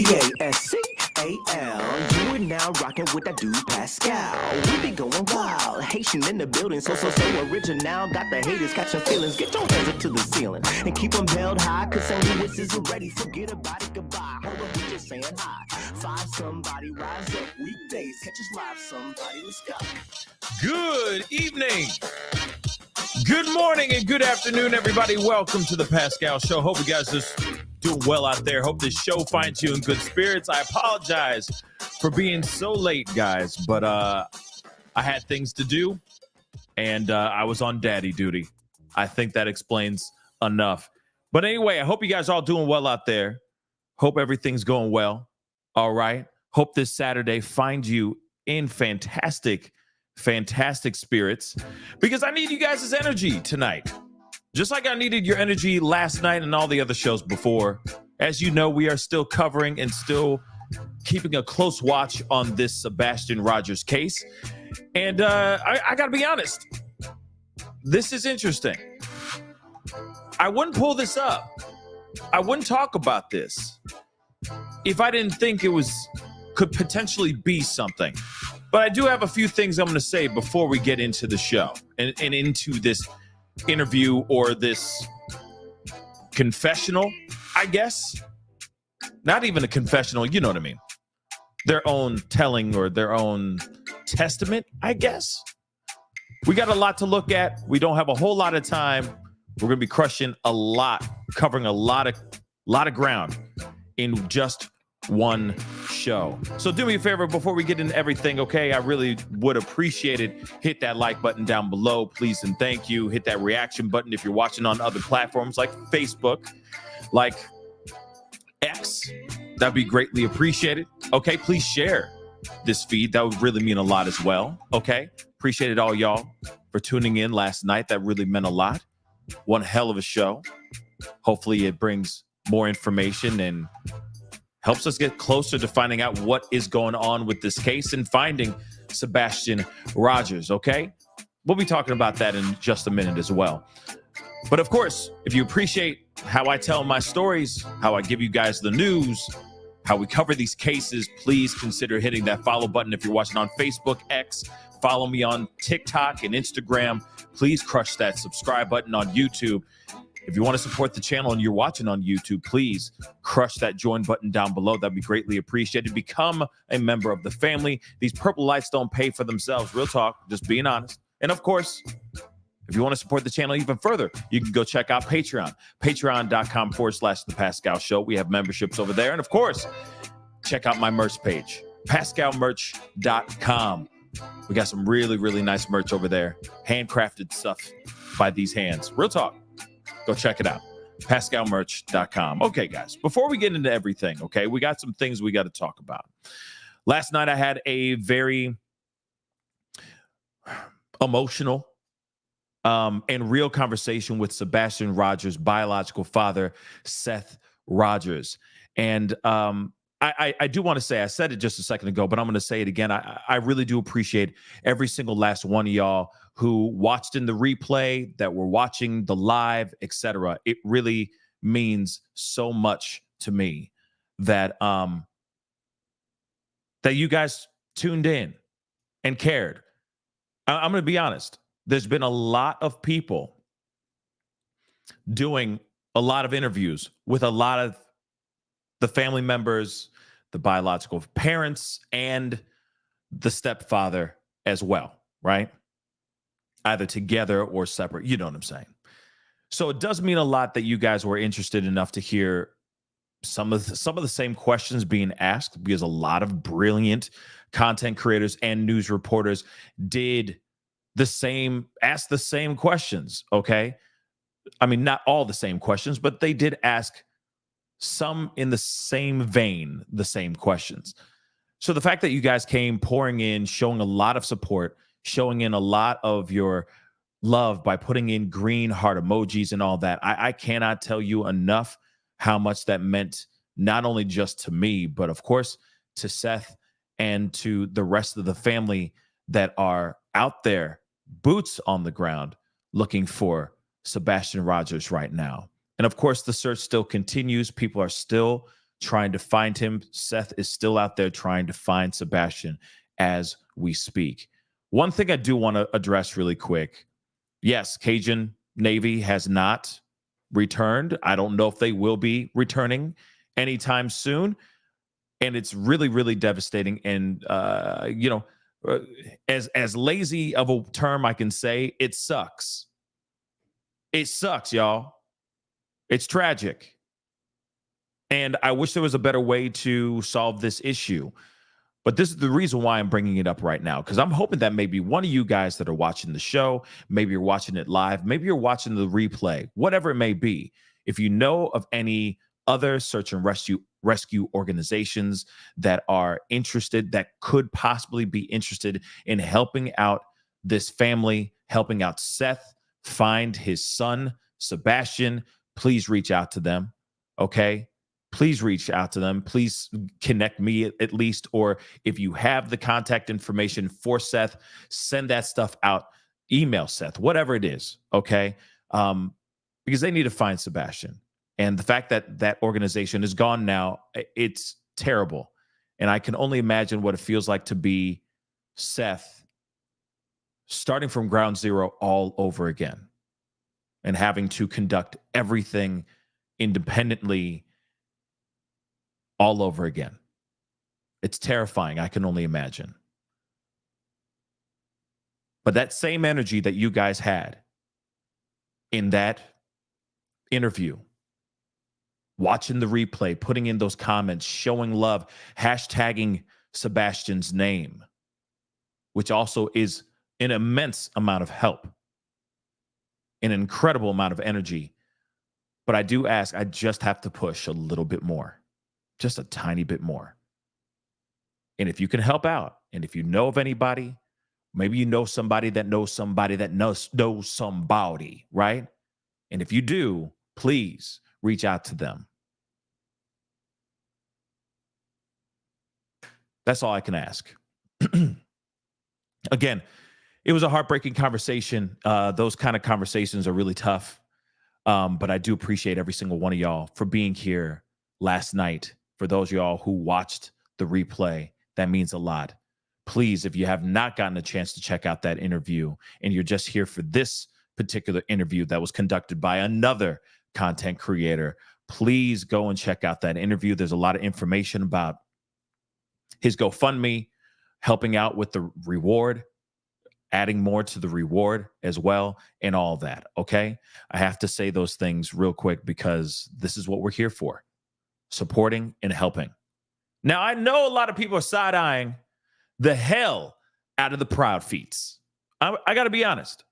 Pascal. You are now rocking with that dude Pascal. We be going wild, Haitian in the building, so original. Got the haters catching feelings. Get your hands up to the ceiling and keep them held high. Cause St. Louis isn't ready. Forget about it, goodbye. Hold on, we just saying hi. Five somebody, rise up weekdays. Catch us live, somebody. Let's go. Good evening. Good morning and good afternoon, everybody. Welcome to the Pascal Show. Hope you guys are doing well out there. Hope this show finds you in good spirits. I apologize for being so late, guys, but I had things to do, and I was on daddy duty. I think that explains enough. But anyway, I hope you guys are all doing well out there. Hope everything's going well. All right. Hope this Saturday finds you in fantastic spirits, because I need you guys' energy tonight. Just like I needed your energy last night and all the other shows before. As you know, we are still covering and still keeping a close watch on this Sebastian Rogers case. And I got to be honest, this is interesting. I wouldn't pull this up. I wouldn't talk about this if I didn't think it could potentially be something. But I do have a few things I'm going to say before we get into the show and into this interview or this confessional, I guess. Not even a confessional, you know what I mean. Their own telling or their own testament, I guess. We got a lot to look at. We don't have a whole lot of time. We're going to be covering a lot of ground in just one show. So do me a favor before we get into everything, okay? I really would appreciate it. Hit that like button down below, please and thank you. Hit that reaction button if you're watching on other platforms like Facebook, like X. That'd be greatly appreciated. Okay, please share this feed. That would really mean a lot as well. Okay, appreciated all y'all for tuning in last night. That really meant a lot. One hell of a show. Hopefully it brings more information and helps us get closer to finding out what is going on with this case and finding Sebastian Rogers, okay? We'll be talking about that in just a minute as well. But of course, if you appreciate how I tell my stories, how I give you guys the news, how we cover these cases, please consider hitting that follow button if you're watching on Facebook, X. Follow me on TikTok and Instagram. Please crush that subscribe button on YouTube. If you want to support the channel and you're watching on YouTube, please crush that join button down below. That'd be greatly appreciated. Become a member of the family. These purple lights don't pay for themselves. Real talk, just being honest. And of course, if you want to support the channel even further, you can go check out Patreon. Patreon.com/The Pascal Show. We have memberships over there. And of course, check out my merch page, PascalMerch.com. We got some really, really nice merch over there. Handcrafted stuff by these hands. Real talk. Go check it out. PascalMerch.com. Okay, guys, before we get into everything, okay, we got some things we got to talk about. Last night, I had a very emotional and real conversation with Sebastian Rogers' biological father, Seth Rogers. And I do want to say, I said it just a second ago, but I'm going to say it again. I really do appreciate every single last one of y'all who watched in the replay, that were watching the live, etc. It really means so much to me that that you guys tuned in and cared. I'm going to be honest. There's been a lot of people doing a lot of interviews with a lot of the family members, the biological parents, and the stepfather as well, right? Either together or separate. You know what I'm saying? So it does mean a lot that you guys were interested enough to hear some of the same questions being asked, because a lot of brilliant content creators and news reporters ask the same questions, okay? I mean, not all the same questions, but they did ask some in the same vein, the same questions. So the fact that you guys came pouring in, showing a lot of support, showing in a lot of your love by putting in green heart emojis and all that, I cannot tell you enough how much that meant, not only just to me, but of course to Seth and to the rest of the family that are out there, boots on the ground, looking for Sebastian Rogers right now. And of course, the search still continues. People are still trying to find him. Seth is still out there trying to find Sebastian as we speak. One thing I do want to address really quick. Yes, Cajun Navy has not returned. I don't know if they will be returning anytime soon. And it's really, really devastating. And, as lazy of a term I can say, it sucks. It sucks, y'all. It's tragic. And I wish there was a better way to solve this issue. But this is the reason why I'm bringing it up right now, because I'm hoping that maybe one of you guys that are watching the show, maybe you're watching it live, maybe you're watching the replay, whatever it may be. If you know of any other search and rescue organizations that are interested, that could possibly be interested in helping out this family, helping out Seth find his son, Sebastian, please reach out to them. Okay. Please reach out to them. Please connect me at least. Or if you have the contact information for Seth, send that stuff out. Email Seth, whatever it is. Okay. Because they need to find Sebastian. And the fact that that organization is gone now, it's terrible. And I can only imagine what it feels like to be Seth starting from ground zero all over again and having to conduct everything independently all over again. It's terrifying. I can only imagine. But that same energy that you guys had in that interview, watching the replay, putting in those comments, showing love, hashtagging Sebastian's name, which also is an immense amount of help, an incredible amount of energy. But I do ask, I just have to push a little bit more. Just a tiny bit more. And if you can help out, and if you know of anybody, maybe you know somebody that knows somebody that knows somebody, right? And if you do, please reach out to them. That's all I can ask. Again, it was a heartbreaking conversation. Those kind of conversations are really tough. But I do appreciate every single one of y'all for being here last night. For those of y'all who watched the replay, that means a lot. Please, if you have not gotten a chance to check out that interview and you're just here for this particular interview that was conducted by another content creator, please go and check out that interview. There's a lot of information about his GoFundMe, helping out with the reward, adding more to the reward as well, and all that, okay? I have to say those things real quick because this is what we're here for. Supporting and helping. Now, I know a lot of people are side-eyeing the hell out of the Proudfoots. I got to be honest.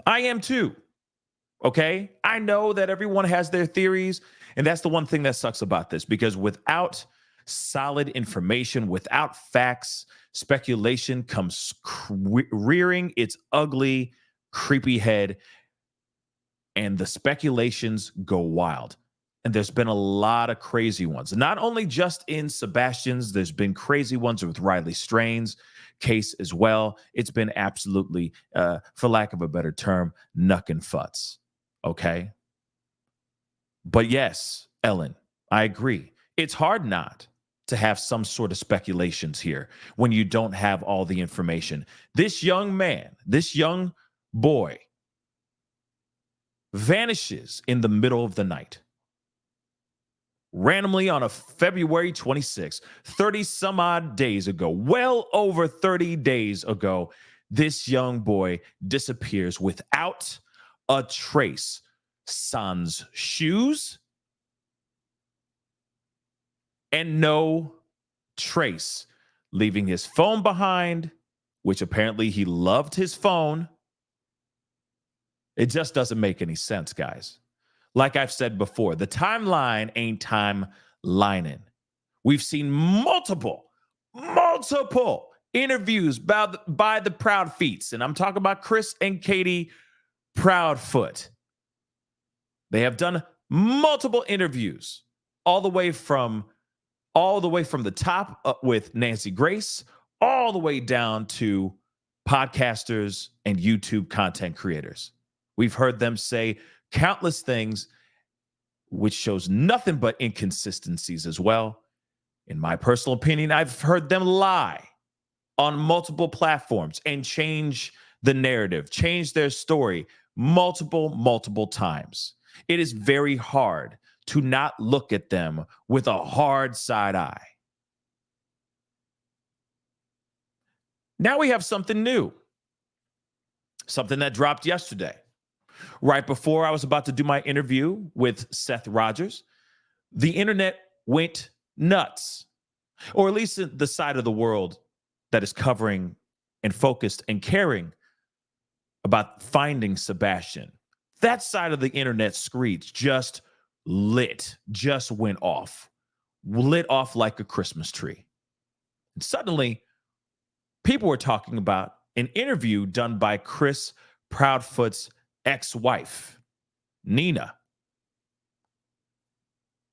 I am too. Okay? I know that everyone has their theories, and that's the one thing that sucks about this, because without solid information, without facts, speculation comes rearing its ugly, creepy head, and the speculations go wild. And there's been a lot of crazy ones, not only just in Sebastian's, there's been crazy ones with Riley Strain's case as well. It's been absolutely, for lack of a better term, nuck and futz. Okay. But yes, Ellen, I agree. It's hard not to have some sort of speculations here when you don't have all the information. This young man, this young boy vanishes in the middle of the night. Randomly on a February 26th, 30 some odd days ago, well over 30 days ago, this young boy disappears without a trace. Sans shoes and no trace, leaving his phone behind, which apparently he loved his phone. It just doesn't make any sense, guys. Like I've said before, the timeline ain't timelining. We've seen multiple interviews by the Proudfoots, and I'm talking about Chris and Katie Proudfoot. They have done multiple interviews, all the way from the top with Nancy Grace, all the way down to podcasters and YouTube content creators. We've heard them say countless things which shows nothing but inconsistencies as well. In my personal opinion, I've heard them lie on multiple platforms and change the narrative, change their story multiple times. It is very hard to not look at them with a hard side eye. Now we have something new, something that dropped yesterday. Right before I was about to do my interview with Seth Rogers, the internet went nuts, or at least the side of the world that is covering and focused and caring about finding Sebastian. That side of the internet screech just went off, lit off like a Christmas tree. And suddenly, people were talking about an interview done by Chris Proudfoot's ex-wife, Nina.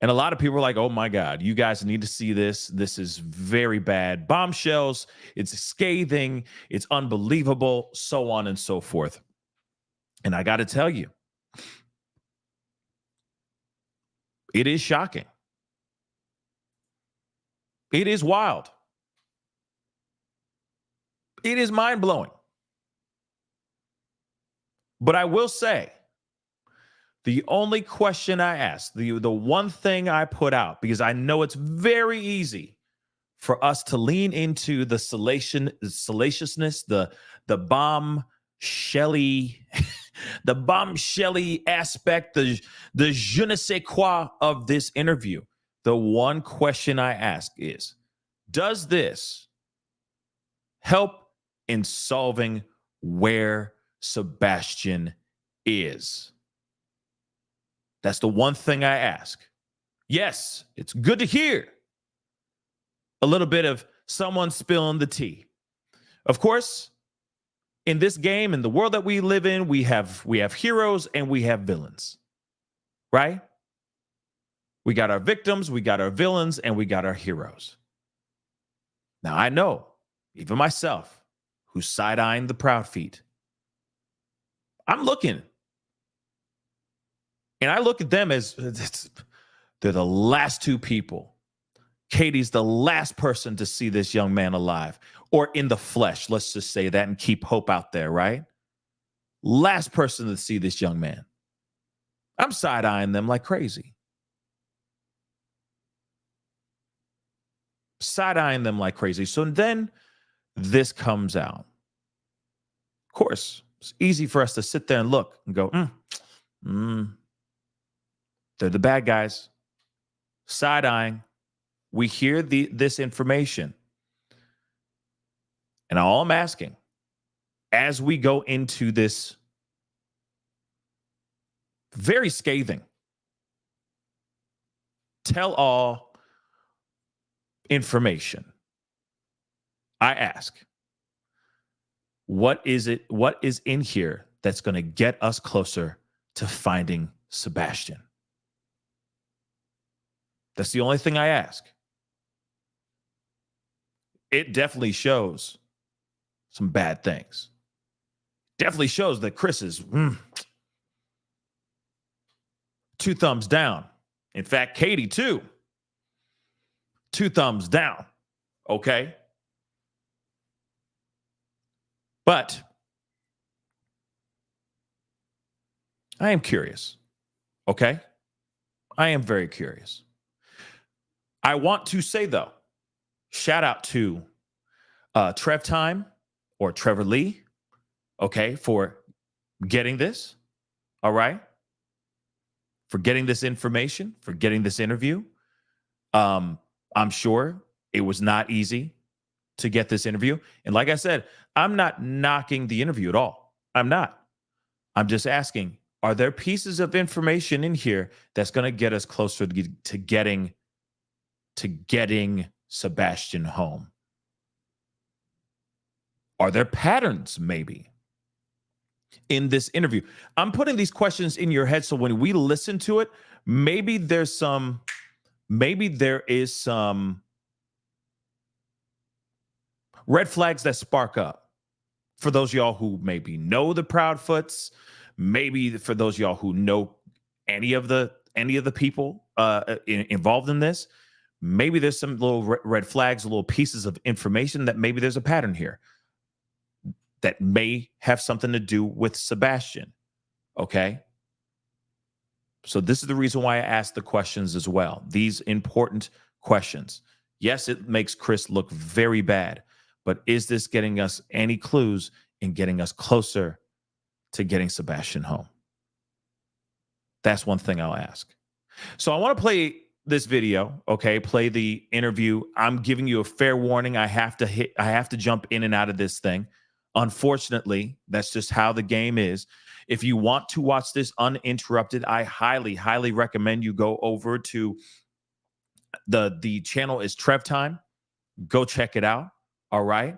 And a lot of people were like, oh my God, you guys need to see this. This is very bad. Bombshells, it's scathing, it's unbelievable, so on and so forth. And I got to tell you, it is shocking. It is wild. It is mind-blowing. But I will say, the only question I asked, the one thing I put out, because I know it's very easy for us to lean into the salaciousness, the bomb-shelly, the bomb-shelly aspect, the je ne sais quoi of this interview. The one question I ask is, does this help in solving where Sebastian is? That's the one thing I ask. Yes, it's good to hear a little bit of someone spilling the tea. Of course, in this game, in the world that we live in, we have heroes and we have villains, right? We got our victims, we got our villains, and we got our heroes. Now, I know, even myself, who's side-eyeing the Proudfeet, I'm looking. And I look at them as they're the last two people. Katie's the last person to see this young man alive or in the flesh. Let's just say that and keep hope out there, right? Last person to see this young man. I'm side-eyeing them like crazy. Side-eyeing them like crazy. So then this comes out. Of course, it's easy for us to sit there and look and go, they're the bad guys. Side-eyeing. We hear this information. And all I'm asking, as we go into this very scathing, tell-all information, I ask, what is in here that's going to get us closer to finding Sebastian? That's the only thing I ask. It definitely shows some bad things. Definitely shows that Chris is 2 thumbs down. In fact, Katie too. 2 thumbs down. Okay. But I am curious. Okay. I am very curious. I want to say, though, shout out to Trev Time or Trevor Lee, okay, for getting this, all right, for getting this information, for getting this interview. I'm sure it was not easy to get this interview. And like I said, I'm not knocking the interview at all. I'm not. I'm just asking, are there pieces of information in here that's going to get us closer to getting Sebastian home? Are there patterns maybe in this interview? I'm putting these questions in your head so when we listen to it, maybe there is some red flags that spark up for those of y'all who maybe know the Proudfoots, maybe for those of y'all who know any of the any of the people involved in this, maybe there's some little red flags, little pieces of information that maybe there's a pattern here that may have something to do with Sebastian. Okay. So this is the reason why I asked the questions as well. These important questions. Yes, it makes Chris look very bad, but is this getting us any clues in getting us closer to getting Sebastian home? That's one thing I'll ask. So I want to play this video, okay? Play the interview. I'm giving you a fair warning. I have to jump in and out of this thing. Unfortunately, that's just how the game is. If you want to watch this uninterrupted, I highly, highly recommend you go over to the channel is Trev Time. Go check it out. All right.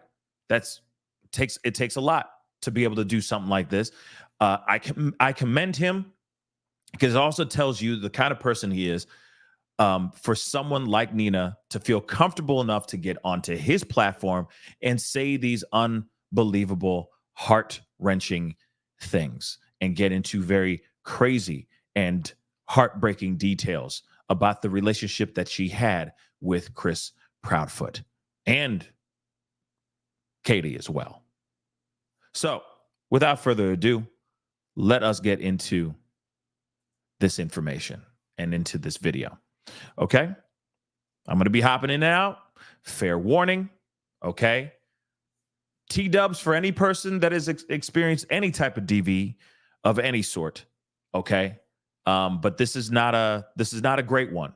It takes a lot to be able to do something like this. I commend him because it also tells you the kind of person he is. For someone like Nina to feel comfortable enough to get onto his platform and say these unbelievable, heart-wrenching things and get into very crazy and heartbreaking details about the relationship that she had with Chris Proudfoot and Katie as well. So without further ado, let us get into this information and into this video. Okay? I'm going to be hopping in and out. Fair warning. Okay? T-dubs for any person that has experienced any type of DV of any sort. Okay? But this is not a great one.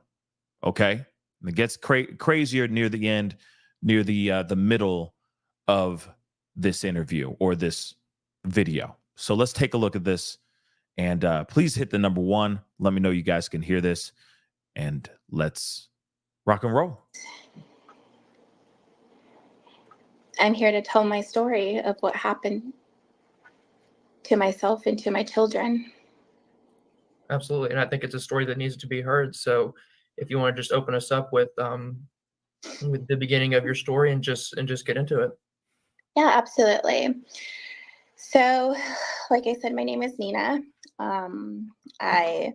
Okay? It gets crazier near the end, near the middle of this interview or this video. So let's take a look at this, and please hit the number 1. Let me know you guys can hear this, and let's rock and roll. I'm here to tell my story of what happened to myself and to my children. Absolutely. And I think it's a story that needs to be heard. So if you want to just open us up with the beginning of your story and just get into it. Yeah, absolutely. So, like I said, my name is Nina. I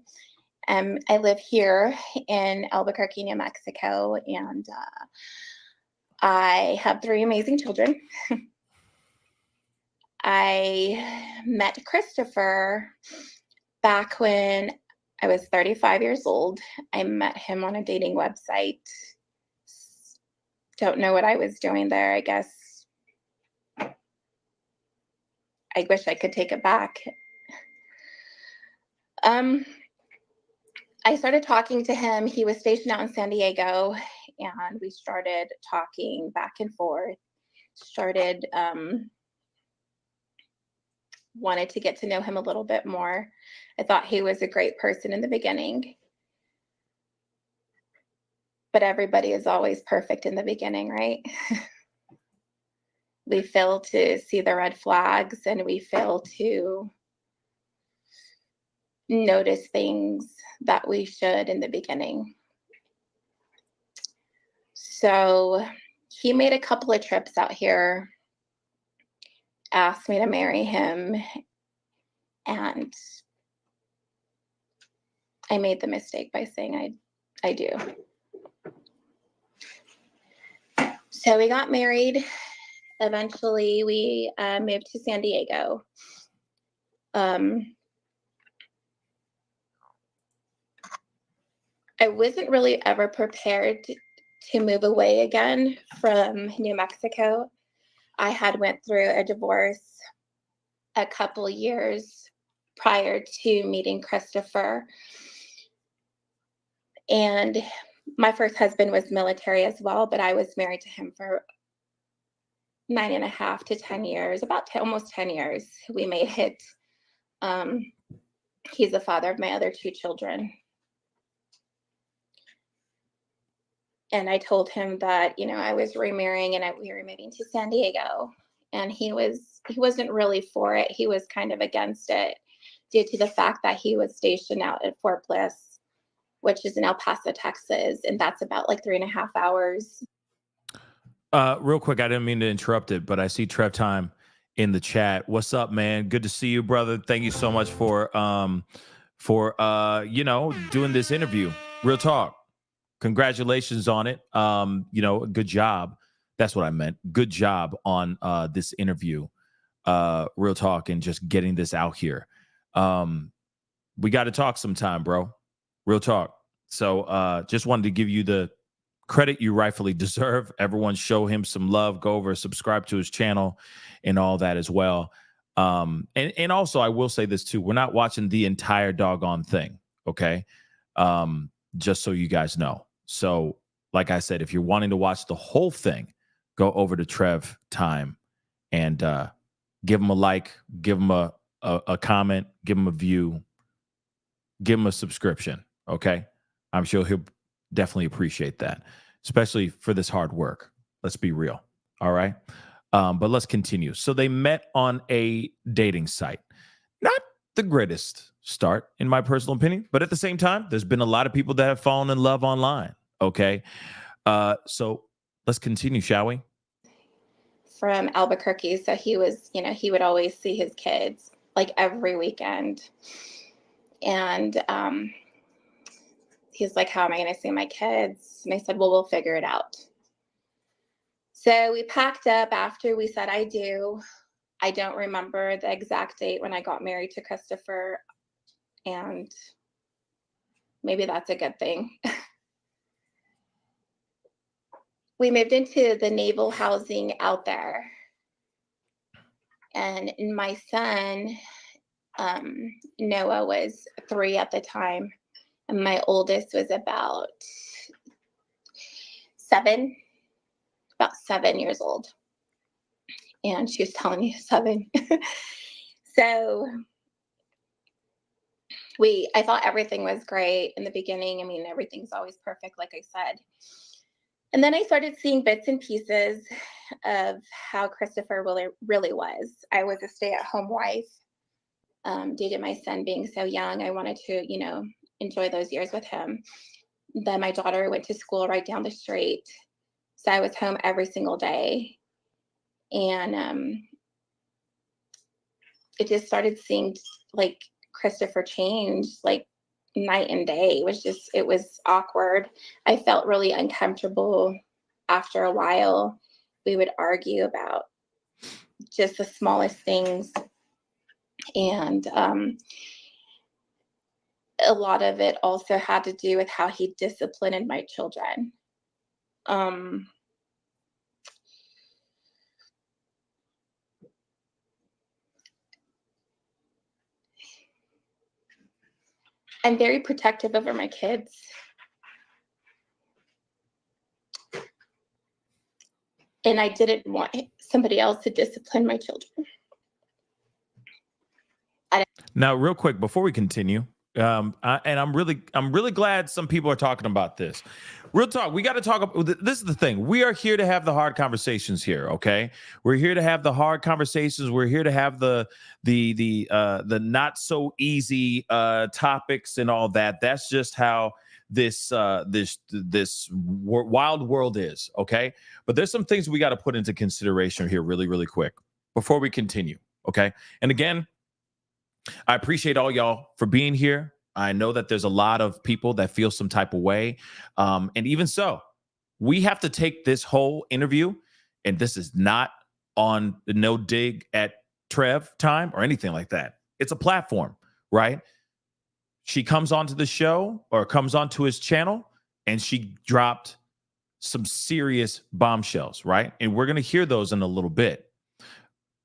live here in Albuquerque, New Mexico, and I have 3 amazing children. I met Christopher back when I was 35 years old. I met him on a dating website. Don't know what I was doing there, I guess. I wish I could take it back. I started talking to him. He was stationed out in San Diego, and we started talking back and forth. Wanted to get to know him a little bit more. I thought he was a great person in the beginning. But everybody is always perfect in the beginning, right? We fail to see the red flags, and we fail to notice things that we should in the beginning. So he made a couple of trips out here, asked me to marry him, and I made the mistake by saying I do. So we got married. Eventually, we moved to San Diego. I wasn't really ever prepared to move away again from New Mexico. I had went through a divorce a couple years prior to meeting Christopher. And my first husband was military as well, but I was married to him for 9.5 to 10 years, almost 10 years. We made it. He's the father of my other 2 children. And I told him that, I was remarrying and we were moving to San Diego. And he wasn't really for it. He was kind of against it due to the fact that he was stationed out at Fort Bliss, which is in El Paso, Texas. And that's about like 3.5 hours. Real quick, I didn't mean to interrupt it, but I see Trev Time in the chat. What's up, man? Good to see you, brother. Thank you so much for for doing this interview. Real talk. Congratulations on it. Good job. That's what I meant. Good job on this interview. Real talk, and just getting this out here. We got to talk sometime, bro. Real talk. So just wanted to give you the credit you rightfully deserve. Everyone show him some love. Go over, subscribe to his channel and all that as well. And also, I will say this too. We're not watching the entire doggone thing. Okay. Just so you guys know. So like I said, if you're wanting to watch the whole thing, go over to Trev Time and give him a like, give him a comment, give him a view, give him a subscription. Okay. I'm sure he'll definitely appreciate that, especially for this hard work. Let's be real. All right. But let's continue. So they met on a dating site. Not the greatest start, in my personal opinion, but at the same time, there's been a lot of people that have fallen in love online. Okay. So let's continue, shall we? From Albuquerque. So he was, he would always see his kids like every weekend. And he's like, how am I going to see my kids? And I said, well, we'll figure it out. So we packed up after we said I do. I don't remember the exact date when I got married to Christopher. And maybe that's a good thing. We moved into the naval housing out there. And my son, Noah, was 3 at the time. And my oldest was about 7 years old. And she was telling me 7. So I thought everything was great in the beginning. I mean, everything's always perfect, like I said. And then I started seeing bits and pieces of how Christopher really was. I was a stay-at-home wife due to my son being so young. I wanted to, enjoy those years with him. Then my daughter went to school right down the street. So I was home every single day. And it just started seeing like Christopher change like night and day. It was awkward. I felt really uncomfortable. After a while, we would argue about just the smallest things. And a lot of it also had to do with how he disciplined my children. I'm very protective over my kids. And I didn't want somebody else to discipline my children. Now, real quick, before we continue, and I'm really glad some people are talking about this. Real talk. We got to talk about this. Is the thing. We are here to have the hard conversations here. Okay, we're here to have the hard conversations. We're here to have the not so easy topics and all that. That's just how this wild world is. Okay, but there's some things we got to put into consideration here, really, really quick before we continue. Okay, and again, I appreciate all y'all for being here. I know that there's a lot of people that feel some type of way. And even so, we have to take this whole interview, and this is not on the no dig at Trev Time or anything like that. It's a platform, right? She comes onto the show or comes onto his channel, and she dropped some serious bombshells, right? And we're going to hear those in a little bit.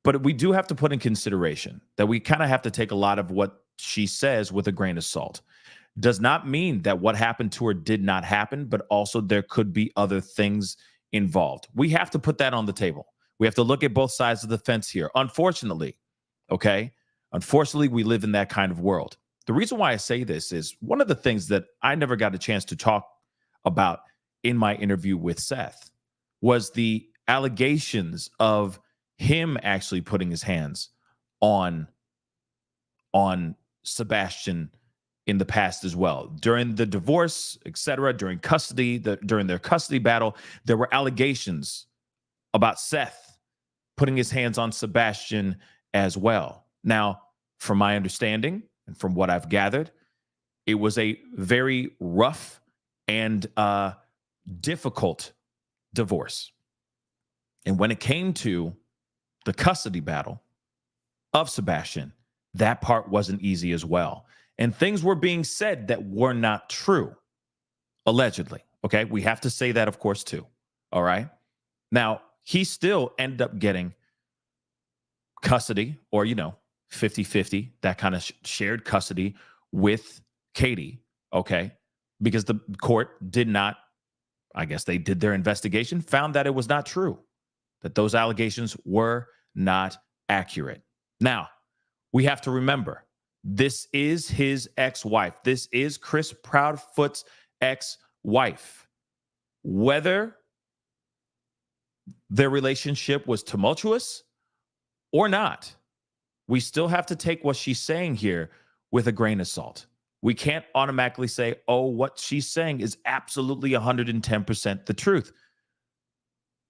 But we do have to put in consideration that we kind of have to take a lot of what she says with a grain of salt. Does not mean that what happened to her did not happen, but also there could be other things involved. We have to put that on the table. We have to look at both sides of the fence here. Unfortunately, okay? Unfortunately, we live in that kind of world. The reason why I say this is one of the things that I never got a chance to talk about in my interview with Seth was the allegations of him actually putting his hands on Sebastian in the past as well. During the divorce, etc., during custody, during their custody battle, there were allegations about Seth putting his hands on Sebastian as well. Now, from my understanding and from what I've gathered, It was a very rough and difficult divorce. And when it came to the custody battle of Sebastian, that part wasn't easy as well. And things were being said that were not true, allegedly. Okay, we have to say that, of course, too. All right. Now, he still ended up getting custody, or, 50-50, that kind of shared custody with Katie. Okay. Because the court did not, I guess they did their investigation, found that it was not true, that those allegations were not accurate. Now, we have to remember, this is his ex-wife. This is Chris Proudfoot's ex-wife. Whether their relationship was tumultuous or not, we still have to take what she's saying here with a grain of salt. We can't automatically say, oh, what she's saying is absolutely 110% the truth.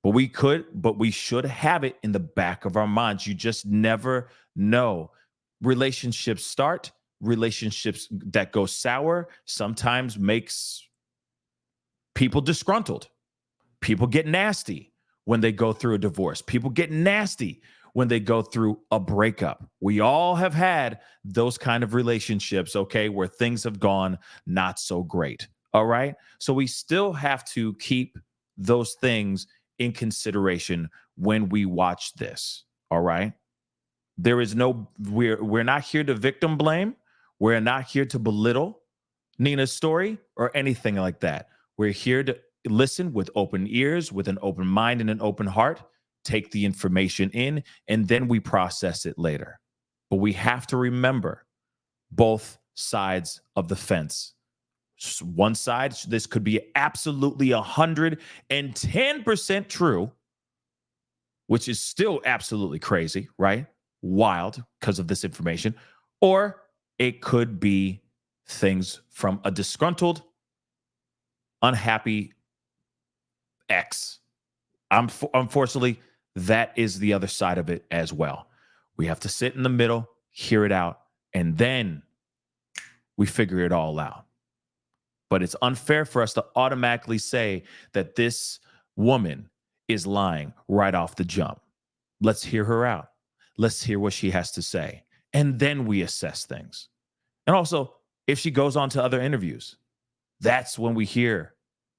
But we should have it in the back of our minds. You just never know. Relationships start, relationships that go sour sometimes makes people disgruntled. People get nasty when they go through a divorce. People get nasty when they go through a breakup. We all have had those kind of relationships, okay, where things have gone not so great. All right. So we still have to keep those things in consideration when we watch this. All right. There is we're not here to victim blame. We're not here to belittle Nina's story or anything like that. We're here to listen with open ears, with an open mind and an open heart, take the information in, and then we process it later. But we have to remember both sides of the fence. One side, this could be absolutely 110% true, which is still absolutely crazy, right? Wild because of this information. Or it could be things from a disgruntled, unhappy ex. Unfortunately, that is the other side of it as well. We have to sit in the middle, hear it out, and then we figure it all out. But it's unfair for us to automatically say that this woman is lying right off the jump. Let's hear her out. Let's hear what she has to say. And then we assess things. And also, if she goes on to other interviews, that's when we hear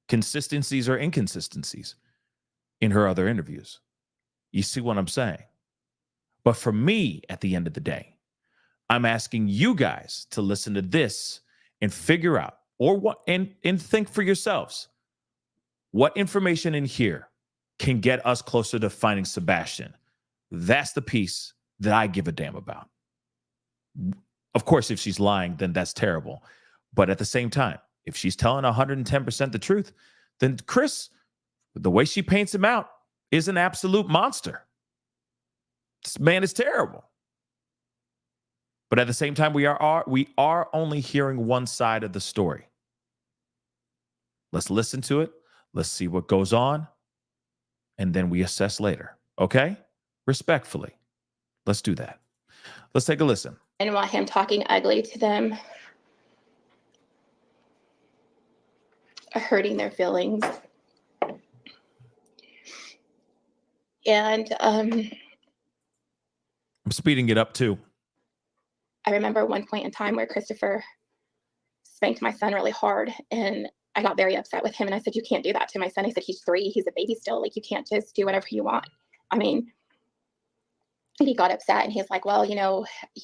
consistencies or inconsistencies in her other interviews. You see what I'm saying? But for me, at the end of the day, I'm asking you guys to listen to this and figure out, or what, and think for yourselves, what information in here can get us closer to finding Sebastian. That's the piece that I give a damn about. Of course, if she's lying, then that's terrible. But at the same time, if she's telling 110% the truth, then Chris, the way she paints him out, is an absolute monster. This man is terrible. But at the same time, we are only hearing one side of the story. Let's listen to it. Let's see what goes on. And then we assess later. Okay? Respectfully. Let's do that. Let's take a listen. I didn't want him talking ugly to them, hurting their feelings. And I'm speeding it up too. I remember one point in time where Christopher spanked my son really hard, and I got very upset with him. And I said, you can't do that to my son. I said, he's 3. He's a baby still. Like, you can't just do whatever you want. I mean, and he got upset, and he's like, well, he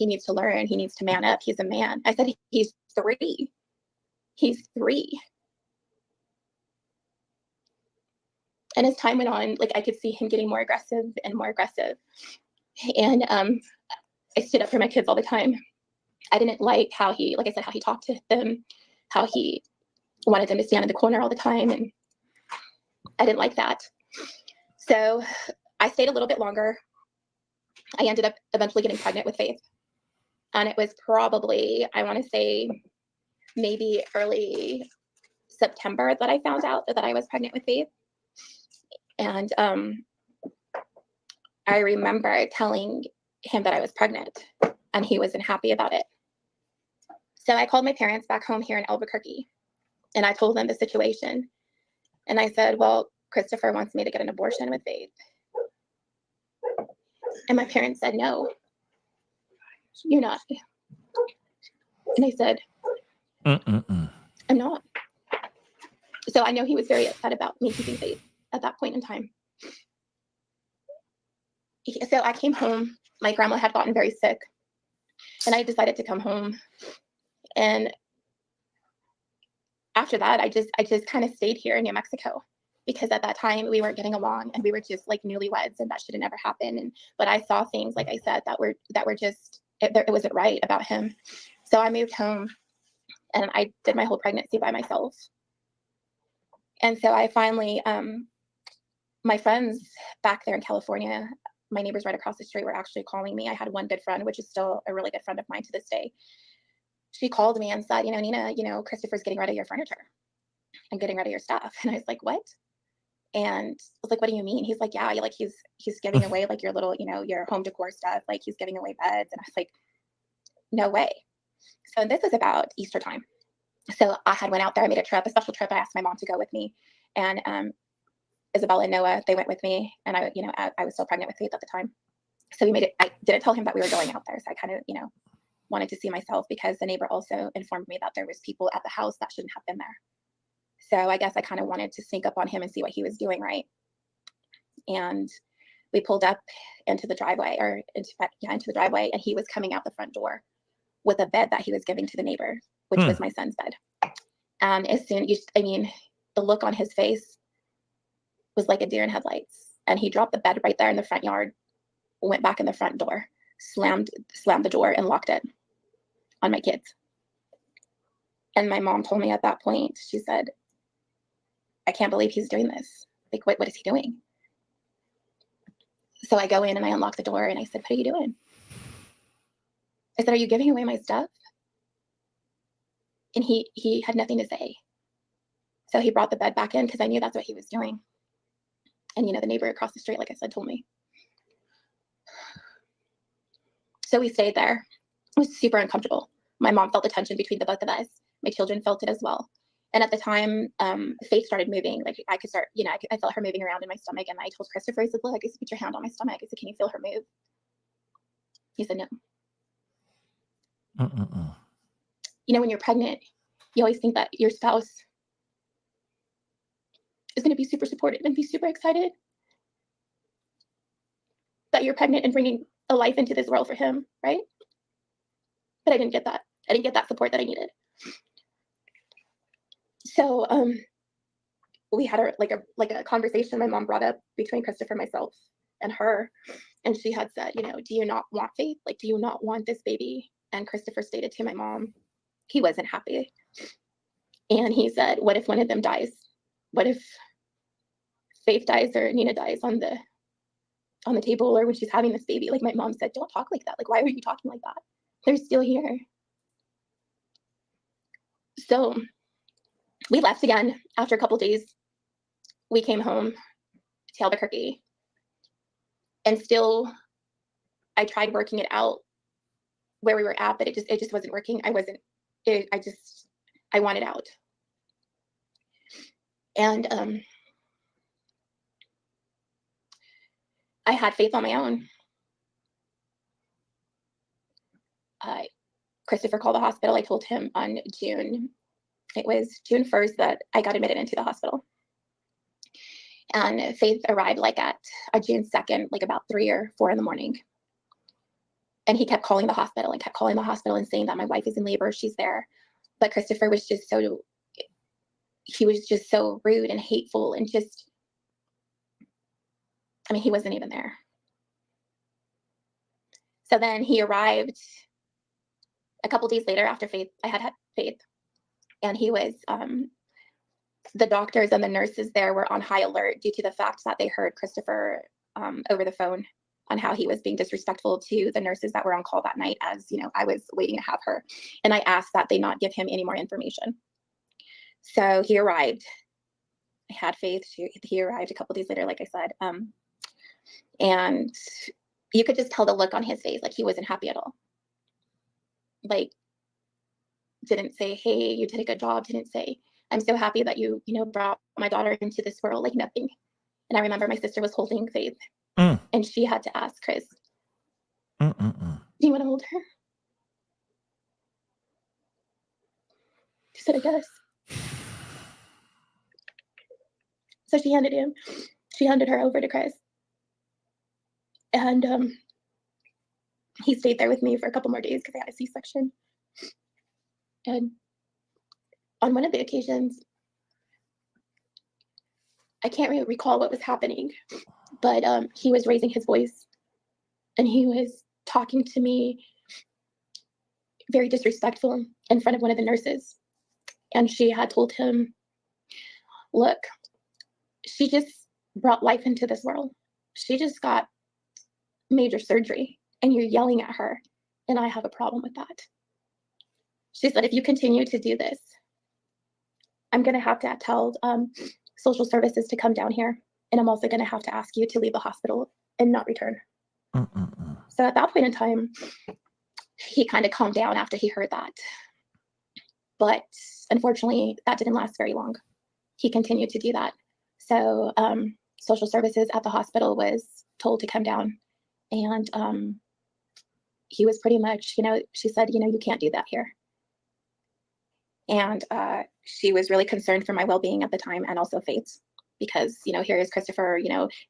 needs to learn. He needs to man up. He's a man. I said, he's 3. He's 3. And as time went on, like, I could see him getting more aggressive and more aggressive. And I stood up for my kids all the time. I didn't like how he talked to them, how he wanted them to stand in the corner all the time. And I didn't like that. So I stayed a little bit longer. I ended up eventually getting pregnant with Faith. And it was probably, I want to say, maybe early September that I found out that I was pregnant with Faith. And I remember telling him that I was pregnant, and he wasn't happy about it. So I called my parents back home here in Albuquerque, and I told them the situation. And I said, well, Christopher wants me to get an abortion with Faith. And my parents said, no, you're not. And I said, I'm not. So I know he was very upset about me keeping Faith at that point in time. So I came home. My grandma had gotten very sick, and I decided to come home. And after that, I just kind of stayed here in New Mexico, because at that time we weren't getting along, and we were just like newlyweds, and that should have never happened. But I saw things, like I said, that were just, it wasn't right about him. So I moved home, and I did my whole pregnancy by myself. And so I finally, my friends back there in California, my neighbors right across the street, were actually calling me. I had one good friend, which is still a really good friend of mine to this day. She called me and said, Nina, Christopher's getting rid of your furniture and getting rid of your stuff. And I was like, what? And I was like, what do you mean? He's like, yeah, like he's giving away like your little, your home decor stuff. Like he's giving away beds. And I was like, no way. So this was about Easter time. So I had went out there, I made a special trip. I asked my mom to go with me, and Isabella and Noah, they went with me, and I was still pregnant with Faith at the time. So we made it. I didn't tell him that we were going out there. So I kind of, wanted to see myself, because the neighbor also informed me that there was people at the house that shouldn't have been there. So I guess I kind of wanted to sneak up on him and see what he was doing, right? And we pulled up into the driveway, into the driveway, and he was coming out the front door with a bed that he was giving to the neighbor, which was my son's bed. And as soon, the look on his face was like a deer in headlights. And he dropped the bed right there in the front yard, went back in the front door, slammed the door, and locked it on my kids. And my mom told me at that point, she said, I can't believe he's doing this. Like, what is he doing? So I go in and I unlock the door, and I said, what are you doing? I said, are you giving away my stuff? And he had nothing to say. So he brought the bed back in, because I knew that's what he was doing. And, the neighbor across the street, like I said, told me. So we stayed there. It was super uncomfortable. My mom felt the tension between the both of us. My children felt it as well. And at the time, Faith started moving. Like I could start, I felt her moving around in my stomach. And I told Christopher, I said, look, I said, put your hand on my stomach. I said, can you feel her move? He said, no. When you're pregnant, you always think that your spouse is going to be super supportive and be super excited that you're pregnant and bringing a life into this world for him, right? But I didn't get that. I didn't get that support that I needed. So we had a conversation my mom brought up between Christopher, myself, and her. And she had said, do you not want Faith? Like, do you not want this baby? And Christopher stated to my mom, he wasn't happy. And he said, what if one of them dies? What if Faith dies or Nina dies on the table, or when she's having this baby? Like my mom said, don't talk like that. Like, why are you talking like that? They're still here. So we left again after a couple days. We came home to Albuquerque, and still I tried working it out where we were at, but it just wasn't working. I wanted out. And I had Faith on my own. Christopher called the hospital. I told him on June 1st that I got admitted into the hospital. And Faith arrived at June 2nd, about 3 or 4 in the morning. And he kept calling the hospital and saying that my wife is in labor, she's there. But Christopher was just so rude and hateful, and he wasn't even there. So then he arrived a couple days later after I had Faith, and he was, the doctors and the nurses there were on high alert due to the fact that they heard Christopher over the phone on how he was being disrespectful to the nurses that were on call that night, as I was waiting to have her. And I asked that they not give him any more information. So he arrived. I had Faith. He arrived a couple days later, like I said. And you could just tell the look on his face, like he wasn't happy at all. Like didn't say, hey, you did a good job, didn't say, I'm so happy that you brought my daughter into this world, like nothing. And I remember my sister was holding Faith, and she had to ask Chris, do you want to hold her? She said, I guess. So she handed her over to Chris. And he stayed there with me for a couple more days because I had a C-section. And on one of the occasions, I can't really recall what was happening, but he was raising his voice and he was talking to me very disrespectful in front of one of the nurses. And she had told him, look, she just brought life into this world. She just got major surgery and you're yelling at her. And I have a problem with that. She said, if you continue to do this, I'm going to have to tell social services to come down here. And I'm also going to have to ask you to leave the hospital and not return. So at that point in time, he kind of calmed down after he heard that. But unfortunately, that didn't last very long. He continued to do that. So social services at the hospital was told to come down. And he was pretty much, she said, you can't do that here. And she was really concerned for my well-being at the time, and also Faith's, because, here is Christopher,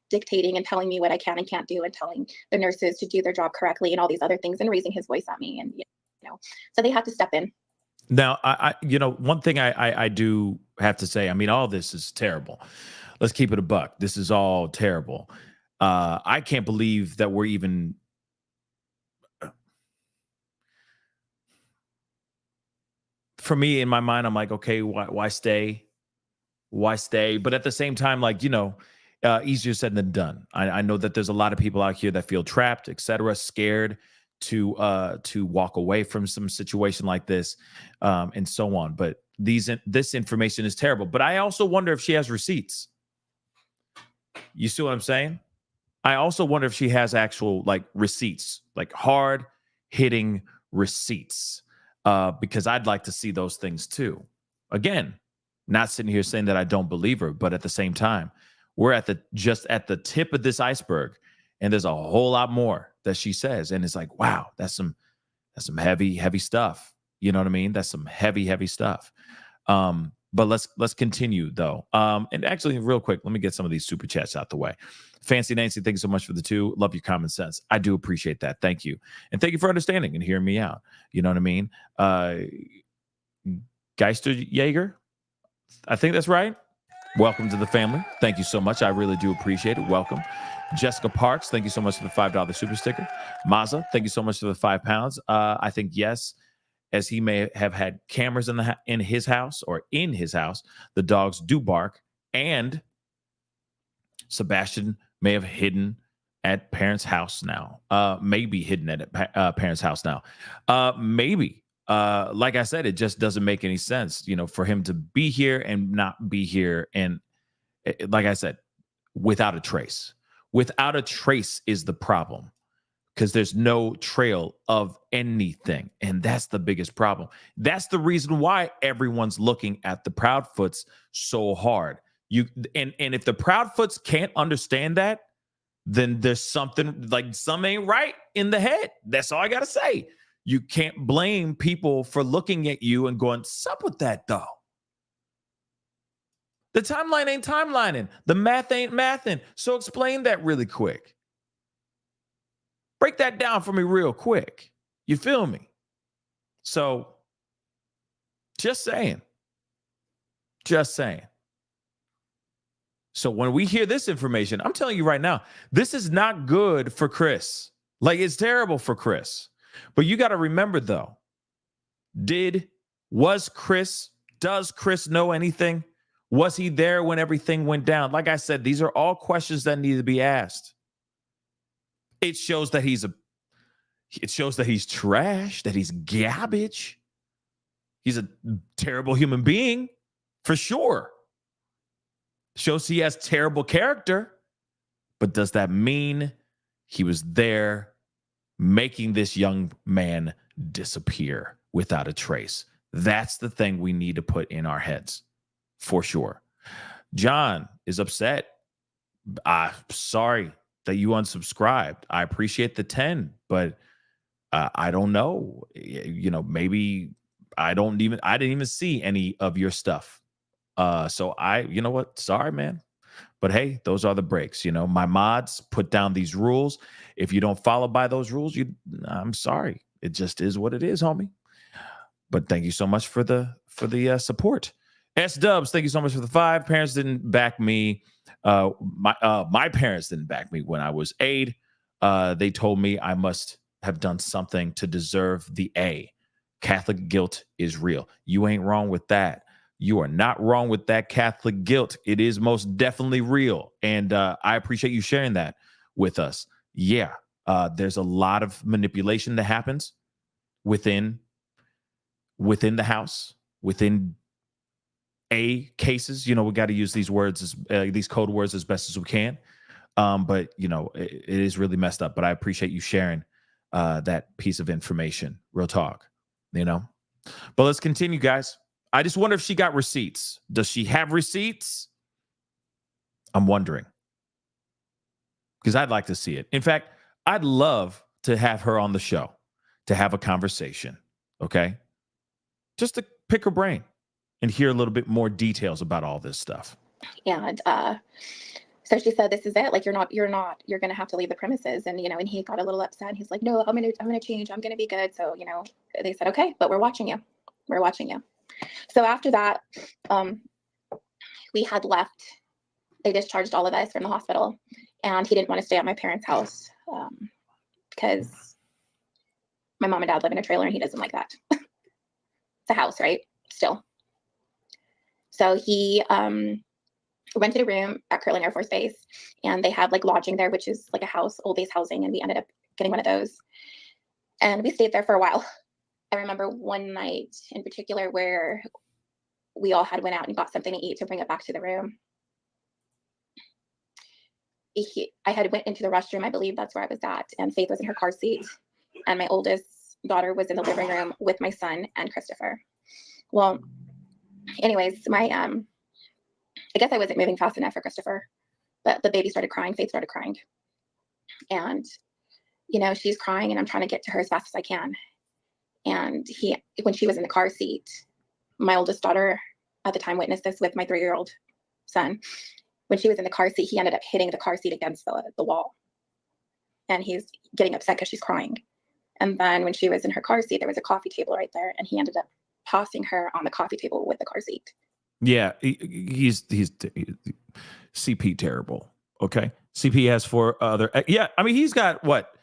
dictating and telling me what I can and can't do, and telling the nurses to do their job correctly and all these other things, and raising his voice at me. And, so they had to step in. Now, I one thing I do have to say, I mean, all this is terrible. Let's keep it a buck. This is all terrible. I can't believe that we're even for me, in my mind, I'm like, okay, why stay? Why stay? But at the same time, like, easier said than done. I know that there's a lot of people out here that feel trapped, etc., scared to walk away from some situation like this, and so on. But this information is terrible. But I also wonder if she has receipts. You see what I'm saying? I also wonder if she has actual receipts, like hard hitting receipts, because I'd like to see those things too. Again, not sitting here saying that I don't believe her, but at the same time, we're just at the tip of this iceberg, and there's a whole lot more that she says, and it's like, wow, that's some heavy stuff. You know what I mean? That's some heavy stuff. But let's continue though. And actually, real quick, let me get some of these super chats out the way. Fancy Nancy, thank you so much for the 2. Love your common sense. I do appreciate that. Thank you. And thank you for understanding and hearing me out. You know what I mean? Geister Jaeger, I think that's right. Welcome to the family. Thank you so much. I really do appreciate it. Welcome. Jessica Parks, thank you so much for the $5 super sticker. Maza, thank you so much for the £5. I think, yes, as he may have had cameras in his house, the dogs do bark, and Sebastian may have hidden at parents' house now. Maybe hidden at parents' house now. Maybe. Like I said, it just doesn't make any sense, for him to be here and not be here. And like I said, without a trace. Without a trace is the problem, because there's no trail of anything. And that's the biggest problem. That's the reason why everyone's looking at the Proudfoots so hard. And if the Proudfoots can't understand that, then there's something ain't right in the head. That's all I got to say. You can't blame people for looking at you and going, what's up with that though? The timeline ain't timelining. The math ain't mathing. So explain that really quick. Break that down for me real quick. You feel me? So just saying. So when we hear this information, I'm telling you right now, this is not good for Chris. It's terrible for Chris. But you got to remember though, does Chris know anything? Was he there when everything went down? Like I said, these are all questions that need to be asked. It shows that he's trash, that he's garbage. He's a terrible human being, for sure. Shows he has terrible character. But does that mean he was there making this young man disappear without a trace? That's the thing we need to put in our heads for sure. John is upset. Sorry that you unsubscribed. I appreciate the 10, but I don't know. Maybe I didn't even see any of your stuff. So you know what? Sorry, man. But hey, those are the breaks. My mods put down these rules. If you don't follow by those rules, I'm sorry. It just is what it is, homie. But thank you so much for the support. S Dubs, thank you so much for the 5. Parents didn't back me. My parents didn't back me when I was 8. They told me I must have done something to deserve the A. Catholic guilt is real. You ain't wrong with that. You are not wrong with that Catholic guilt. It is most definitely real. And I appreciate you sharing that with us. Yeah, there's a lot of manipulation that happens within the house, within A cases. We got to use these words, these code words as best as we can. But, it is really messed up. But I appreciate you sharing that piece of information. Real talk, But let's continue, guys. I just wonder if she got receipts. Does she have receipts? I'm wondering. Because I'd like to see it. In fact, I'd love to have her on the show to have a conversation. Okay? Just to pick her brain and hear a little bit more details about all this stuff. And so she said, "This is it. Like, you're going to have to leave the premises." And, and he got a little upset. And he's like, "No, I'm going to change. I'm going to be good." So, they said, "Okay, but we're watching you. We're watching you." So after that, we had left. They discharged all of us from the hospital, and he didn't want to stay at my parents' house because my mom and dad live in a trailer, and he doesn't like that. It's a house, right? Still. So he rented a room at Kirtland Air Force Base, and they have like lodging there, which is like a house, old base housing, and we ended up getting one of those. And we stayed there for a while. I remember one night in particular where we all went out and got something to eat to bring it back to the room. I had went into the restroom, I believe that's where I was at, and Faith was in her car seat, and my oldest daughter was in the living room with my son and Christopher. Well, anyways, I guess I wasn't moving fast enough for Christopher, but the baby started crying. Faith started crying, and she's crying, and I'm trying to get to her as fast as I can. And when she was in the car seat, my oldest daughter at the time witnessed this with my 3-year-old son. When she was in the car seat, he ended up hitting the car seat against the wall. And he's getting upset because she's crying. And then when she was in her car seat, there was a coffee table right there. And he ended up tossing her on the coffee table with the car seat. Yeah, he's CP terrible. Okay. CP has 4 other. Yeah. I mean, he's got what?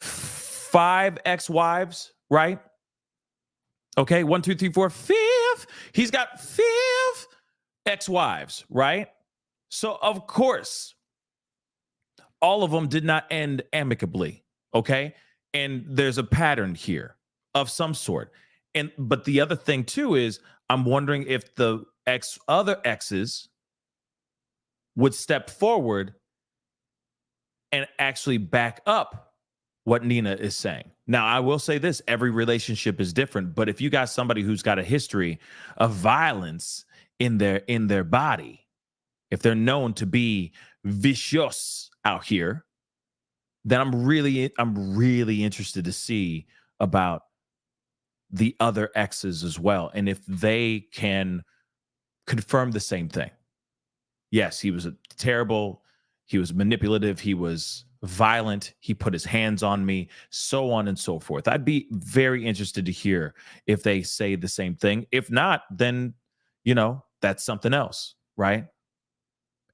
5 ex-wives, right? Okay, 1, 2, 3, 4, 5. He's got 5 ex-wives, right? So, of course, all of them did not end amicably, okay? And there's a pattern here of some sort. But the other thing, too, is I'm wondering if the other exes would step forward and actually back up what Nina is saying. Now, I will say this, every relationship is different, but if you got somebody who's got a history of violence in their body, if they're known to be vicious out here, then I'm really interested to see about the other exes as well, and if they can confirm the same thing. Yes, he was terrible, he was manipulative, he was violent, he put his hands on me, so on and so forth. I'd be very interested to hear if they say the same thing. If not, then that's something else, right?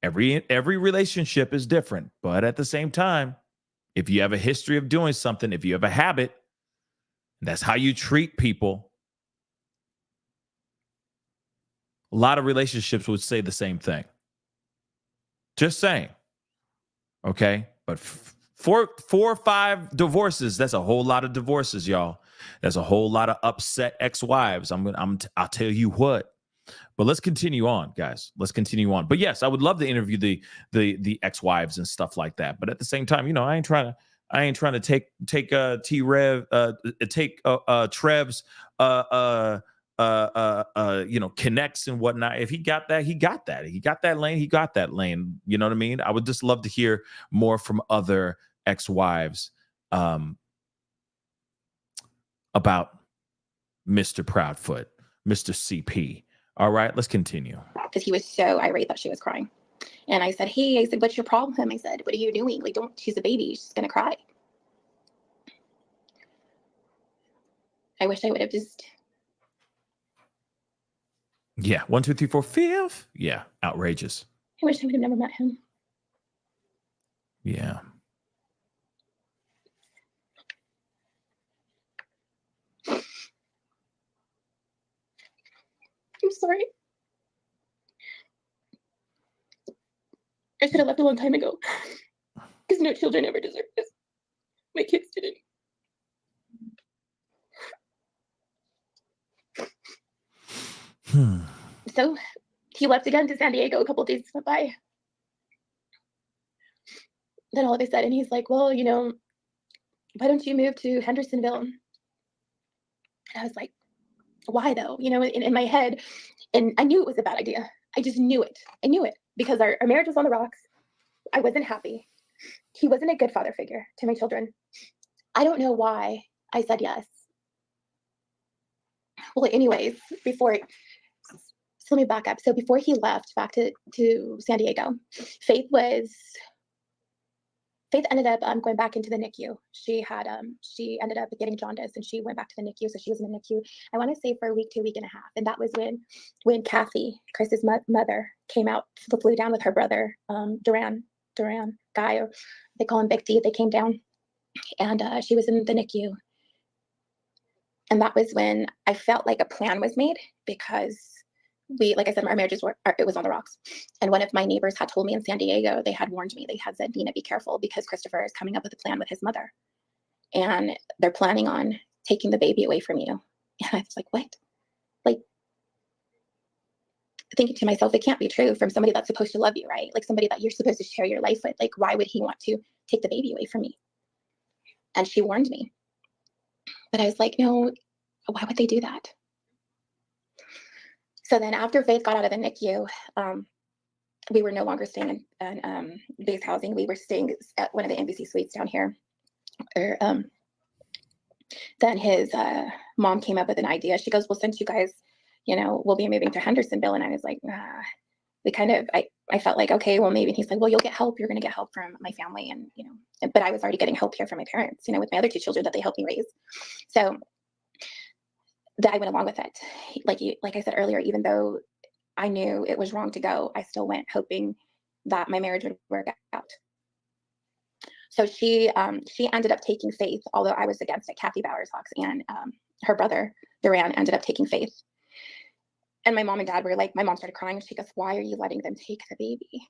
Every relationship is different, but at the same time, if you have a history of doing something, if you have a habit, that's how you treat people. A lot of relationships would say the same thing. Just saying. Okay? But 4 or 5 divorces, that's a whole lot of divorces, y'all. That's a whole lot of upset ex-wives. I'll tell you what. But let's continue on, guys. Let's continue on. But yes, I would love to interview the ex-wives and stuff like that. But at the same time, I ain't trying to take Trev's connects and whatnot. If he got that, he got that. He got that lane, he got that lane. You know what I mean? I would just love to hear more from other ex-wives about Mr. Proudfoot, Mr. CP. All right, let's continue. Because he was so irate that she was crying. And I said, hey, I said, what's your problem? I said, what are you doing? Like, she's a baby. She's going to cry. I wish I would have just. Yeah. 1, 2, 3, 4, 5. Yeah. Outrageous. I wish I would have never met him. Yeah. I'm sorry. I should have left a long time ago. Because no children ever deserve this. My kids didn't. So he left again to San Diego. A couple of days went by. Then all of a sudden he's like, well, why don't you move to Hendersonville? And I was like, why though? In my head, and I knew it was a bad idea. I just knew it. I knew it because our marriage was on the rocks. I wasn't happy. He wasn't a good father figure to my children. I don't know why I said yes. Well, anyways, so let me back up. So before he left back to San Diego, Faith ended up going back into the NICU. She ended up getting jaundice and she went back to the NICU. So she was in the NICU, I want to say for a week to a week and a half. And that was when Kathy, Chris's mother, came out, flew down with her brother, Duran guy, or they call him Big D. They came down and she was in the NICU. And that was when I felt like a plan was made because like I said, our marriages it was on the rocks. And one of my neighbors had told me in San Diego, they had warned me, they had said, Nina, be careful because Christopher is coming up with a plan with his mother. And they're planning on taking the baby away from you. And I was like, what? Like, thinking to myself, it can't be true from somebody that's supposed to love you, right? Like somebody that you're supposed to share your life with. Like, why would he want to take the baby away from me? And she warned me. But I was like, no, why would they do that? So then after Faith got out of the NICU, we were no longer staying in base housing. We were staying at one of the NBC suites down here. Then his mom came up with an idea. She goes, well, since you guys, we'll be moving to Hendersonville. And I was like, nah. I felt like, okay, well, maybe. And he's like, well, you'll get help. You're going to get help from my family. And, but I was already getting help here from my parents, with my other 2 children that they helped me raise. So I went along with it. Like I said earlier, even though I knew it was wrong to go, I still went hoping that my marriage would work out. So she ended up taking Faith, although I was against it. Kathy Bowersox and her brother Duran ended up taking Faith. And my mom and dad were like, my mom started crying. She goes, why are you letting them take the baby?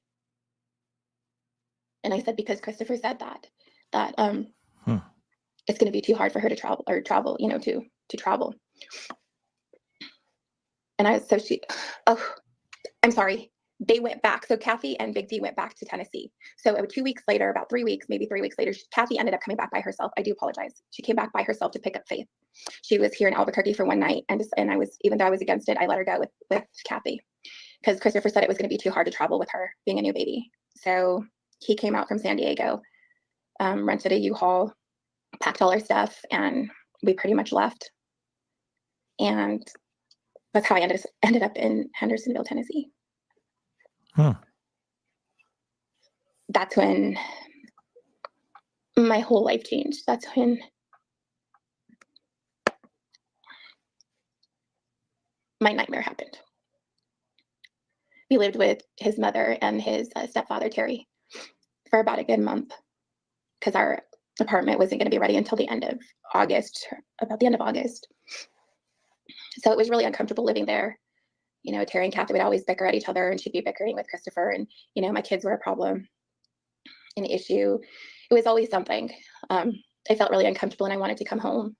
And I said, because Christopher said that it's going to be too hard for her to travel, to travel. And I'm sorry. They went back. So Kathy and Big D went back to Tennessee. So 2 weeks later, about 3 weeks, maybe 3 weeks later, Kathy ended up coming back by herself. I do apologize. She came back by herself to pick up Faith. She was here in Albuquerque for one night. And I was, even though I was against it, I let her go with Kathy because Christopher said it was going to be too hard to travel with her being a new baby. So he came out from San Diego, rented a U-Haul, packed all our stuff, and we pretty much left. And that's how I ended up in Hendersonville, Tennessee. That's when my whole life changed. That's when my nightmare happened. We lived with his mother and his stepfather, Terry, for about a good month because our apartment wasn't going to be ready until the end of August, about the end of August. So it was really uncomfortable living there. Terry and Kathy would always bicker at each other, and she'd be bickering with Christopher. And, my kids were a problem, an issue. It was always something. I felt really uncomfortable and I wanted to come home.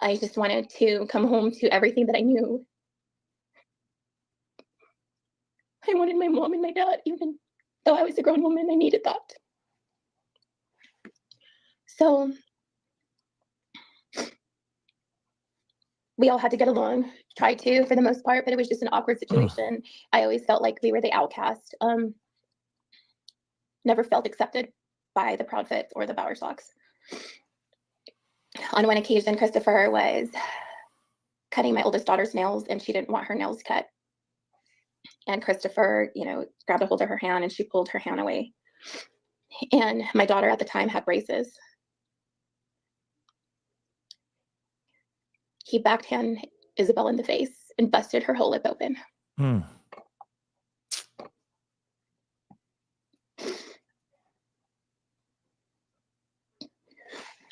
I just wanted to come home to everything that I knew. I wanted my mom and my dad, even though I was a grown woman, I needed that. So we all had to get along, try to for the most part, but it was just an awkward situation. I always felt like we were the outcast. Never felt accepted by the Proudfoots or the Bowerstocks. On one occasion, Christopher was cutting my oldest daughter's nails, and she didn't want her nails cut. And Christopher, grabbed a hold of her hand, and she pulled her hand away. And my daughter at the time had braces. He backhand Isabel in the face and busted her whole lip open. Hmm.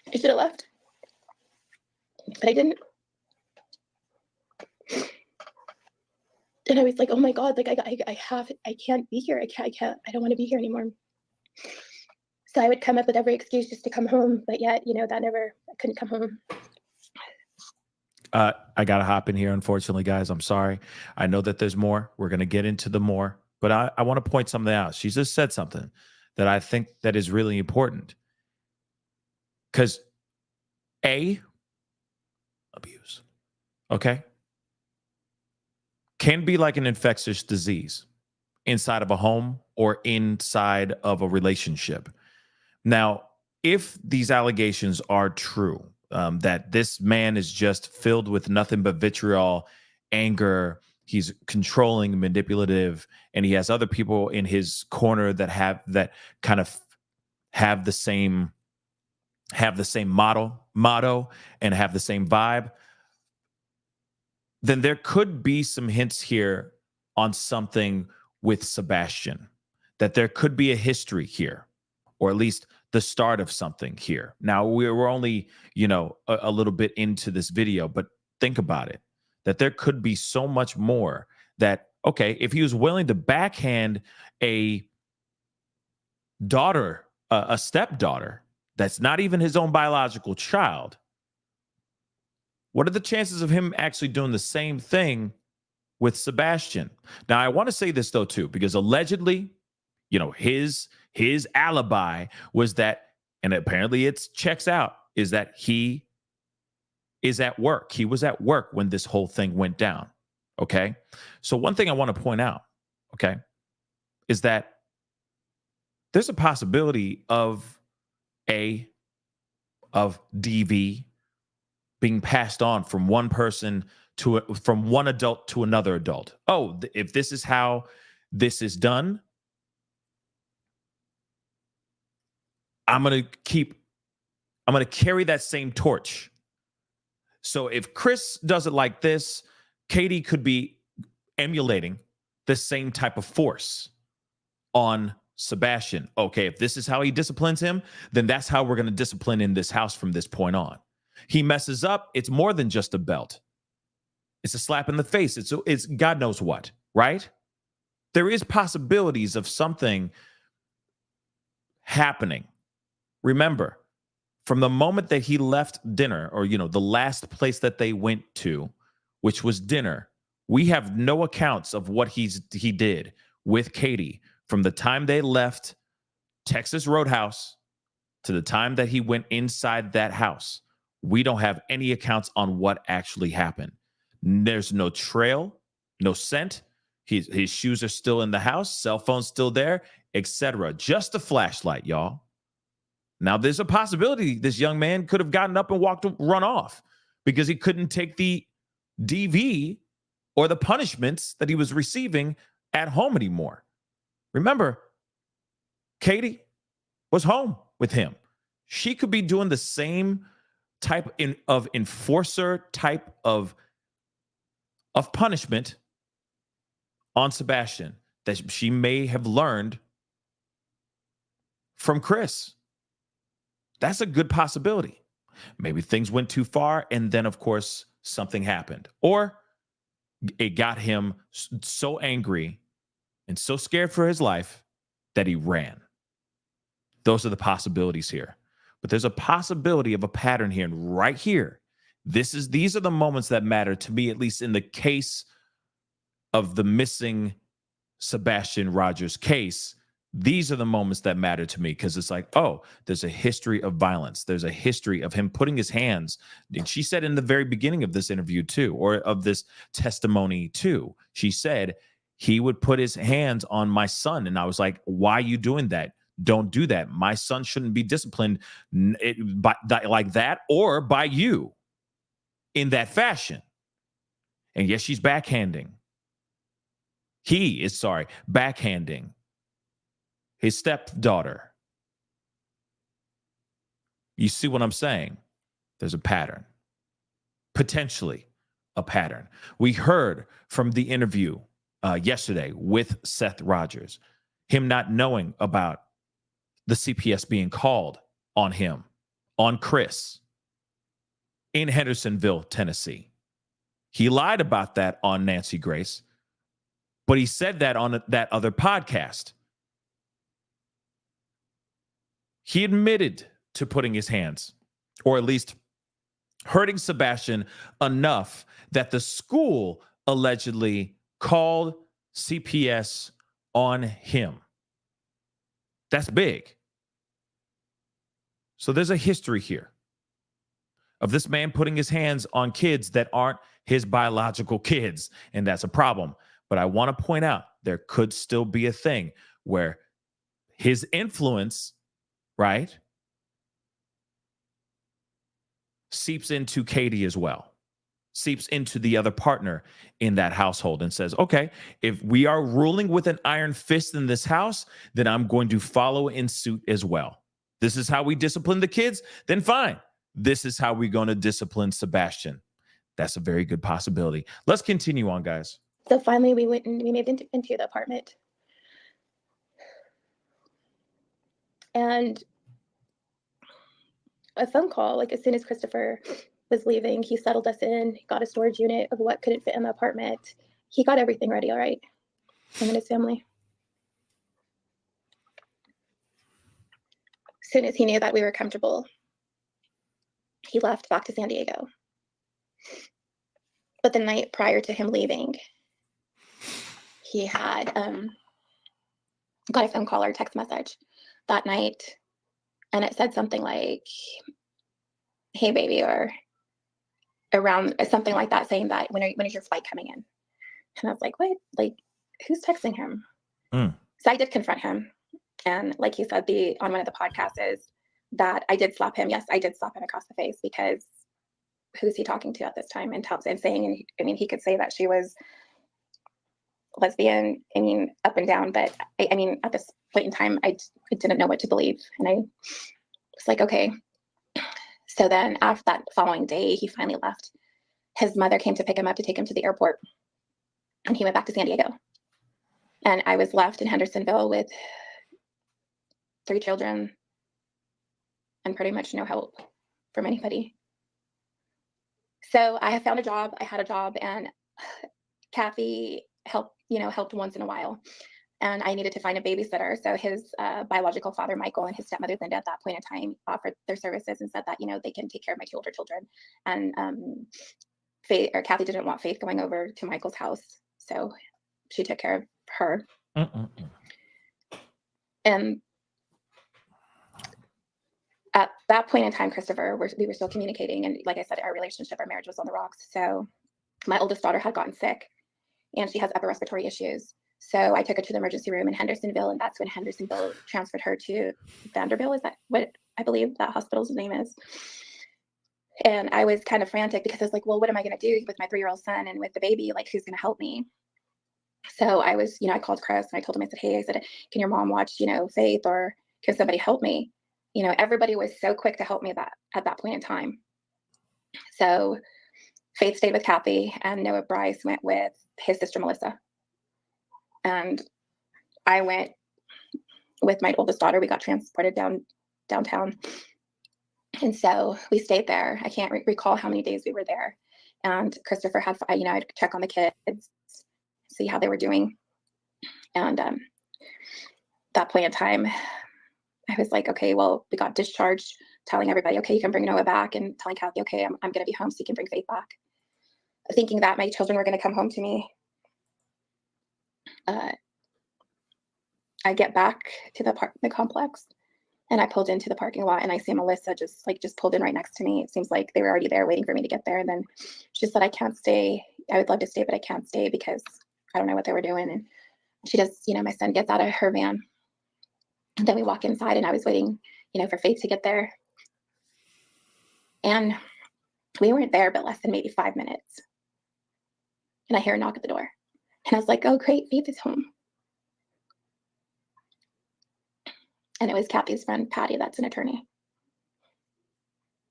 I should have left, but I didn't. And I was like, oh my God, like I can't be here. I don't want to be here anymore. So I would come up with every excuse just to come home, but yet, I couldn't come home. I got to hop in here, unfortunately, guys. I'm sorry. I know that there's more. We're going to get into the more, but I want to point something out. She just said something that I think that is really important. Because abuse, okay, can be like an infectious disease inside of a home or inside of a relationship. Now, if these allegations are true, that this man is just filled with nothing but vitriol, anger, he's controlling, manipulative, and he has other people in his corner that have the same motto and have the same vibe, then there could be some hints here on something with Sebastian, that there could be a history here, or at least the start of something here. Now, we're only, a little bit into this video, but think about it, that there could be so much more that, okay, if he was willing to backhand a daughter, a stepdaughter, that's not even his own biological child, what are the chances of him actually doing the same thing with Sebastian? Now, I want to say this, though, too, because allegedly, his alibi was that, and apparently it checks out, is that he is at work. He was at work when this whole thing went down. Okay. So one thing I want to point out, okay, is that there's a possibility of DV being passed on from one person from one adult to another adult. Oh, if this is how this is done, I'm going to carry that same torch. So if Chris does it like this, Katie could be emulating the same type of force on Sebastian. Okay, if this is how he disciplines him, then that's how we're going to discipline in this house from this point on. He messes up, it's more than just a belt. It's a slap in the face. It's God knows what, right? There is possibilities of something happening. Remember, from the moment that he left dinner, or, the last place that they went to, which was dinner, we have no accounts of what he did with Katie from the time they left Texas Roadhouse to the time that he went inside that house. We don't have any accounts on what actually happened. There's no trail, no scent. His shoes are still in the house, cell phone's still there, etc. Just a flashlight, y'all. Now, there's a possibility this young man could have gotten up and run off because he couldn't take the DV or the punishments that he was receiving at home anymore. Remember, Katie was home with him. She could be doing the same type of enforcer type of punishment on Sebastian that she may have learned from Chris. That's a good possibility. Maybe things went too far, and then, of course, something happened. Or it got him so angry and so scared for his life that he ran. Those are the possibilities here. But there's a possibility of a pattern here. And right here, these are the moments that matter to me, at least in the case of the missing Sebastian Rogers case, These are the moments that matter to me, because it's like, oh, there's a history of violence. There's a history of him putting his hands. And she said in the very beginning of this interview too, or of this testimony too, she said he would put his hands on my son. And I was like, why are you doing that? Don't do that. My son shouldn't be disciplined like that, or by you in that fashion. And yes, she's backhanding. He is, backhanding his stepdaughter. You see what I'm saying? There's a pattern, potentially a pattern. We heard from the interview yesterday with Seth Rogers, him not knowing about the CPS being called on him, on Chris, in Hendersonville, Tennessee. He lied about that on Nancy Grace, but he said that on that other podcast. He admitted to putting his hands, or at least hurting Sebastian enough that the school allegedly called CPS on him. That's big. So there's a history here of this man putting his hands on kids that aren't his biological kids, and that's a problem. But I want to point out there could still be a thing where his influence, right, seeps into Katie as well, seeps into the other partner in that household, and says, okay, if we are ruling with an iron fist in this house, then I'm going to follow in suit as well. This is how we discipline the kids, then fine. This is how we're going to discipline Sebastian. That's a very good possibility. Let's continue on, guys. So finally we went and we moved into the apartment. And a phone call, like as soon as Christopher was leaving, he settled us in, got a storage unit of what couldn't fit in the apartment. He got everything ready, all right, him and his family. As soon as he knew that we were comfortable, he left back to San Diego. But the night prior to him leaving, he had got a phone call or text message that night, and it said something like, hey baby, or around something like that, saying that when is your flight coming in? And I was like, what? Like, who's texting him? So I did confront him, and like he said on one of the podcasts, is that I did slap him. Yes, I did slap him across the face, because who's he talking to at this time? And saying, and I mean, he could say that she was lesbian, I mean, up and down, but I mean, at this point in time, I didn't know what to believe. And I was like, okay. So then after that following day, he finally left. His mother came to pick him up to take him to the airport, and he went back to San Diego. And I was left in Hendersonville with 3 children and pretty much no help from anybody. So I have found a job. I had a job, and Kathy helped once in a while. And I needed to find a babysitter. So his biological father, Michael, and his stepmother, Linda, at that point in time offered their services and said that, they can take care of my 2 older children. And Kathy didn't want Faith going over to Michael's house. So she took care of her. And at that point in time, Christopher, we were still communicating. And like I said, our marriage was on the rocks. So my oldest daughter had gotten sick, and she has upper respiratory issues. So I took her to the emergency room in Hendersonville, and that's when Hendersonville transferred her to Vanderbilt. Is that what I believe that hospital's name is? And I was kind of frantic, because I was like, well, what am I going to do with my 3-year-old son and with the baby? Like, who's going to help me? So I was, I called Chris, and I told him, I said, hey, can your mom watch, Faith, or can somebody help me? Everybody was so quick to help me at that point in time. So Faith stayed with Kathy, and Noah Bryce went with his sister, Melissa. And I went with my oldest daughter. We got transported downtown. And so we stayed there. I can't recall how many days we were there. And Christopher had, I'd check on the kids, see how they were doing. And that point in time, I was like, okay, well, we got discharged, telling everybody, okay, you can bring Noah back, and telling Kathy, okay, I'm going to be home, so you can bring Faith back. Thinking that my children were going to come home to me. I get back to the complex, and I pulled into the parking lot, and I see Melissa just pulled in right next to me. It seems like they were already there waiting for me to get there. And then she said, I can't stay. I would love to stay, but I can't stay because I don't know what they were doing. And she just, my son gets out of her van. And then we walk inside, and I was waiting, for Faith to get there. And we weren't there but less than maybe 5 minutes. And I hear a knock at the door. And I was like, oh, great, Faith is home. And it was Kathy's friend, Patty, that's an attorney.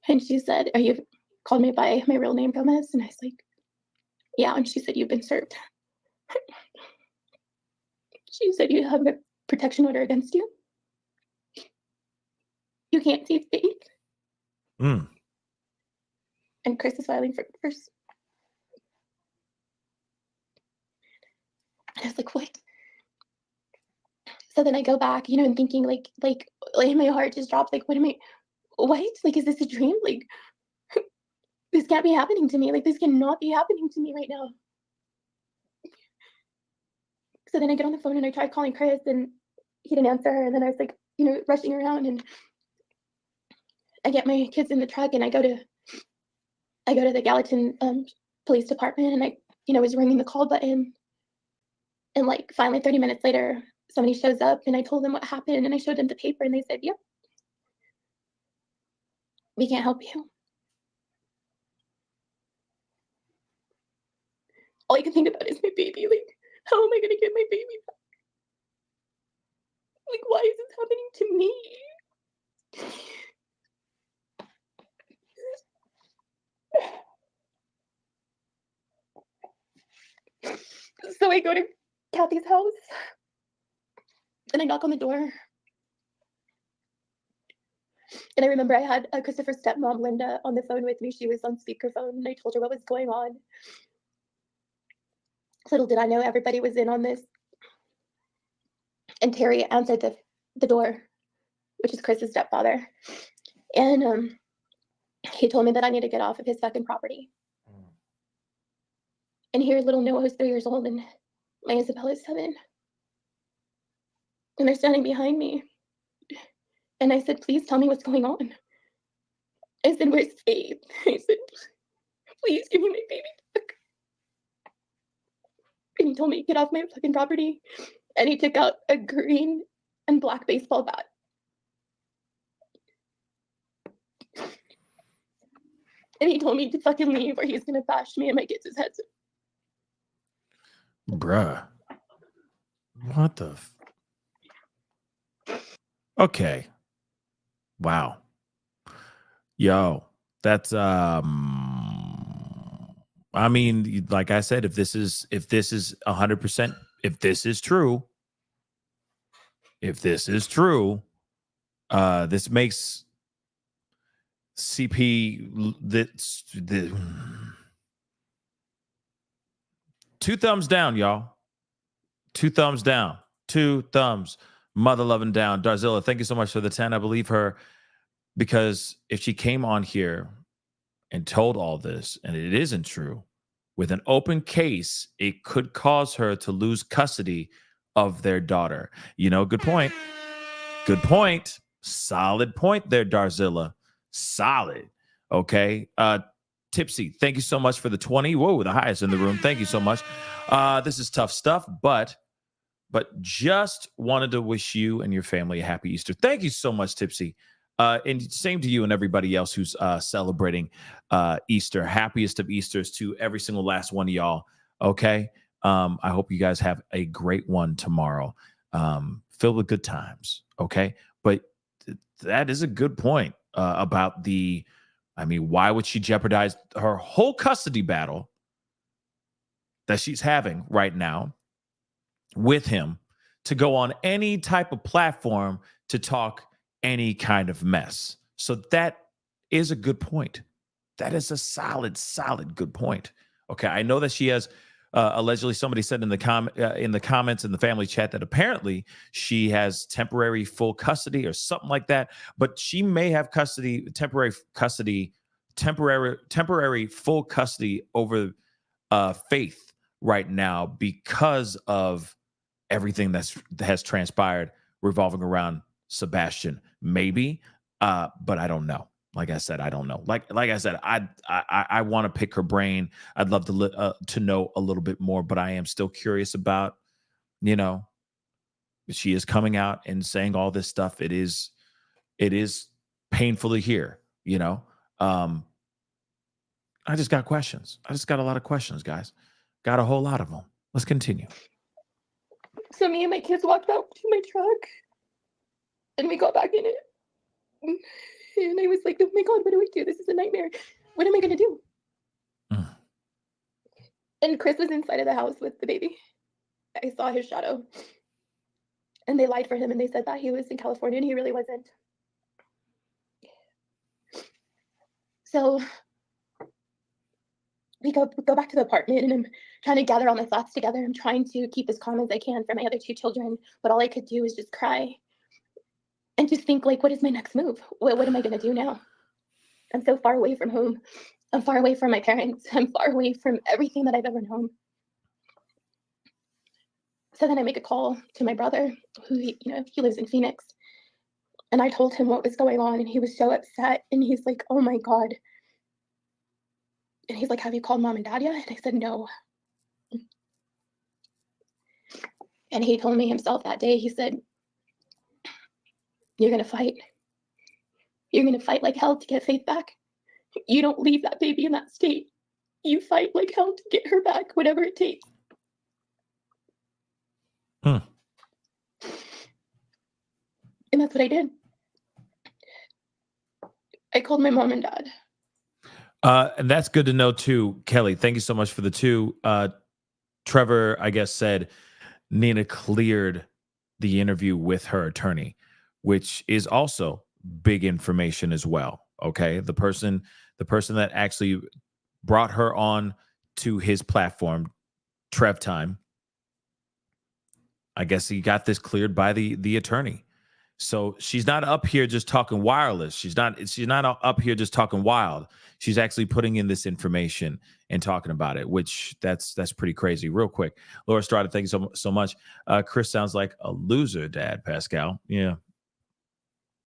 And she said, are you called me by my real name, Gomez? And I was like, yeah. And she said, you've been served. She said, you have a protection order against you. You can't see Faith. Mm. And Chris is filing for divorce. And I was like, what? So then I go back, and thinking like my heart just dropped. Like, what? Like, is this a dream? Like, this can't be happening to me. Like, this cannot be happening to me right now. So then I get on the phone and I tried calling Chris, and he didn't answer. And then I was like, rushing around, and I get my kids in the truck, and I go to the Gallatin police department, and I was ringing the call button. And like finally 30 minutes later, somebody shows up, and I told them what happened, and I showed them the paper, and they said, yep, we can't help you. All I can think about is my baby. Like, how am I going to get my baby back? Like, why is this happening to me? So I go to Kathy's house, and I knock on the door. And I remember I had Christopher's stepmom, Linda, on the phone with me. She was on speakerphone, and I told her what was going on. Little did I know everybody was in on this. And Terry answered the door, which is Chris's stepfather. And he told me that I need to get off of his fucking property. And here little Noah is 3 years old, and my Isabella is 7. And they're standing behind me. And I said, please tell me what's going on. I said, where's Faith? I said, please give me my baby back. And he told me, get off my fucking property. And he took out a green and black baseball bat. And he told me to fucking leave, or he's gonna bash me and my kids' heads. Bruh. What the? Okay. Wow. Yo, that's I mean, like I said, if this is 100%, if this is true, this makes CP the 2 thumbs down, y'all. 2 thumbs down. 2 thumbs. Mother loving down. Darzilla, thank you so much for the 10. I believe her, because if she came on here and told all this and it isn't true, with an open case, it could cause her to lose custody of their daughter. Good point. Good point. Solid point there, Darzilla. Solid. Okay. Tipsy, thank you so much for the 20. Whoa, the highest in the room. Thank you so much. This is tough stuff, but just wanted to wish you and your family a happy Easter. Thank you so much, Tipsy. And same to you and everybody else who's celebrating Easter. Happiest of Easters to every single last one of y'all. Okay. I hope you guys have a great one tomorrow. Filled with good times. Okay. But that is a good point about why would she jeopardize her whole custody battle that she's having right now with him to go on any type of platform to talk any kind of mess? So that is a good point. That is a solid good point. Okay, I know that she has allegedly, somebody said in the comments in the family chat that apparently she has temporary full custody or something like that, but she may have temporary full custody over Faith right now because of everything that has transpired revolving around Sebastian? Maybe, but I don't know. Like I said, I don't know. Like I said, I want to pick her brain. I'd love to know a little bit more, but I am still curious about, she is coming out and saying all this stuff. It is painful to hear, I just got questions. I just got a lot of questions, guys. Got a whole lot of them. Let's continue. So me and my kids walked out to my truck and we got back in it. And I was like, oh my God, what do we do? This is a nightmare. What am I going to do? And Chris was inside of the house with the baby. I saw his shadow. And they lied for him and they said that he was in California and he really wasn't. So we go back to the apartment and I'm trying to gather all my thoughts together. I'm trying to keep as calm as I can for my other two children. But all I could do was just cry and just think, like, what is my next move? What am I going to do now? I'm so far away from home. I'm far away from my parents. I'm far away from everything that I've ever known. So then I make a call to my brother, who he lives in Phoenix. And I told him what was going on and he was so upset. And he's like, oh my God. And he's like, have you called mom and dad yet? And I said, no. And he told me himself that day, he said, you're going to fight. You're going to fight like hell to get Faith back. You don't leave that baby in that state. You fight like hell to get her back, whatever it takes. And that's what I did. I called my mom and dad. And that's good to know too, Kelly. Thank you so much for the two. Trevor, I guess, said Nina cleared the interview with her attorney, which is also big information as well. Okay. The person that actually brought her on to his platform, Trev Time, I guess he got this cleared by the attorney. So she's not up here just talking wireless. She's not up here just talking wild. She's actually putting in this information and talking about it, which that's pretty crazy. Real quick, Laura Strada, thank you so much. Chris sounds like a loser, Dad. Pascal, yeah,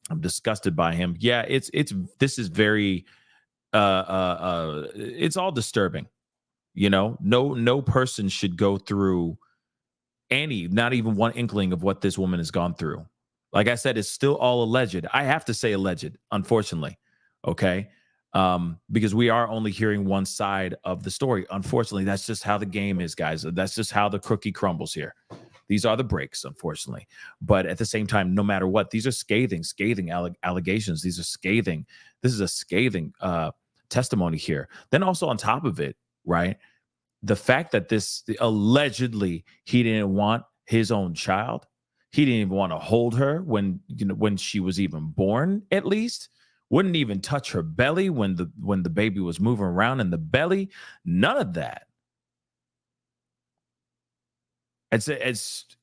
I'm disgusted by him. Yeah, this is very it's all disturbing. No person should go through not even one inkling of what this woman has gone through. Like I said, it's still all alleged. I have to say alleged, unfortunately. Okay. Because we are only hearing one side of the story. Unfortunately, that's just how the game is, guys. That's just how the cookie crumbles here. These are the breaks, unfortunately. But at the same time, no matter what, these are scathing allegations. This is a scathing testimony here. Then also on top of it, right? The fact that allegedly he didn't want his own child. He didn't even want to hold her when she was even born, at least. Wouldn't even touch her belly when the baby was moving around in the belly. None of that. It's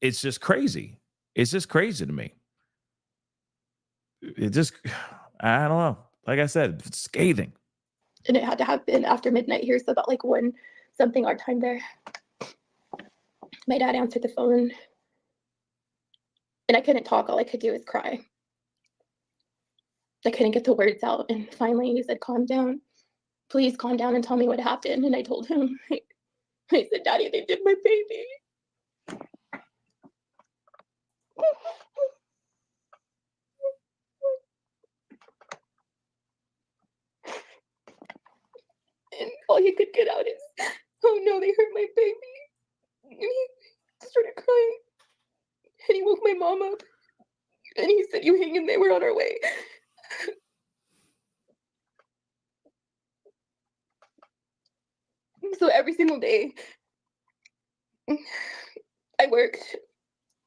just crazy. It's just crazy to me. I don't know. Like I said, it's scathing. And it had to happen after midnight here, so about like 1 something our time there. My dad answered the phone. And I couldn't talk. All I could do was cry. I couldn't get the words out. And finally he said, calm down. Please calm down and tell me what happened. And I told him, I said, Daddy, they did my baby. And all he could get out is, oh no, they hurt my baby. And he started crying. And he woke my mom up. And he said, you hang in there, we're on our way. So every single day, I worked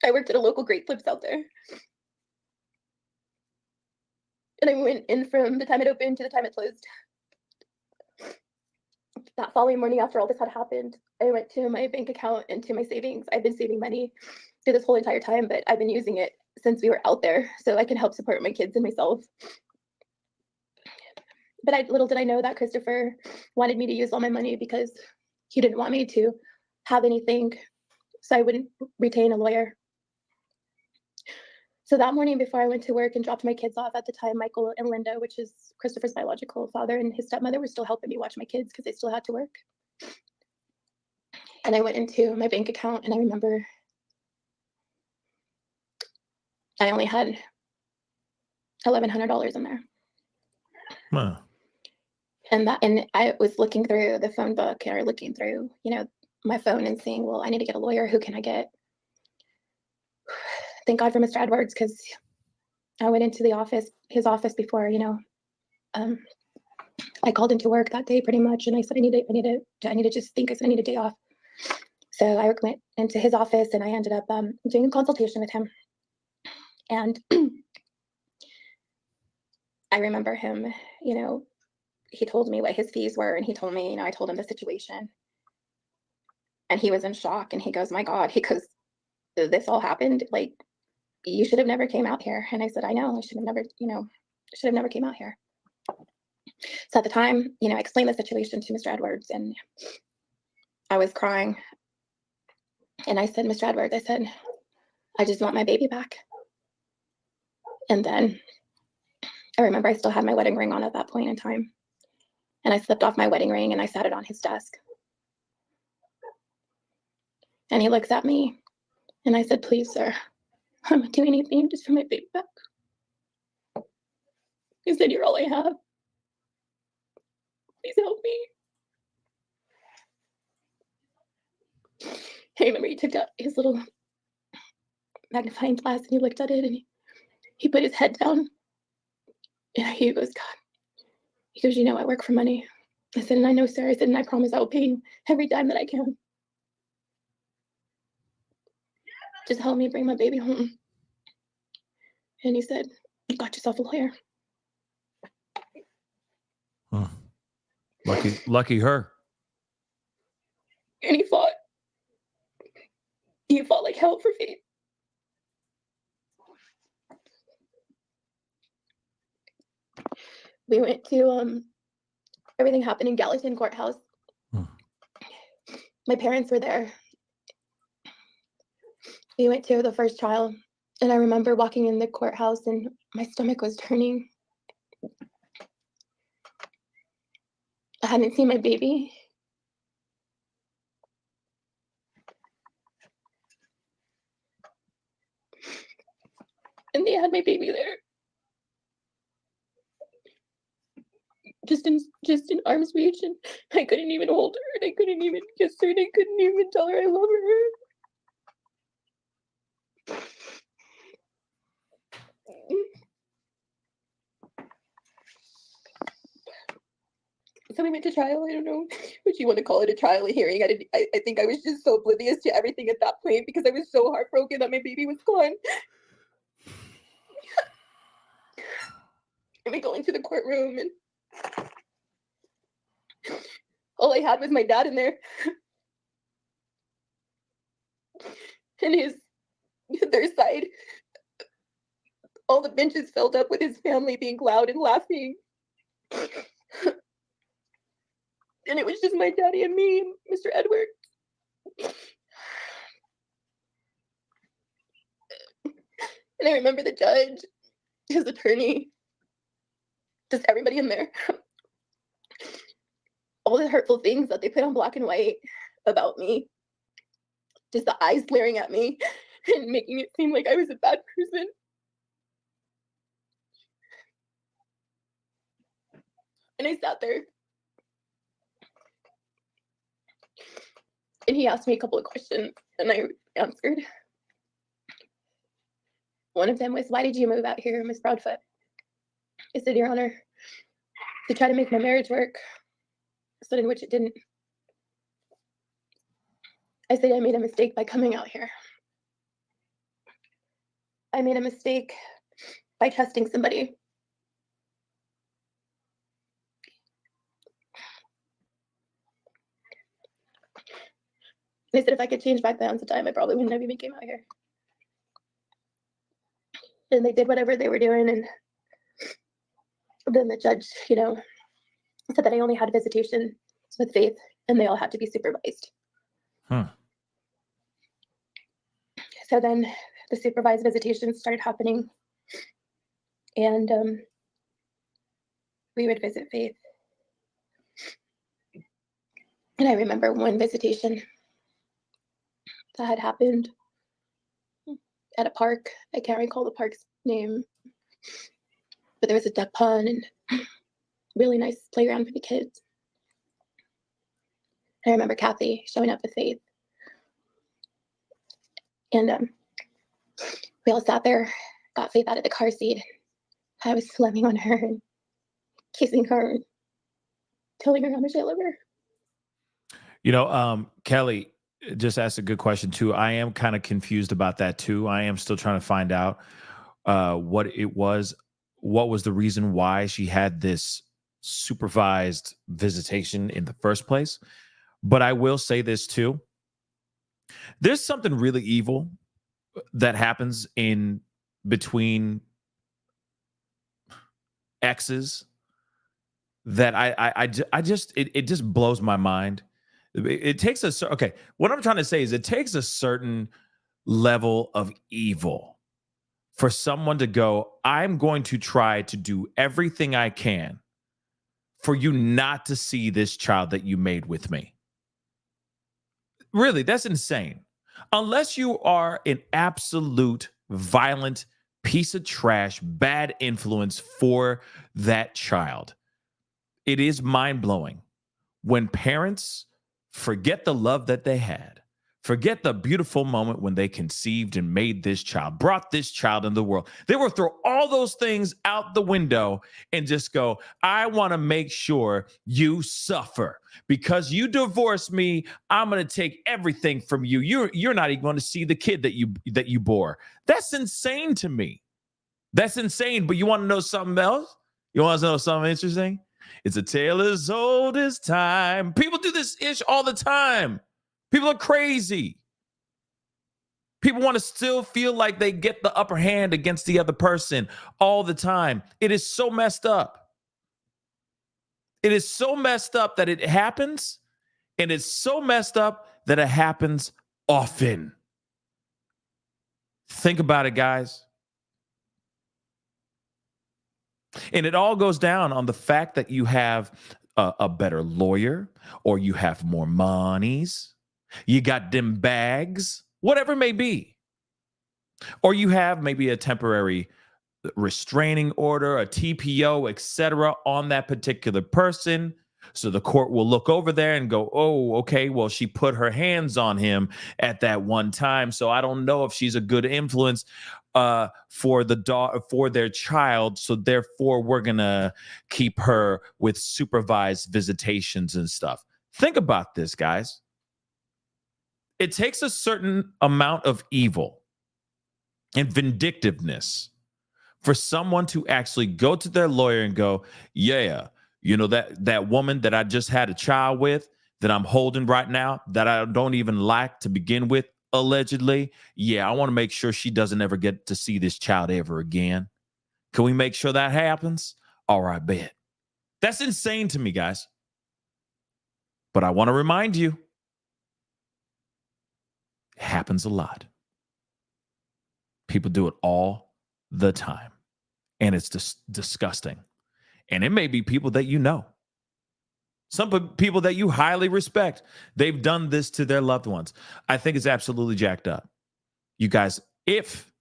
at a local Great Flips out there. And I went in from the time it opened to the time it closed. That following morning, after all this had happened, I went to my bank account and to my savings. I've been saving money through this whole entire time, but I've been using it since we were out there so I can help support my kids and myself. But little did I know that Christopher wanted me to use all my money because he didn't want me to have anything so I wouldn't retain a lawyer. So that morning before I went to work and dropped my kids off, at the time, Michael and Linda, which is Christopher's biological father, and his stepmother were still helping me watch my kids because they still had to work. And I went into my bank account, and I remember I only had $1,100 in there. Huh. And I was looking through the phone book, or looking through, my phone, and saying, well, I need to get a lawyer. Who can I get? Thank God for Mr. Edwards, because I went into his office before, I called into work that day pretty much, and I said, I need to just think. I said, I need a day off. So I went into his office, and I ended up doing a consultation with him. And I remember him, he told me what his fees were, and he told me, I told him the situation. And he was in shock, and he goes, my God, he goes, this all happened? Like, you should have never came out here. And I said, I know, I should have never came out here. So at the time, I explained the situation to Mr. Edwards, and I was crying. And I said, Mr. Edwards, I said, I just want my baby back. And then I remember I still had my wedding ring on at that point in time. And I slipped off my wedding ring, and I sat it on his desk. And he looks at me, and I said, please, sir, I'm not doing anything, just for my baby back. He said, you're all I have. Please help me. I remember he took out his little magnifying glass, and he looked at it, and he put his head down. And he goes, God. He goes, I work for money. I said, and I know, sir. I said, and I promise I will pay you every dime that I can. Just help me bring my baby home. And he said, you got yourself a lawyer. Huh. Lucky her. And he fought. He fought like hell for faith. We went to everything happened in Gallatin Courthouse. My parents were there. We went to the first trial, and I remember walking in the courthouse, and my stomach was turning. I hadn't seen my baby. And they had my baby there. Just in arm's reach, and I couldn't even hold her, and I couldn't even kiss her, and I couldn't even tell her I love her. So we went to trial. I don't know what you want to call it, a trial, a hearing. I think I was just so oblivious to everything at that point, because I was so heartbroken that my baby was gone. And we go into the courtroom, and all I had was my dad in there. And their side, all the benches filled up with his family being loud and laughing. And it was just my daddy and me, Mr. Edwards. And I remember the judge, his attorney, just everybody in there. All the hurtful things that they put on black and white about me. Just the eyes glaring at me and making it seem like I was a bad person. And I sat there. And he asked me a couple of questions, and I answered. One of them was, why did you move out here, Miss Proudfoot? I said, Your Honor, to try to make my marriage work. I said, in which it didn't. I said, I made a mistake by coming out here. I made a mistake by trusting somebody. And I said, if I could change back the hands of time, I probably wouldn't have even came out here. And they did whatever they were doing. And then the judge, said that I only had visitation with faith, and they all had to be supervised. Huh. So then the supervised visitations started happening, and we would visit Faith. And I remember one visitation that had happened at a park. I can't recall the park's name, but there was a duck pond and really nice playground for the kids. I remember Kathy showing up with Faith. And we all sat there, got Faith out of the car seat. I was slamming on her and kissing her and telling her how much I love her. You know, Kelly just asked a good question too. I am kind of confused about that too. I am still trying to find out what it was. What was the reason why she had this supervised visitation in the first place? But I will say this too. There's something really evil that happens in between exes that I just it just blows my mind. It takes okay. What I'm trying to say is it takes a certain level of evil for someone to go, I'm going to try to do everything I can for you not to see this child that you made with me. Really, that's insane. Unless you are an absolute violent piece of trash, bad influence for that child. It is mind-blowing when parents forget the love that they had, forget the beautiful moment when they conceived and made this child, brought this child into the world. They will throw all those things out the window and just go, I want to make sure you suffer. Because you divorced me, I'm going to take everything from you. You're not even going to see the kid that you bore. That's insane to me. That's insane. But you want to know something else? You want to know something interesting? It's a tale as old as time. People do this ish all the time. People are crazy. People want to still feel like they get the upper hand against the other person all the time. It is so messed up. It is so messed up that it happens, and it's so messed up that it happens often. Think about it, guys. And it all goes down on the fact that you have a better lawyer, or you have more monies, you got them bags, whatever it may be. Or you have maybe a temporary restraining order, a TPO, etc., on that particular person. So the court will look over there and go, oh, okay, well, she put her hands on him at that one time. So I don't know if she's a good influence for their child. So therefore, we're going to keep her with supervised visitations and stuff. Think about this, guys. It takes a certain amount of evil and vindictiveness for someone to actually go to their lawyer and go, yeah, you know, that woman that I just had a child with, that I'm holding right now, that I don't even like to begin with, allegedly, yeah, I want to make sure she doesn't ever get to see this child ever again. Can we make sure that happens? All right, bet. That's insane to me, guys. But I want to remind you, it happens a lot. People do it all the time. And it's just disgusting. And it may be people that you know. Some people that you highly respect. They've done this to their loved ones. I think it's absolutely jacked up. You guys, if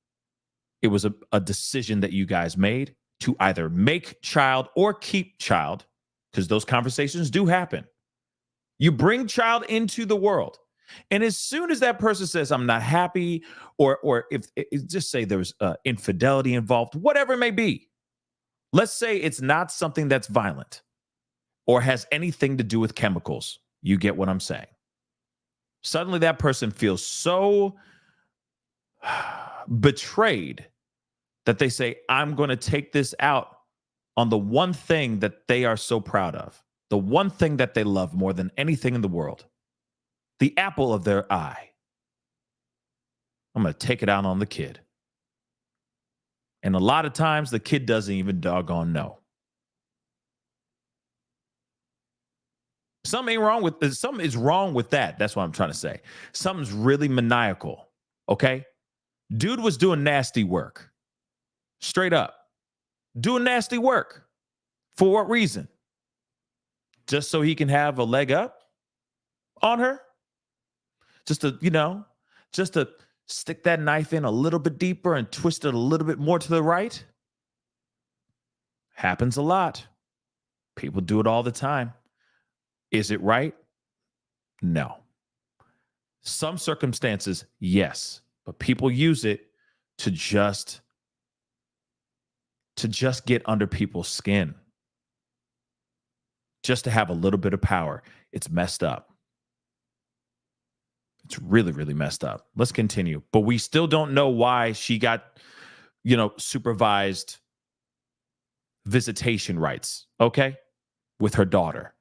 it was a decision that you guys made to either make child or keep child, because those conversations do happen. You bring child into the world. And as soon as that person says, I'm not happy, or if just say there's infidelity involved, whatever it may be, let's say it's not something that's violent or has anything to do with chemicals. You get what I'm saying. Suddenly that person feels so betrayed that they say, I'm going to take this out on the one thing that they are so proud of, the one thing that they love more than anything in the world, the apple of their eye. I'm going to take it out on the kid. And a lot of times the kid doesn't even doggone know. Something is wrong with that. That's what I'm trying to say. Something's really maniacal. Okay. Dude was doing nasty work. Straight up. Doing nasty work. For what reason? Just so he can have a leg up on her? Just to stick that knife in a little bit deeper and twist it a little bit more to the right? Happens a lot. People do it all the time. Is it right? No. Some circumstances, yes, but people use it to just get under people's skin. Just to have a little bit of power. It's messed up. It's really, really messed up. Let's continue. But we still don't know why she got, supervised visitation rights, okay? With her daughter,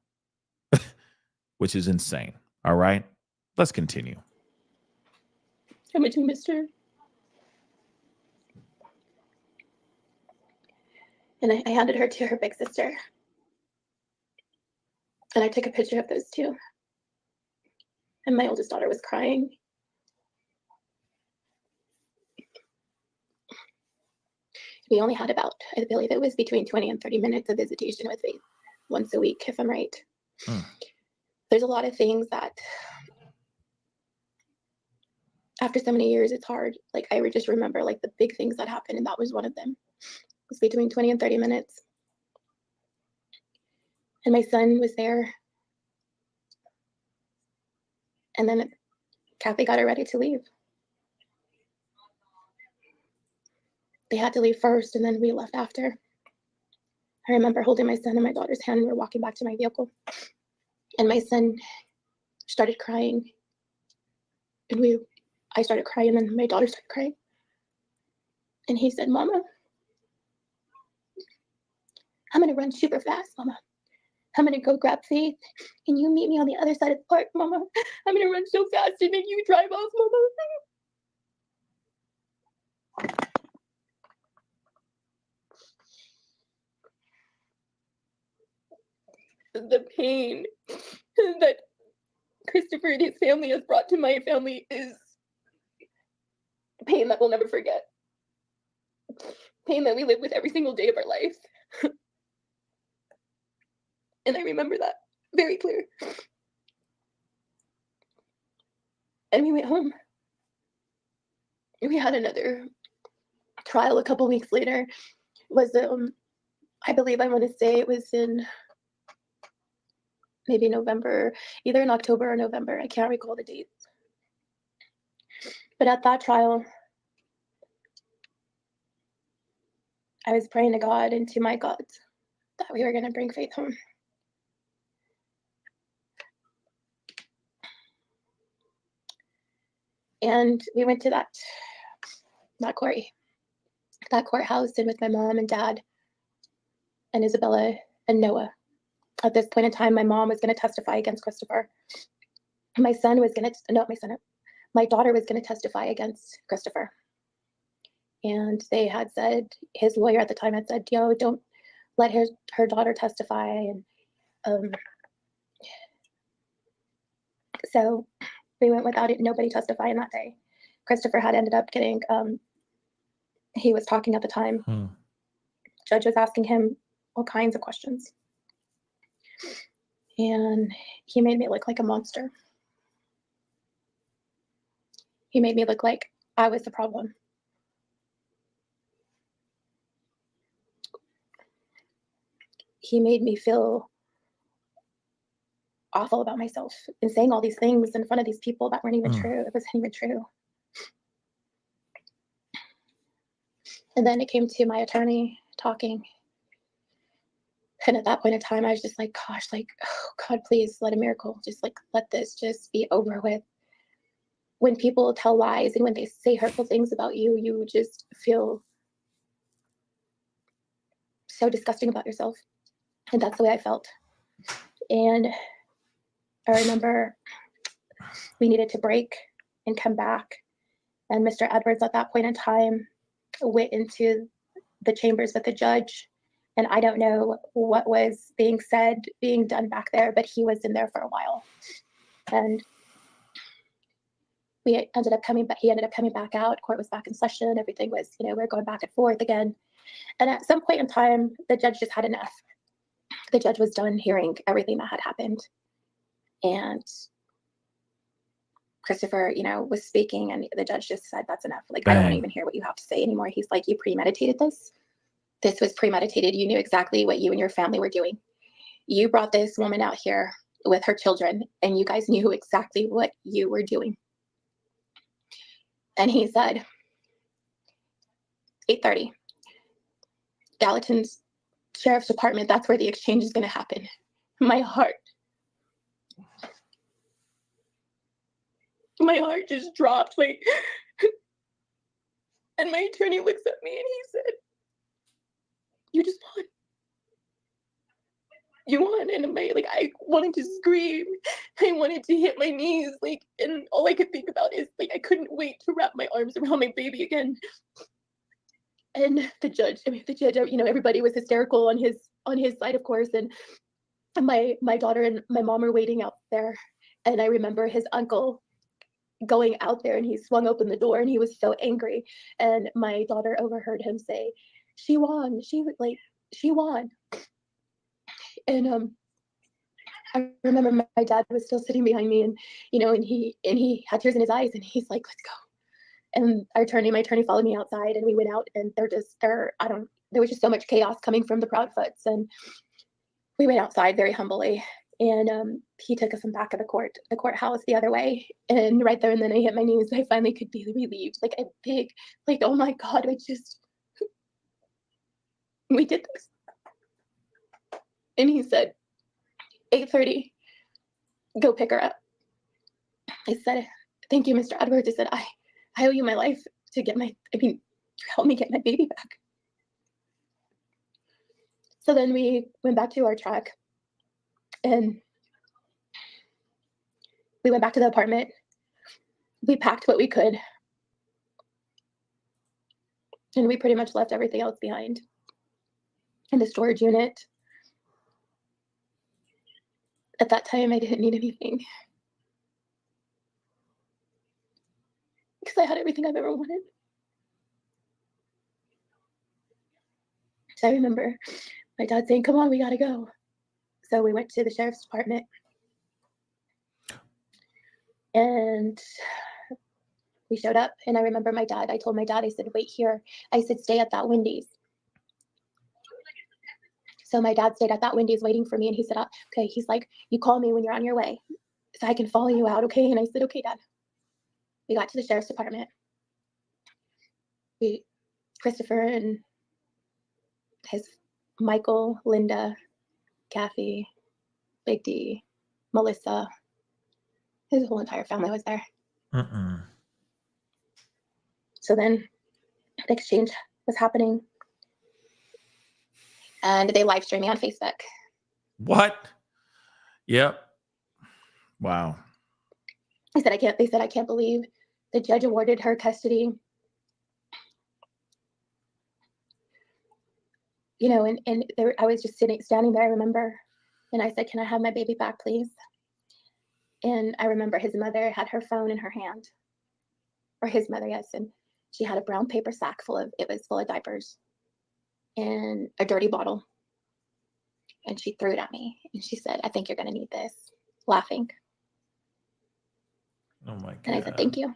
which is insane. All right? Let's continue. How much you missed her? And I handed her to her big sister. And I took a picture of those two. And my oldest daughter was crying. We only had about, I believe it was between 20 and 30 minutes of visitation with Faith once a week, if I'm right. There's a lot of things that after so many years, it's hard. Like I would just remember like the big things that happened. And that was one of them. It was between 20 and 30 minutes. And my son was there. And then Kathy got her ready to leave. They had to leave first, and then we left after. I remember holding my son and my daughter's hand, and we were walking back to my vehicle. And my son started crying. And I started crying, and then my daughter started crying. And he said, "Mama, I'm going to run super fast, Mama. I'm going to go grab Faith, and you meet me on the other side of the park, Mama. I'm going to run so fast, and then you drive off, Mama." The pain that Christopher and his family has brought to my family is pain that we'll never forget. Pain that we live with every single day of our life. And I remember that very clear. And we went home. And we had another trial a couple weeks later. It was I believe I want to say it was in maybe November, either in October or November. I can't recall the dates. But at that trial, I was praying to God and to my God that we were going to bring Faith home. And we went to that courthouse, and with my mom and dad and Isabella and Noah. At this point in time, my mom was going to testify against Christopher. My daughter was going to testify against Christopher. And they had said, his lawyer at the time had said, don't let her daughter testify. And so we went without it, nobody testifying that day. Christopher had ended up getting, he was talking at the time. Judge was asking him all kinds of questions. And he made me look like a monster. He made me look like I was the problem. He made me feel awful about myself and saying all these things in front of these people that weren't even true. It wasn't even true. And then it came to my attorney talking. And at that point in time, I was just like, gosh, like, oh God, please let a miracle. Just like, let this just be over with. When people tell lies and when they say hurtful things about you, you just feel so disgusting about yourself. And that's the way I felt. And I remember we needed to break and come back. And Mr. Edwards at that point in time went into the chambers with the judge. And I don't know what was being said, being done back there, but he was in there for a while. And we ended up coming back. He ended up coming back out. Court was back in session. Everything was, we were going back and forth again. And at some point in time, the judge just had enough. The judge was done hearing everything that had happened. And Christopher, was speaking, and the judge just said, that's enough. Like, I don't want to even hear what you have to say anymore. He's like, you premeditated this. This was premeditated. You knew exactly what you and your family were doing. You brought this woman out here with her children, and you guys knew exactly what you were doing. And he said, 8:30, Gallatin's Sheriff's Department, that's where the exchange is going to happen. My heart just dropped, like, and my attorney looks at me and he said, you just won. You won. And I wanted to scream. I wanted to hit my knees, and all I could think about is, I couldn't wait to wrap my arms around my baby again. And the judge, everybody was hysterical on his side, of course. And my daughter and my mom were waiting out there. And I remember his uncle going out there, and he swung open the door, and he was so angry. And my daughter overheard him say, she won. She won. And I remember my dad was still sitting behind me, and he had tears in his eyes, and he's like, let's go. And my attorney followed me outside, and we went out, and there was just so much chaos coming from the Proudfoots. And we went outside very humbly, and he took us in back of the courthouse the other way. And right there and then I hit my knees. I finally could be relieved. A big, oh my God, we did this. And he said, 8:30, go pick her up. I said, thank you, Mr. Edwards. I said, I owe you my life to help me get my baby back. So then we went back to our truck, and we went back to the apartment. We packed what we could, and we pretty much left everything else behind in the storage unit. At that time, I didn't need anything because I had everything I've ever wanted. So I remember my dad saying, come on, we gotta go. So we went to the sheriff's department, and we showed up. And I remember I told my dad, I said, wait here. I said, stay at that Wendy's. So my dad stayed at that Wendy's waiting for me, and he said, okay. He's like, you call me when you're on your way so I can follow you out, okay? And I said, okay, Dad. We got to the sheriff's department. Christopher and his Michael, Linda, Kathy, Big D, Melissa, his whole entire family was there. So then the exchange was happening, and they live streamed me on Facebook. What? Yep. Wow. They said, I can't believe the judge awarded her custody. And there, I was just standing there, I remember, and I said, can I have my baby back, please? And I remember his mother had her phone in her hand, or his mother, yes, and she had a brown paper sack full of diapers and a dirty bottle. And she threw it at me, and she said, I think you're going to need this, laughing. Oh my God. And I said, thank you.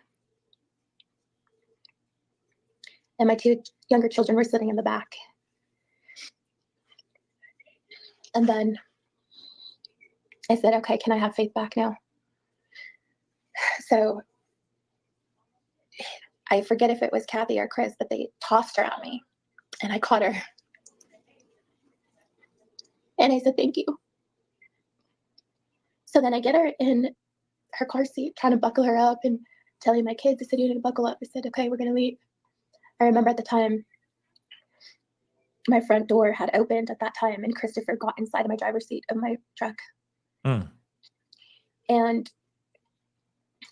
And my two younger children were sitting in the back. And then I said, okay, can I have Faith back now? So I forget if it was Kathy or Chris, but they tossed her at me, and I caught her. And I said, thank you. So then I get her in her car seat, trying to buckle her up and telling my kids, I said, you need to buckle up. I said, okay, we're going to leave. I remember at the time, my front door had opened at that time, and Christopher got inside of my driver's seat of my truck. And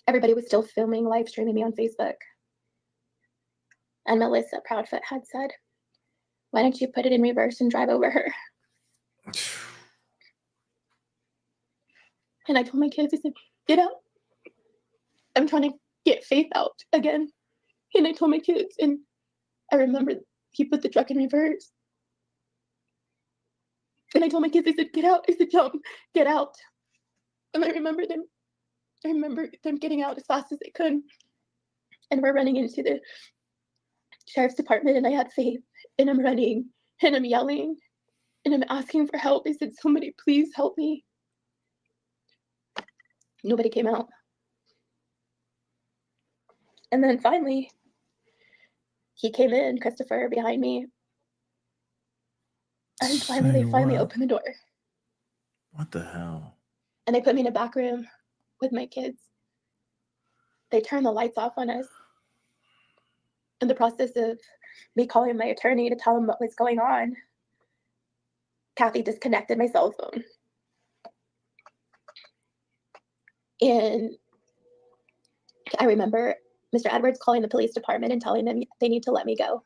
everybody was still filming, live streaming me on Facebook. And Melissa Proudfoot had said, why don't you put it in reverse and drive over her? And I told my kids, I said, get out. I'm trying to get Faith out again. And I told my kids, and I remember he put the truck in reverse. And I told my kids, I said, get out. I said, jump, get out. And I remember them getting out as fast as they could. And we're running into the sheriff's department, and I had Faith, and I'm running, and I'm yelling, and I'm asking for help. I said, somebody please help me. Nobody came out. And then finally, he came in, Christopher, behind me. And finally, they finally opened the door. What the hell? And they put me in a back room with my kids. They turned the lights off on us. In the process of me calling my attorney to tell him what was going on, Kathy disconnected my cell phone. And I remember Mr. Edwards calling the police department and telling them they need to let me go.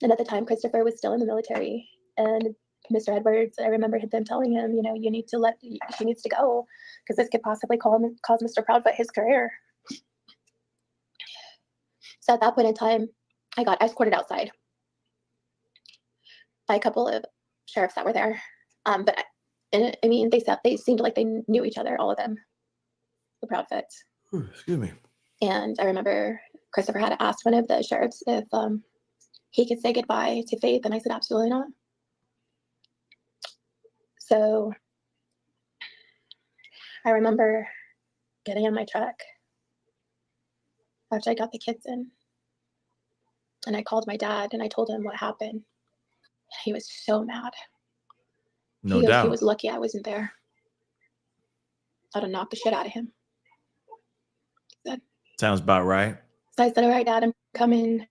And at the time, Christopher was still in the military. And Mr. Edwards, I remember them telling him, you know, she needs to go because this could possibly cause Mr. Proudfoot his career. So at that point in time, I got escorted outside by a couple of sheriffs that were there. But I mean, they seemed like they knew each other, all of them, the Proudfoots. Excuse me. And I remember Christopher had asked one of the sheriffs if he could say goodbye to Faith, and I said, absolutely not. So I remember getting in my truck after I got the kids in, and I called my dad and I told him what happened. He was so mad. No doubt. He was lucky I wasn't there. I'd have knocked the shit out of him. Sounds about right. So I said, all right, Dad, I'm coming.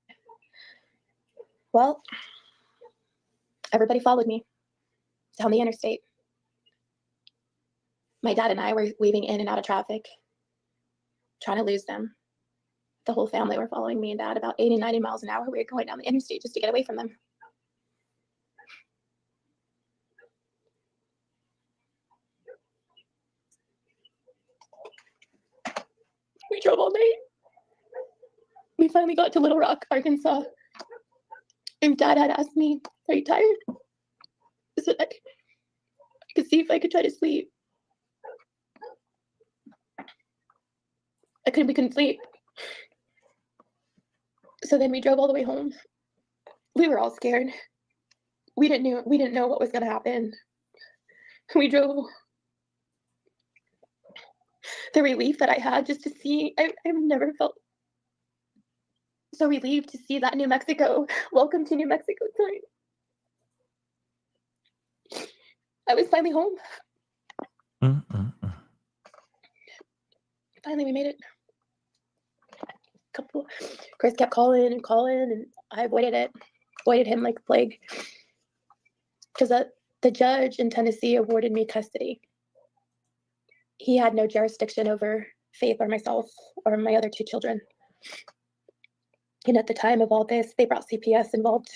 Well, everybody followed me down the interstate. My dad and I were weaving in and out of traffic, trying to lose them. The whole family were following me and Dad about 80, 90 miles an hour. We were going down the interstate just to get away from them. We drove all night. We finally got to Little Rock, Arkansas. And Dad had asked me, are you tired? I said I could see if I could try to sleep. We couldn't sleep. So then we drove all the way home. We were all scared. We didn't know what was gonna happen. We drove. The relief that I had just to see, I've never felt so relieved to see that New Mexico. Welcome to New Mexico sign. I was finally home. Finally, we made it. Chris kept calling, and I avoided him like a plague. Because the judge in Tennessee awarded me custody. He had no jurisdiction over Faith or myself or my other two children. And at the time of all this, they brought CPS involved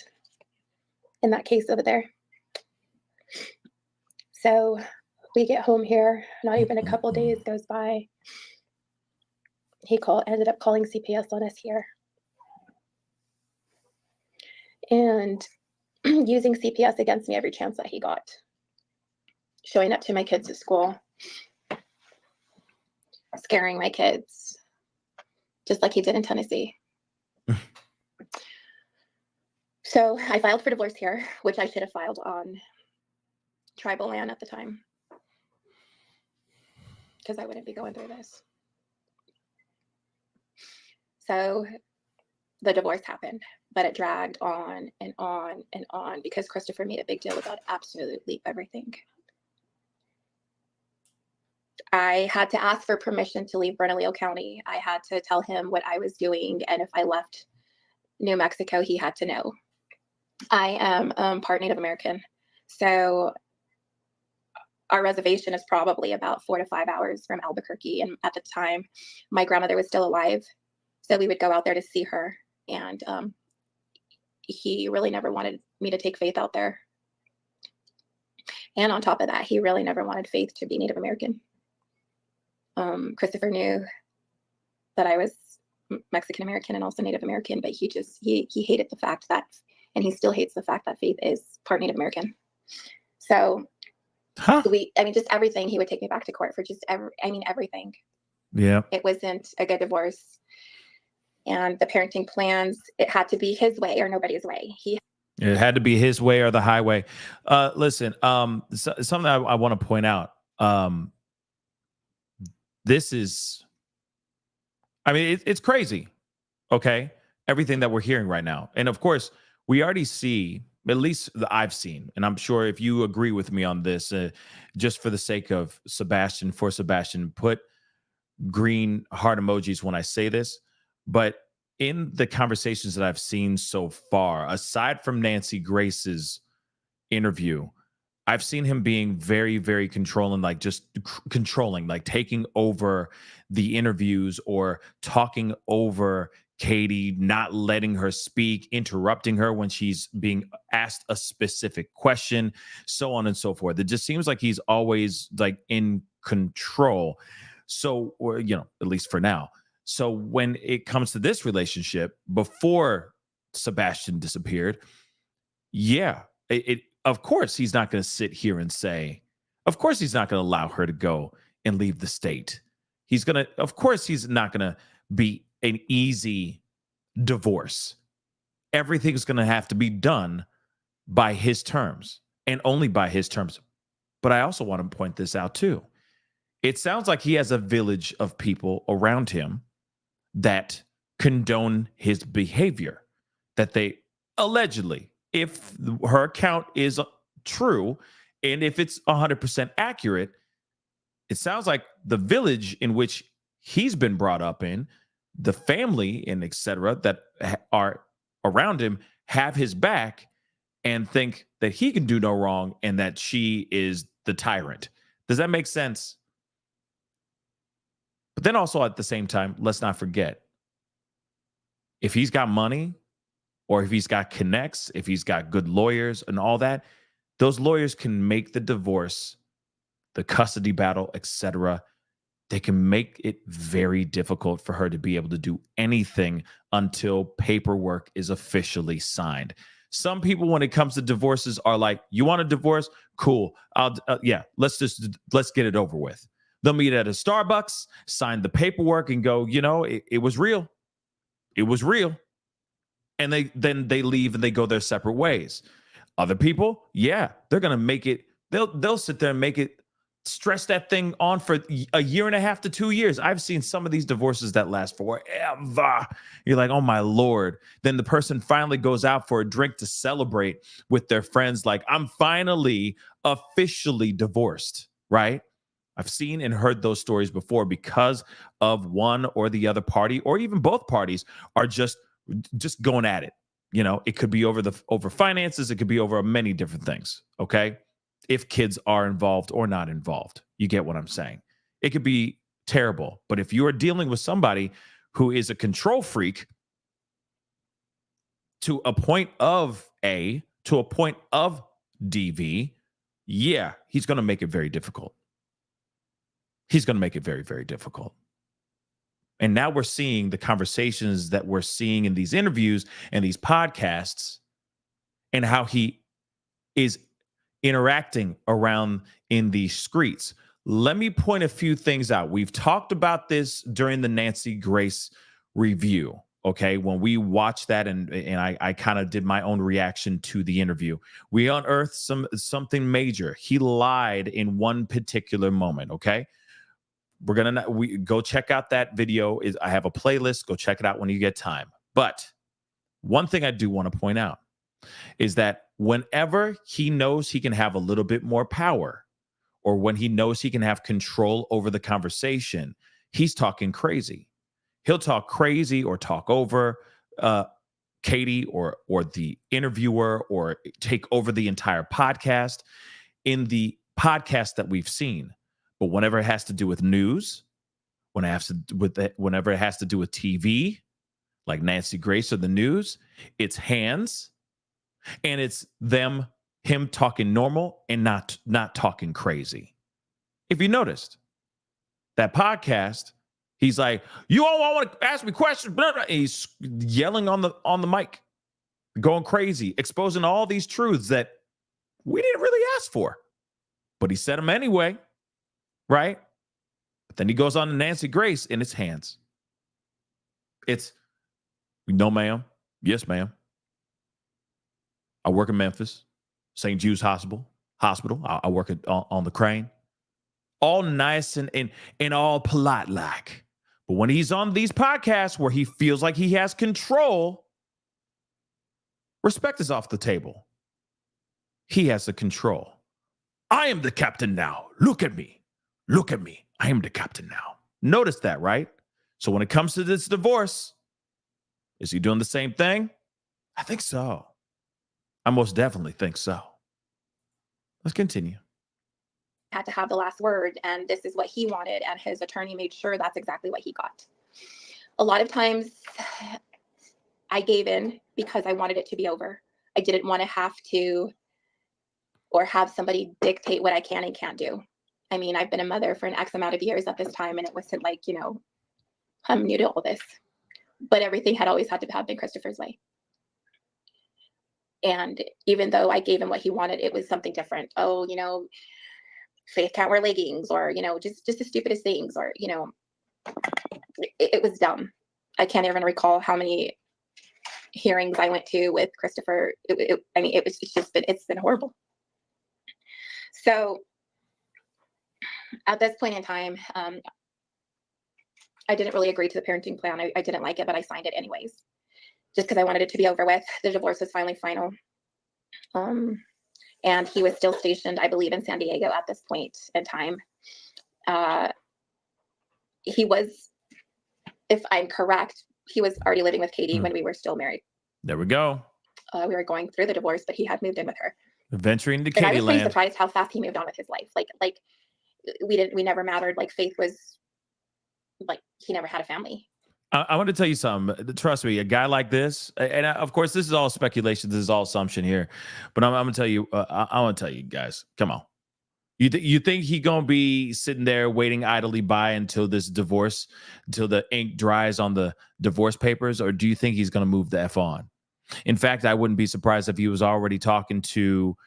in that case over there. So we get home here, not even a couple days goes by. He ended up calling CPS on us here. And using CPS against me every chance that he got. Showing up to my kids at school. Scaring my kids. Just like he did in Tennessee. So I filed for divorce here, which I should have filed on tribal land at the time. Because I wouldn't be going through this. So the divorce happened, but it dragged on and on and on because Christopher made a big deal about absolutely everything. I had to ask for permission to leave Bernalillo County. I had to tell him what I was doing, and if I left New Mexico, he had to know. I am part Native American, so our reservation is probably about 4 to 5 hours from Albuquerque, and at the time, my grandmother was still alive, so we would go out there to see her, and he really never wanted me to take Faith out there. And on top of that, he really never wanted Faith to be Native American. Christopher knew that I was Mexican American and also Native American, but he hated the fact that, and he still hates the fact that Faith is part Native American. So just everything, he would take me back to court for just everything. Yeah. It wasn't a good divorce. And the parenting plans, it had to be his way or nobody's way. It had to be his way or the highway. Listen, something I want to point out. This is, it's crazy. Okay. Everything that we're hearing right now. And of course, we already see, at least I've seen, and I'm sure if you agree with me on this, just for the sake of Sebastian, put green heart emojis when I say this. But in the conversations that I've seen so far, aside from Nancy Grace's interview, I've seen him being very, very controlling, like just controlling, like taking over the interviews or talking over Katie, not letting her speak, interrupting her when she's being asked a specific question, so on and so forth. It just seems like he's always like in control. So, or, at least for now. So when it comes to this relationship, before Sebastian disappeared, of course he's not going to sit here and say, of course he's not going to allow her to go and leave the state. Of course he's not going to be an easy divorce. Everything's going to have to be done by his terms and only by his terms. But I also want to point this out too. It sounds like he has a village of people around him that condone his behavior, that they allegedly, if her account is true and if it's 100% accurate, it sounds like the village in which he's been brought up in, the family and etc. that are around him have his back and think that he can do no wrong and that she is the tyrant. Does that make sense? But then also at the same time, let's not forget, if he's got money or if he's got connects, if he's got good lawyers and all that, those lawyers can make the divorce, the custody battle, etc. They can make it very difficult for her to be able to do anything until paperwork is officially signed. Some people, when it comes to divorces, are like, you want a divorce? Cool. Let's get it over with. They'll meet at a Starbucks, sign the paperwork, and go, it was real. It was real. And then they leave and they go their separate ways. Other people, they're going to make it. They'll sit there and make it, stress that thing on for a year and a half to 2 years. I've seen some of these divorces that last forever. You're like, oh my Lord. Then the person finally goes out for a drink to celebrate with their friends. Like, I'm finally officially divorced, right? I've seen and heard those stories before because of one or the other party, or even both parties are just going at it. It could be over finances. It could be over many different things. Okay. If kids are involved or not involved, you get what I'm saying. It could be terrible, but if you are dealing with somebody who is a control freak to a point of A, to a point of DV, he's going to make it very difficult. He's going to make it very, very difficult. And now we're seeing the conversations that we're seeing in these interviews and these podcasts and how he is interacting around in these streets. Let me point a few things out. We've talked about this during the Nancy Grace review. Okay, when we watched that and I kind of did my own reaction to the interview, we unearthed something major. He lied in one particular moment. Okay. We go check out that video. I have a playlist. Go check it out when you get time. But one thing I do want to point out is that whenever he knows he can have a little bit more power, or when he knows he can have control over the conversation, he's talking crazy. He'll talk crazy or talk over Katie or the interviewer, or take over the entire podcast in the podcast that we've seen. But whenever it has to do with news, whenever it has to do with TV, like Nancy Grace or the news, it's hands, and it's him talking normal and not talking crazy. If you noticed, that podcast He's like, you all want to ask me questions? Blah, blah. He's yelling on the mic, going crazy, exposing all these truths that we didn't really ask for. But he said them anyway, right? But then he goes on to Nancy Grace in its hands. It's, no, ma'am. Yes, ma'am. I work in Memphis, St. Jude's Hospital. I work on the crane. All nice and all polite like. But when he's on these podcasts where he feels like he has control, respect is off the table. He has the control. I am the captain now. Look at me. Look at me. I am the captain now. Notice that, right? So when it comes to this divorce, is he doing the same thing? I think so. I most definitely think so. Let's continue. Had to have the last word, and this is what he wanted, and his attorney made sure that's exactly what he got. A lot of times I gave in because I wanted it to be over. I didn't want to have to or have somebody dictate what I can and can't do. I mean, I've been a mother for an X amount of years at this time, and it wasn't like, I'm new to all this, but everything had always had to have been Christopher's way. And even though I gave him what he wanted, it was something different. Oh, Faith can't wear leggings, or, just the stupidest things, or, it was dumb. I can't even recall how many hearings I went to with Christopher. It's been horrible. So at this point in time, I didn't really agree to the parenting plan. I didn't like it, but I signed it anyways, just because I wanted it to be over with. The divorce was finally final. And he was still stationed, I believe, in San Diego at this point in time. He was, if I'm correct, he was already living with Katie when we were still married. There we go. We were going through the divorce, but he had moved in with her. Venturing to And I was pretty Katieland. surprised how fast he moved on with his life. Like we never mattered. Like Faith was, like, he never had a family. I want to tell you something. Trust me, a guy like this, and of course, this is all speculation. This is all assumption here. But I'm going to tell you, I want to tell you guys, come on. You think he going to be sitting there waiting idly by until this divorce, until the ink dries on the divorce papers? Or do you think he's going to move the F on? In fact, I wouldn't be surprised if he was already talking to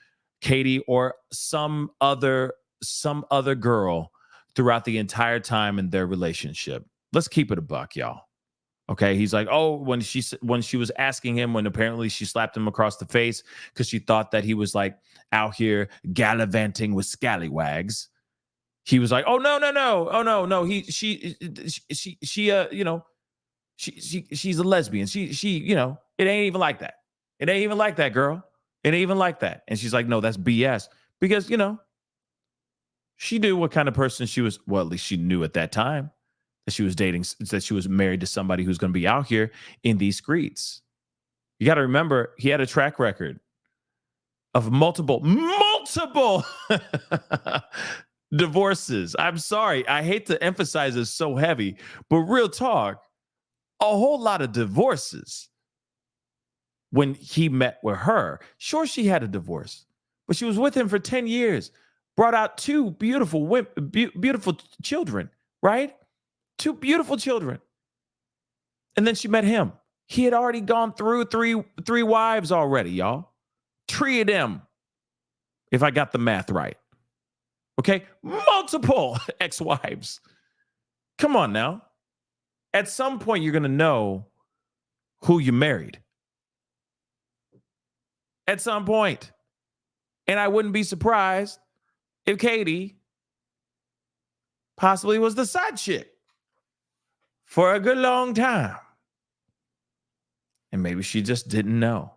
Katie or some other girl throughout the entire time in their relationship. Let's keep it a buck, y'all. Okay, he's like, oh, when she was asking him, when apparently she slapped him across the face because she thought that he was like out here gallivanting with scallywags. He was like, oh no, she's a lesbian. She it ain't even like that. It ain't even like that, girl. It ain't even like that. And she's like, no, that's BS, because she knew what kind of person she was. Well, at least she knew at that time that she was dating, that she was married to somebody who's going to be out here in these streets. You got to remember, he had a track record of multiple divorces. I'm sorry. I hate to emphasize this so heavy, but real talk, a whole lot of divorces. When he met with her, sure, she had a divorce, but she was with him for 10 years, brought out two beautiful children, right? 2 beautiful children. And then she met him. He had already gone through three wives already, y'all. 3 of them, if I got the math right. Okay? Multiple ex-wives. Come on now. At some point, you're going to know who you married. At some point. And I wouldn't be surprised if Katie possibly was the side chick for a good long time. And maybe she just didn't know.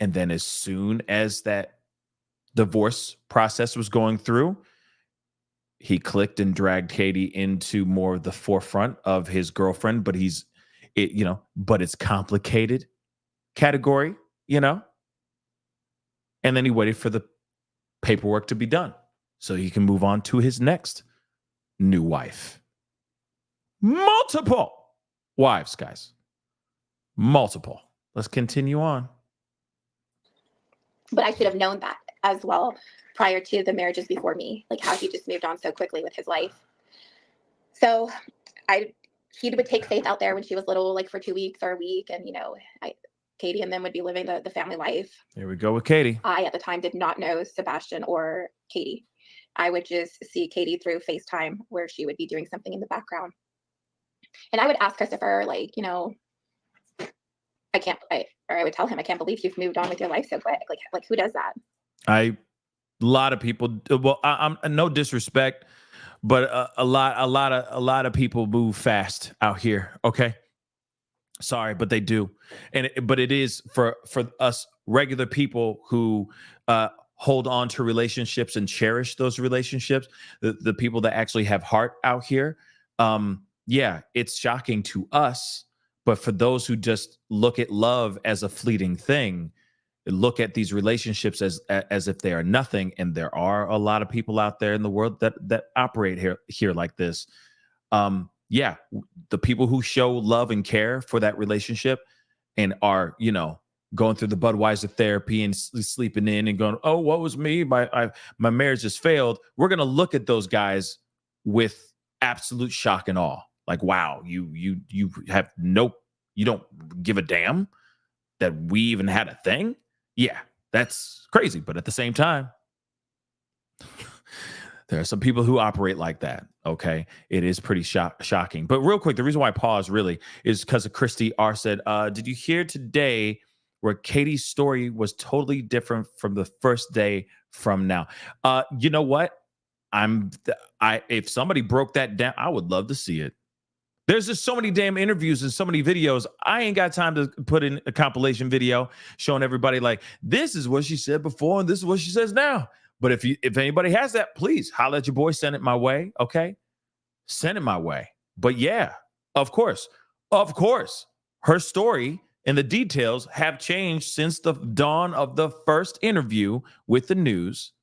And then as soon as that divorce process was going through, he clicked and dragged Katie into more of the forefront of his girlfriend, but but it's complicated category, And then he waited for the paperwork to be done so he can move on to his next new wife. Multiple wives, guys. Multiple. Let's continue on. But I should have known that as well prior to the marriages before me, like how he just moved on so quickly with his life. So I he would take Faith out there when she was little, like for 2 weeks or a week. And, Katie and them would be living the family life. Here we go with Katie. I, at the time, did not know Sebastian or Katie. I would just see Katie through FaceTime where she would be doing something in the background. And I would ask Christopher, like, I would tell him, I can't believe you've moved on with your life so quick. Like who does that? A lot of people, well, I'm no disrespect, but a lot of people move fast out here. Okay. Sorry, but they do. But it is for us regular people who hold on to relationships and cherish those relationships, the people that actually have heart out here. Yeah, it's shocking to us. But for those who just look at love as a fleeting thing, look at these relationships as if they are nothing, and there are a lot of people out there in the world that operate here like this. Yeah, the people who show love and care for that relationship and are, going through the Budweiser therapy and sleeping in and going, oh, what was me? My marriage just failed. We're gonna look at those guys with absolute shock and awe. Like, wow, you don't give a damn that we even had a thing. Yeah, that's crazy. But at the same time, there are some people who operate like that. Okay, it is pretty shocking. But real quick, the reason why I pause really is because of Christy R said, did you hear today where Katie's story was totally different from the first day from now? You know what? If somebody broke that down, I would love to see it. There's just so many damn interviews and so many videos. I ain't got time to put in a compilation video showing everybody like, this is what she said before and this is what she says now. But if anybody has that, please holler at your boy, send it my way. Okay. Send it my way. But yeah, of course, her story and the details have changed since the dawn of the first interview with the news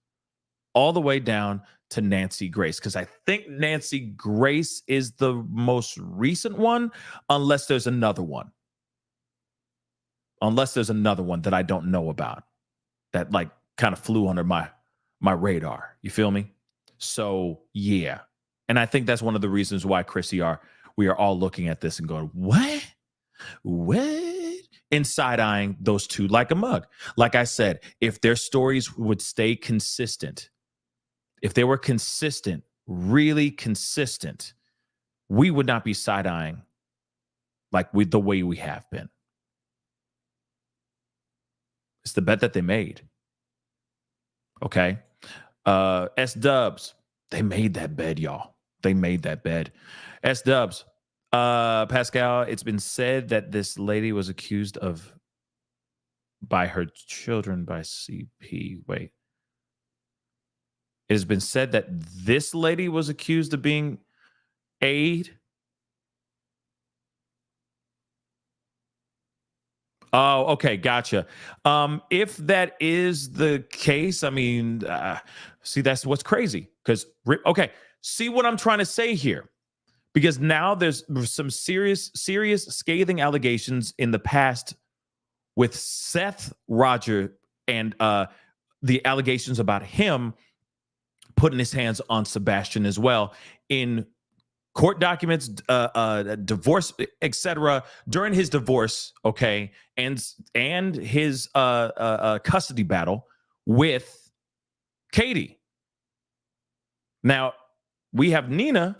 all the way down to Nancy Grace, because I think Nancy Grace is the most recent one, unless there's another one. Unless there's another one that I don't know about that like kind of flew under my radar. You feel me? So yeah. And I think that's one of the reasons why Chrissy we are all looking at this and going, what? And side-eyeing those two like a mug. Like I said, if their stories would stay consistent, if they were consistent, really consistent, we would not be side-eyeing like the way we have been. It's the bet that they made. Okay. S-Dubs, they made that bed, y'all. They made that bed. S-Dubs, Pascal, it's been said that this lady was accused of by her children by CP. Wait. It has been said that this lady was accused of being aid. Oh, okay. Gotcha. If that is the case, I mean, see, that's what's crazy. Because, okay, see what I'm trying to say here. Because now there's some serious scathing allegations in the past with Seth Rogers and the allegations about him putting his hands on Sebastian as well in court documents, divorce, etc. During his divorce, okay, and his custody battle with Katie. Now we have Nina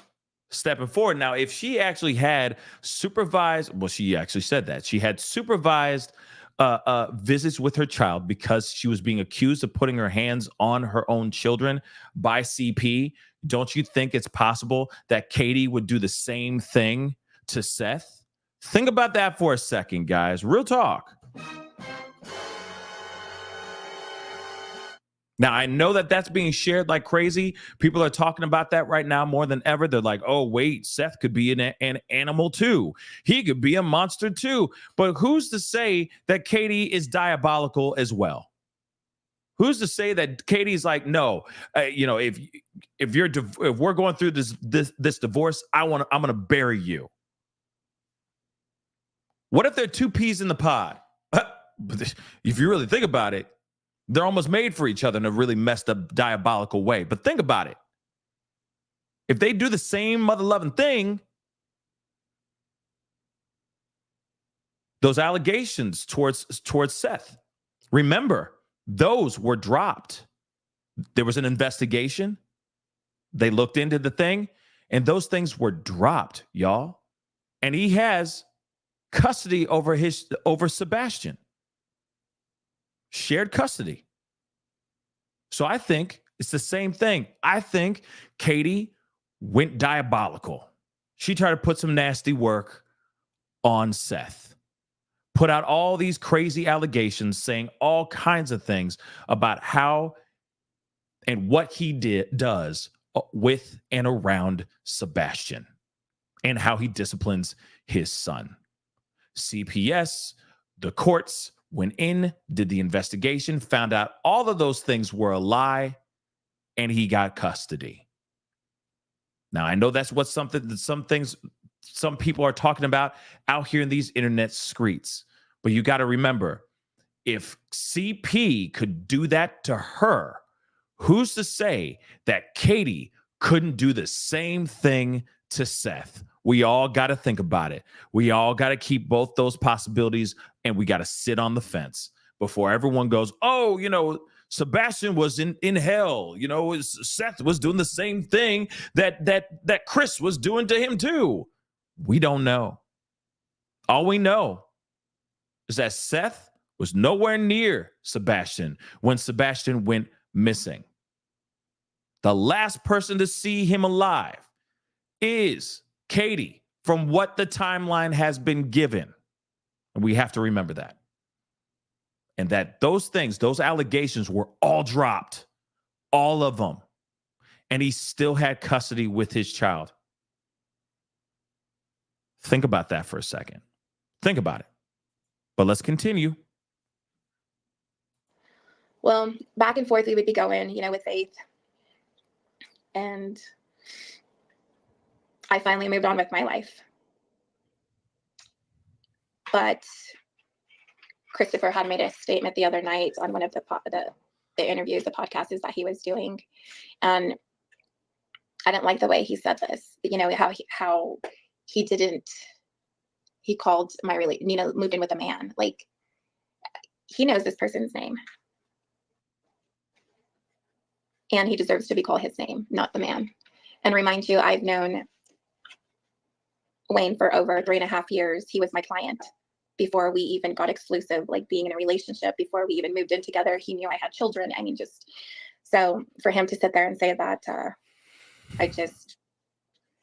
stepping forward. Now, if she actually had supervised, well, she actually said that she had supervised visits with her child because she was being accused of putting her hands on her own children by CP. Don't you think it's possible that Katie would do the same thing to Seth? Think about that for a second, guys. Real talk. Now, I know that that's being shared like crazy. People are talking about that right now more than ever. They're like, oh, wait, Seth could be an animal too. He could be a monster too. But who's to say that Katie is diabolical as well? Who's to say that Katie's like, no, if we're going through this divorce, I'm going to bury you. What if there are two peas in the pod? If you really think about it, they're almost made for each other in a really messed up, diabolical way. But think about it. If they do the same mother-loving thing, those allegations towards Seth. Remember, those were dropped. There was an investigation. They looked into the thing, and those things were dropped, y'all. And he has custody over Sebastian. Shared custody. So I think it's the same thing. I think Katie went diabolical. She tried to put some nasty work on Seth. Put out all these crazy allegations saying all kinds of things about how and what he does with and around Sebastian and how he disciplines his son. CPS, the courts went in, did the investigation, found out all of those things were a lie, and he got custody. Now, I know that's what some people are talking about out here in these internet streets. But you got to remember, if CP could do that to her, who's to say that Katie couldn't do the same thing to Seth? We all got to think about it. We all got to keep both those possibilities, and we got to sit on the fence before everyone goes, oh, Sebastian was in hell. Seth was doing the same thing that Chris was doing to him too. We don't know. All we know is that Seth was nowhere near Sebastian when Sebastian went missing. The last person to see him alive is Katie, from what the timeline has been given. And we have to remember that. And that those allegations were all dropped, all of them. And he still had custody with his child. Think about that for a second. Think about it. But let's continue. Well, back and forth we would be going, with Faith. And I finally moved on with my life. But Christopher had made a statement the other night on one of the interviews, the podcasts that he was doing. And I didn't like the way he said this, how he called moved in with a man. Like, he knows this person's name. And he deserves to be called his name, not the man. And remind you, I've known Wayne for over 3.5 years. He was my client before we even got exclusive, like being in a relationship, before we even moved in together. He knew I had children. I mean, so for him to sit there and say that,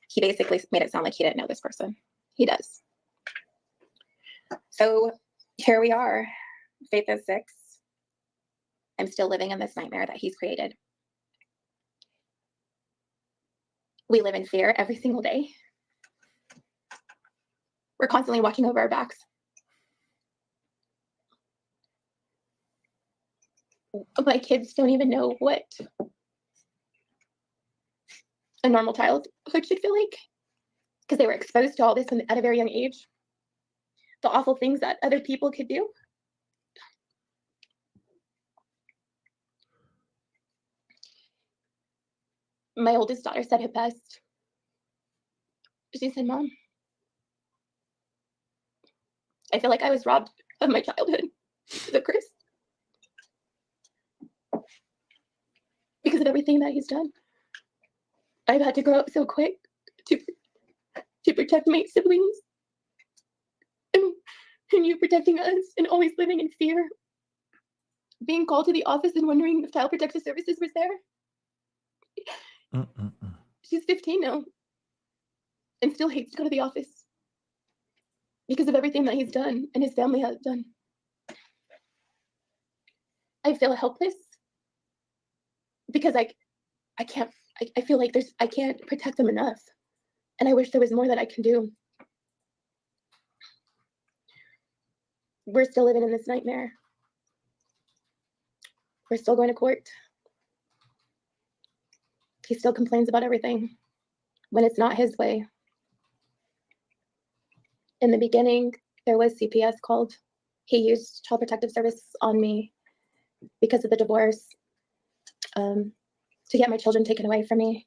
he basically made it sound like he didn't know this person. He does. So here we are. Faith is 6. I'm still living in this nightmare that he's created. We live in fear every single day. We're constantly watching over our backs. My kids don't even know what a normal childhood should feel like, because they were exposed to all this at a very young age. The awful things that other people could do. My oldest daughter said it best. She said, Mom, I feel like I was robbed of my childhood because of Chris. Because of everything that he's done. I've had to grow up so quick to protect my siblings. And you protecting us and always living in fear. Being called to the office and wondering if Child Protective Services was there. She's 15 now and still hates to go to the office because of everything that he's done and his family has done. I feel helpless because I feel like I can't protect them enough, and I wish there was more that I can do. We're still living in this nightmare. We're still going to court. He still complains about everything when it's not his way. In the beginning, there was CPS called. He used Child Protective Services on me because of the divorce, to get my children taken away from me.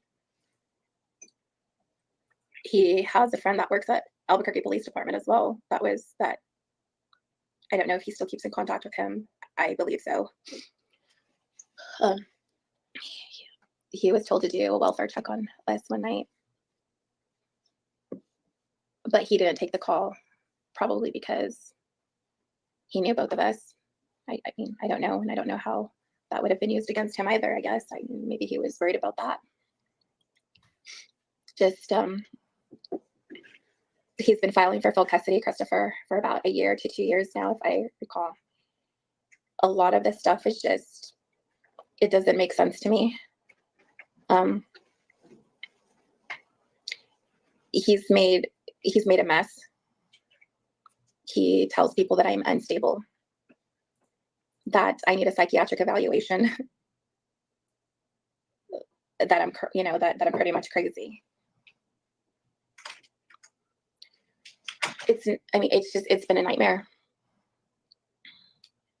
He has a friend that works at Albuquerque Police Department as well. That I don't know if he still keeps in contact with him. I believe so. He was told to do a welfare check on us one night, but he didn't take the call, probably because he knew both of us. I mean, I don't know, and I don't know how that would have been used against him either, I guess. Maybe he was worried about that. Just, he's been filing for full custody, Christopher, for about a year to 2 years now, if I recall. A lot of this stuff is just, it doesn't make sense to me. He's made a mess. He tells people that I'm unstable, that I need a psychiatric evaluation, that I'm, that I'm pretty much crazy. It's been a nightmare.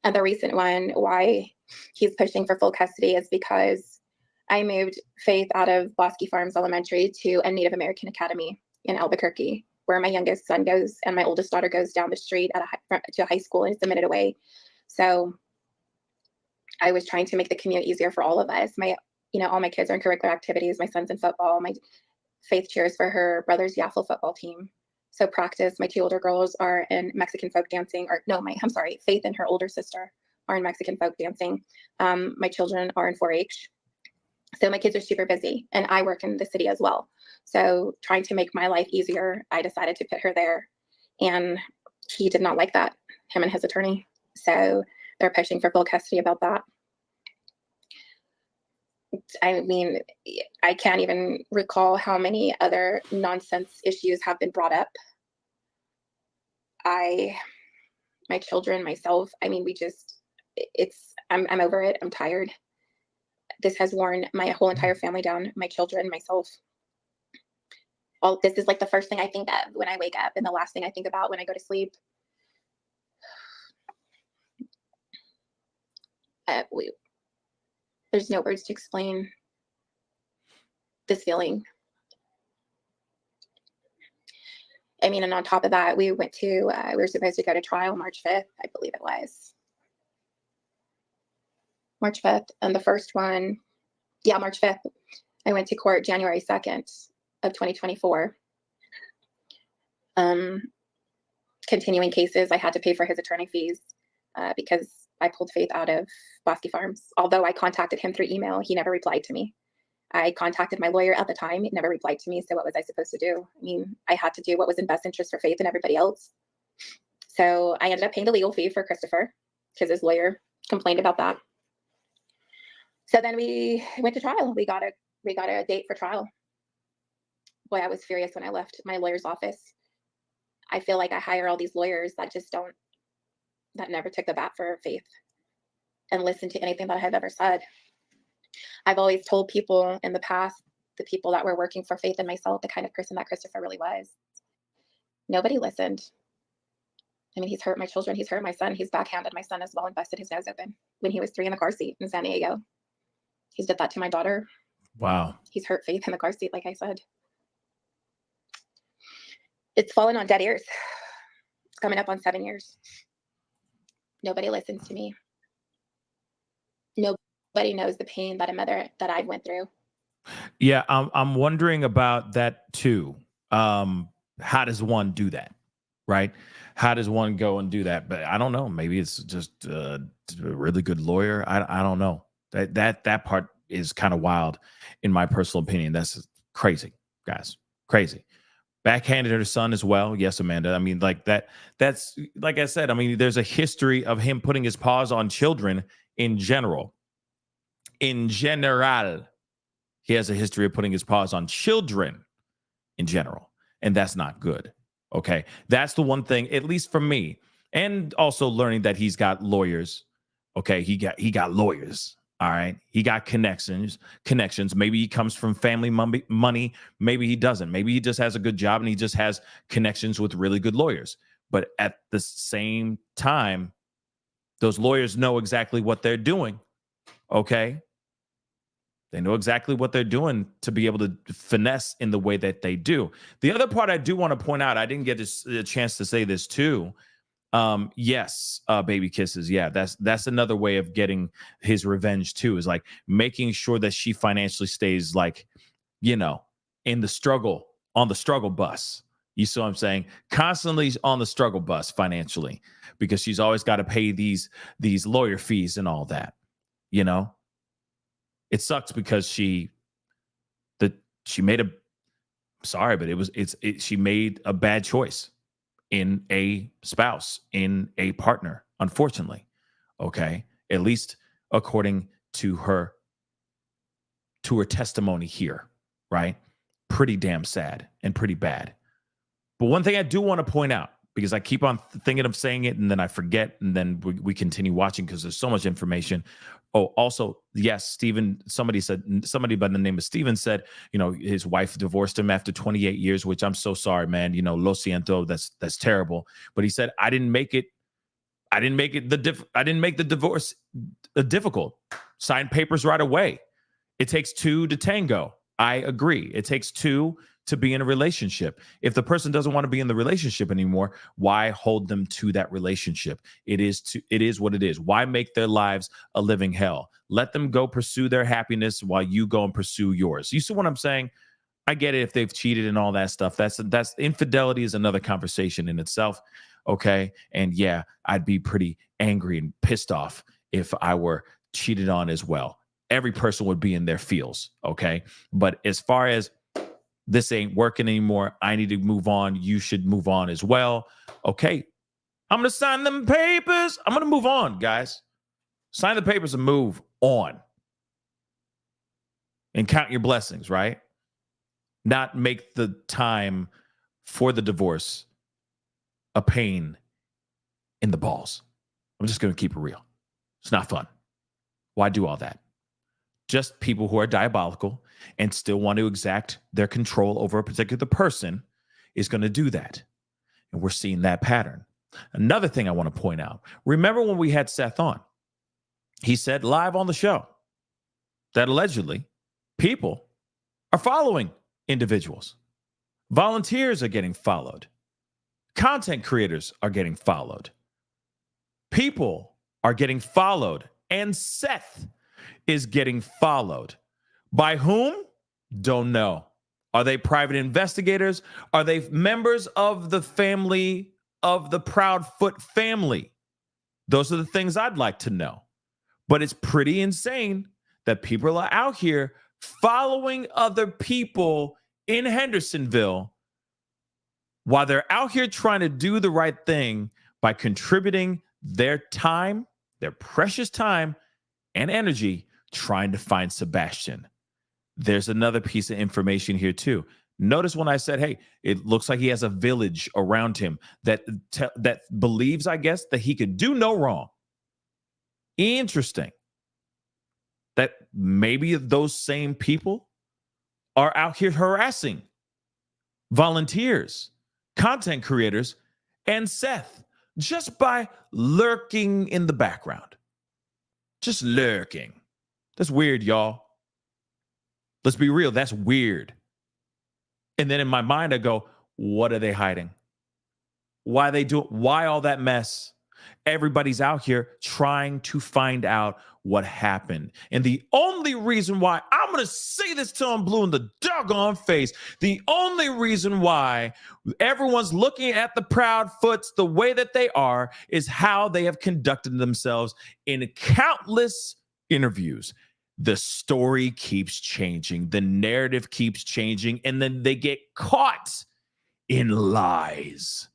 And the recent one, why he's pushing for full custody, is because I moved Faith out of Bosque Farms Elementary to a Native American Academy in Albuquerque, where my youngest son goes and my oldest daughter goes down the street to a high school, and it's a minute away. So I was trying to make the commute easier for all of us. All my kids are in curricular activities. My son's in football. My Faith cheers for her brother's Yaffle football team. So practice. My 2 older girls are in Mexican folk dancing, Faith and her older sister are in Mexican folk dancing. My children are in 4-H. So my kids are super busy, and I work in the city as well. So trying to make my life easier, I decided to put her there, and he did not like that, him and his attorney. So they're pushing for full custody about that. I mean, I can't even recall how many other nonsense issues have been brought up. My children, myself, I mean, I'm over it. I'm tired. This has worn my whole entire family down, my children, myself. This is like the first thing I think of when I wake up, and the last thing I think about when I go to sleep. There's no words to explain this feeling. I mean, and on top of that, we were supposed to go to trial March 5th, I believe it was. March 5th. And the first one, March 5th. I went to court January 2nd of 2024. Continuing cases, I had to pay for his attorney fees because I pulled Faith out of Bosque Farms. Although I contacted him through email, he never replied to me. I contacted my lawyer at the time. He never replied to me. So what was I supposed to do? I mean, I had to do what was in best interest for Faith and everybody else. So I ended up paying the legal fee for Christopher because his lawyer complained about that. So then we went to trial. We got a date for trial. Boy, I was furious when I left my lawyer's office. I feel like I hire all these lawyers that never took the bat for Faith and listened to anything that I have ever said. I've always told people in the past, the people that were working for Faith and myself, the kind of person that Christopher really was. Nobody listened. I mean, he's hurt my children. He's hurt my son. He's backhanded my son as well and busted his nose open when he was 3 in the car seat in San Diego. He's did that to my daughter. Wow. He's hurt Faith in the car seat, like I said. It's fallen on dead ears. It's coming up on 7 years. Nobody listens to me. Nobody knows the pain that I went through. Yeah, I'm wondering about that too. How does one do that, right? How does one go and do that? But I don't know. Maybe it's just a really good lawyer. I don't know. That part is kind of wild, in my personal opinion. That's crazy, guys. Crazy. Backhanded her son as well. Yes, Amanda. I mean, like that's like I said, I mean, there's a history of him putting his paws on children in general. In general, he has a history of putting his paws on children in general. And that's not good. Okay. That's the one thing, at least for me. And also learning that he's got lawyers. Okay. He got lawyers. All right. He got connections. Maybe he comes from family money. Maybe he doesn't. Maybe he just has a good job and he just has connections with really good lawyers. But at the same time, those lawyers know exactly what they're doing. Okay. They know exactly what they're doing to be able to finesse in the way that they do. The other part I do want to point out, I didn't get a chance to say this too, Yes, baby kisses. Yeah, that's another way of getting his revenge too, is like making sure that she financially stays like, in the struggle, on the struggle bus. You see what I'm saying? Constantly on the struggle bus financially, because she's always got to pay these lawyer fees and all that. It sucks because she made she made a bad choice in a spouse, in a partner, unfortunately. Okay. At least according to her testimony here, right? Pretty damn sad and pretty bad. But one thing I do want to point out, because I keep on thinking of saying it and then I forget, and then we continue watching because there's so much information. Oh, also, yes, Stephen, somebody by the name of Stephen said, his wife divorced him after 28 years, which I'm so sorry, man. Lo siento, that's terrible. But he said, I didn't make the divorce difficult. Sign papers right away. It takes two to tango. I agree. It takes two to be in a relationship. If the person doesn't want to be in the relationship anymore, why hold them to that relationship? It is what it is. Why make their lives a living hell? Let them go pursue their happiness while you go and pursue yours. You see what I'm saying? I get it if they've cheated and all that stuff. That's infidelity is another conversation in itself. Okay. And yeah, I'd be pretty angry and pissed off if I were cheated on as well. Every person would be in their feels. Okay. But as far as this ain't working anymore, I need to move on. You should move on as well. Okay. I'm going to sign them papers. I'm going to move on, guys. Sign the papers and move on. And count your blessings, right? Not make the time for the divorce a pain in the balls. I'm just going to keep it real. It's not fun. Why do all that? Just people who are diabolical and still want to exact their control over a particular person is going to do that. And we're seeing that pattern. Another thing I want to point out. Remember when we had Seth on? He said live on the show that allegedly people are following individuals. Volunteers are getting followed. Content creators are getting followed. People are getting followed. And Seth is getting followed. By whom? Don't know. Are they private investigators? Are they members of the family of the Proudfoot family? Those are the things I'd like to know. But it's pretty insane that people are out here following other people in Hendersonville while they're out here trying to do the right thing by contributing their time, their precious time and energy trying to find Sebastian. There's another piece of information here too. Notice when I said, hey, it looks like he has a village around him that believes, I guess, that he could do no wrong. Interesting. That maybe those same people are out here harassing volunteers, content creators, and Seth just by lurking in the background. Just lurking. That's weird, y'all. Let's be real. That's weird. And then in my mind, I go, what are they hiding? Why all that mess? Everybody's out here trying to find out what happened. And the only reason why, I'm going to say this till I'm blue in the doggone face, the only reason why everyone's looking at the Proudfoots the way that they are is how they have conducted themselves in countless interviews. The story keeps changing. The narrative keeps changing. And then they get caught in lies.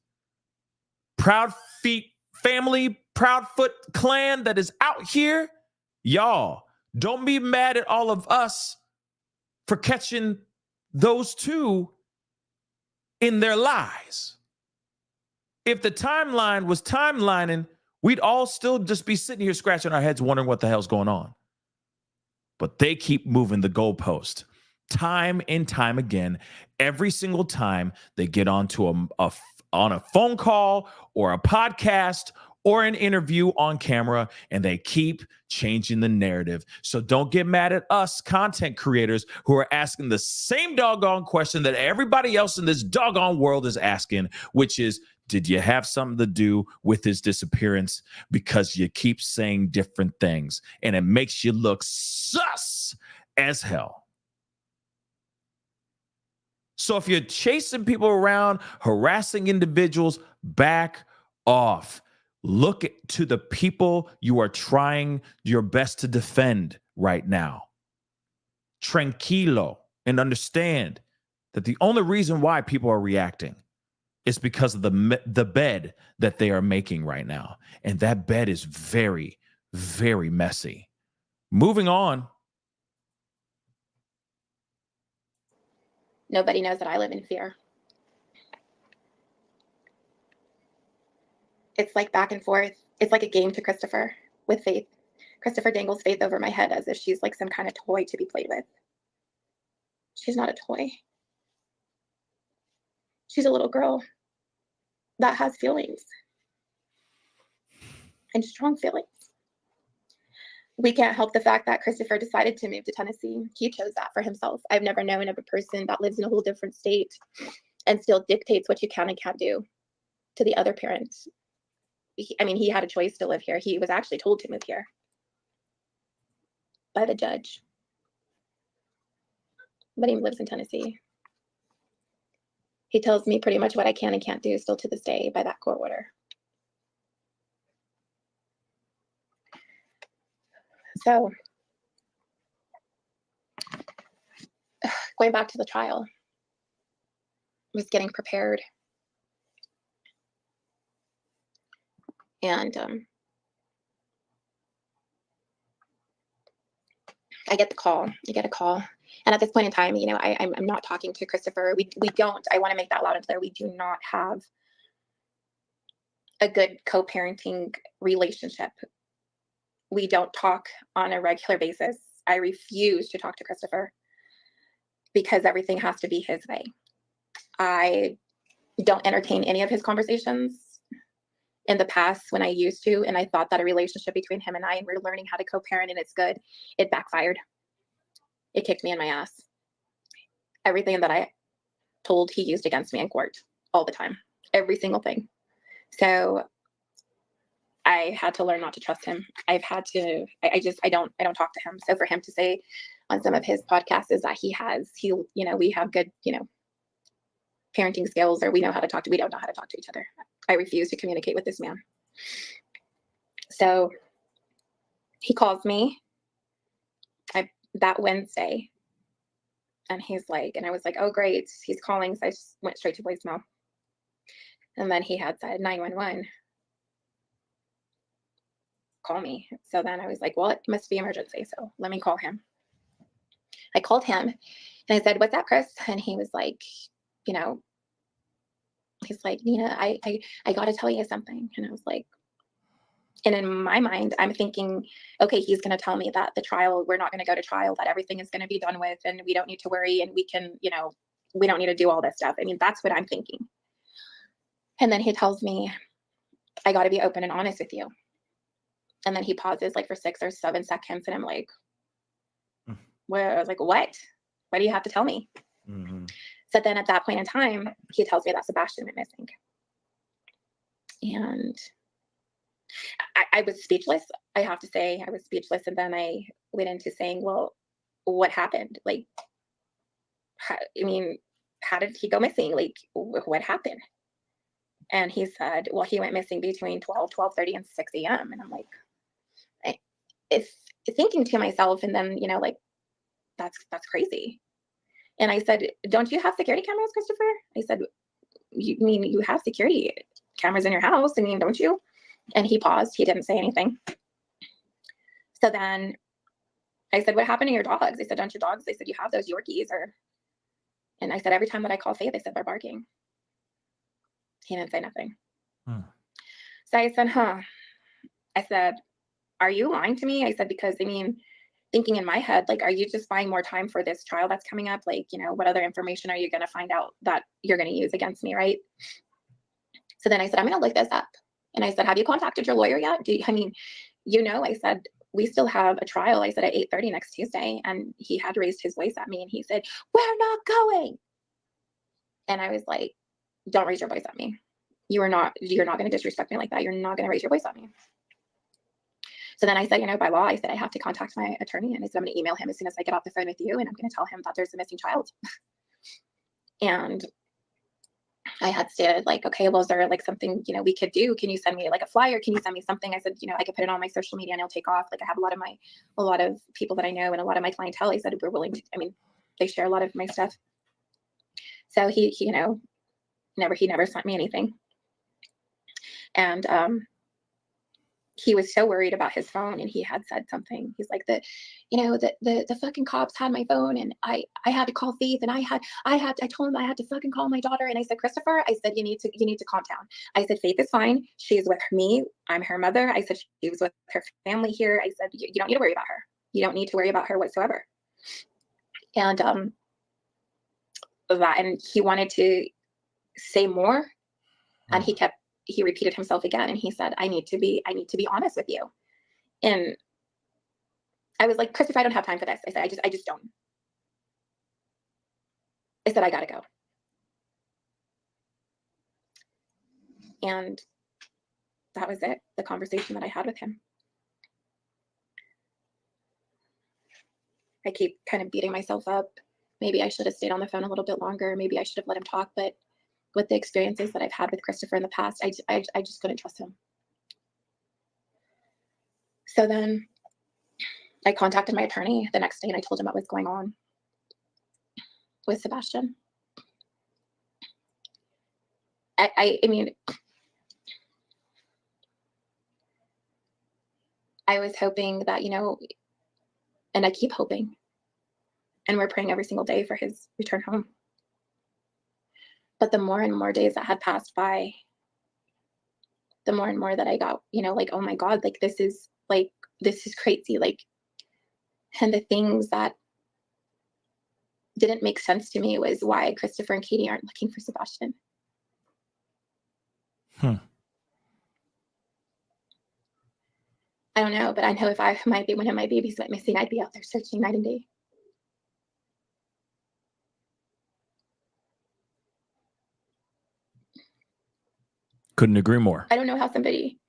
Proudfoot family, Proudfoot clan that is out here, y'all, don't be mad at all of us for catching those two in their lies. If the timeline was timelining, we'd all still just be sitting here scratching our heads wondering what the hell's going on. But they keep moving the goalpost time and time again. Every single time they get onto on a phone call or a podcast or an interview on camera, and they keep changing the narrative. So don't get mad at us content creators who are asking the same doggone question that everybody else in this doggone world is asking, which is, Did you have something to do with his disappearance? Because you keep saying different things and it makes you look sus as hell. So if you're chasing people around, harassing individuals, back off. Look to the people you are trying your best to defend right now. Tranquilo, and understand that the only reason why people are reacting is because of the bed that they are making right now. And that bed is very, very messy. Moving on. Nobody knows that I live in fear. It's like back and forth. It's like a game to Christopher with Faith. Christopher dangles Faith over my head as if she's like some kind of toy to be played with. She's not a toy. She's a little girl that has feelings and strong feelings. We can't help the fact that Christopher decided to move to Tennessee. He chose that for himself. I've never known of a person that lives in a whole different state and still dictates what you can and can't do to the other parent. He had a choice to live here. He was actually told to move here by the judge. But he lives in Tennessee. He tells me pretty much what I can and can't do still to this day by that court order. So, going back to the trial, I was getting prepared. And I get the call. You get a call. And at this point in time, I'm not talking to Christopher. We don't, I want to make that loud and clear. We do not have a good co-parenting relationship. We don't talk on a regular basis. I refuse to talk to Christopher because everything has to be his way. I don't entertain any of his conversations. In the past, when I used to, and I thought that a relationship between him and we're learning how to co-parent and it's good, it backfired. It kicked me in my ass. Everything that I told, he used against me in court all the time, every single thing. So I had to learn not to trust him. I don't talk to him. So for him to say on some of his podcasts is that we have good, parenting skills, or we know how to talk to, we don't know how to talk to each other. I refuse to communicate with this man. So he calls me that Wednesday and he's like, and I was like, oh great, he's calling. So I just went straight to voicemail. And then he had said 911. Call me. So then I was like, well, it must be emergency. So let me call him. I called him and I said, what's up, Chris? And he was like, he's like, Nina, I got to tell you something. And I was like, and in my mind, I'm thinking, okay, he's going to tell me that the trial, we're not going to go to trial, that everything is going to be done with and we don't need to worry and we can, we don't need to do all this stuff. That's what I'm thinking. And then he tells me, I got to be open and honest with you. And then he pauses like for 6 or 7 seconds. And I'm like, well, I was like, what do you have to tell me? Mm-hmm. So then at that point in time, he tells me that Sebastian went missing. And I was speechless. I have to say I was speechless. And then I went into saying, well, what happened? Like, how did he go missing? Like, what happened? And he said, well, he went missing between 12:30 and 6 a.m. And I'm like, it's thinking to myself, and then, that's crazy. And I said, don't you have security cameras, Christopher? I said, you have security cameras in your house? Don't you? And he paused. He didn't say anything. So then I said, what happened to your dogs? I said, don't your dogs? They said, you have those Yorkies and I said, every time that I call Faith, they said they're barking. He didn't say nothing. So I said, I said, are you lying to me? I said, because thinking in my head, like, are you just buying more time for this trial that's coming up? Like, what other information are you going to find out that you're going to use against me, right? So then I said, I'm going to look this up. And I said, have you contacted your lawyer yet? I said, we still have a trial. I said at 8:30 next Tuesday. And he had raised his voice at me and he said, we're not going. And I was like, don't raise your voice at me. you're not going to disrespect me like that. You're not going to raise your voice on me. So then I said, by law, I said, I have to contact my attorney. And I said, I'm going to email him as soon as I get off the phone with you. And I'm going to tell him that there's a missing child. And I had stated like, okay, well, is there like something, we could do? Can you send me like a flyer? Can you send me something? I said, I could put it on my social media and it'll take off. Like I have a lot of people that I know and a lot of my clientele. I said, we're willing to, they share a lot of my stuff. So he never sent me anything. And, he was so worried about his phone, and he had said something. He's like, the fucking cops had my phone, and I had to call Faith, and I told him I had to fucking call my daughter. And I said, Christopher, I said, you need to calm down. I said, Faith is fine. She's with me. I'm her mother. I said, she was with her family here. I said, you don't need to worry about her. You don't need to worry about her whatsoever. And and he wanted to say more, and he repeated himself again, and he said, I need to be honest with you. And I was like, Christopher, I don't have time for this. I said, I just don't. I said, I gotta go. And that was it, the conversation that I had with him. I keep kind of beating myself up. Maybe I should have stayed on the phone a little bit longer. Maybe I should have let him talk, but with the experiences that I've had with Christopher in the past, I just couldn't trust him. So then I contacted my attorney the next day, and I told him what was going on with Sebastian. I mean, I was hoping that, and I keep hoping, and we're praying every single day for his return home. But the more and more days that had passed by, the more and more that I got, like, oh my God, like, this is crazy. Like, and the things that didn't make sense to me was why Christopher and Katie aren't looking for Sebastian. I don't know, but I know if one of my babies went missing, I'd be out there searching night and day. Couldn't agree more. I don't know how somebody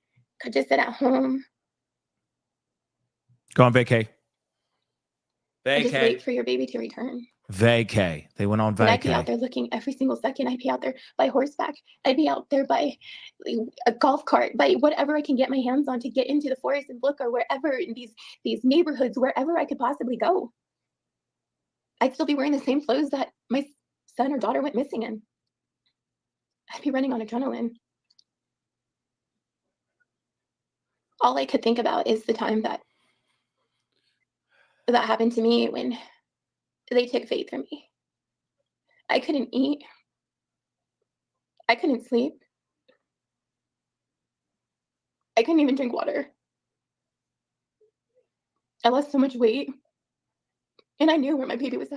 could just sit at home. Go on vacay. And just wait for your baby to return. Vacay. They went on vacay. And I'd be out there looking every single second. I'd be out there by horseback. I'd be out there by a golf cart, by whatever I can get my hands on to get into the forest and look, or wherever in these neighborhoods, wherever I could possibly go. I'd still be wearing the same clothes that my son or daughter went missing in. I'd be running on adrenaline. All I could think about is the time that happened to me when they took Faith from me. I couldn't eat. I couldn't sleep. I couldn't even drink water. I lost so much weight. And I knew where my baby was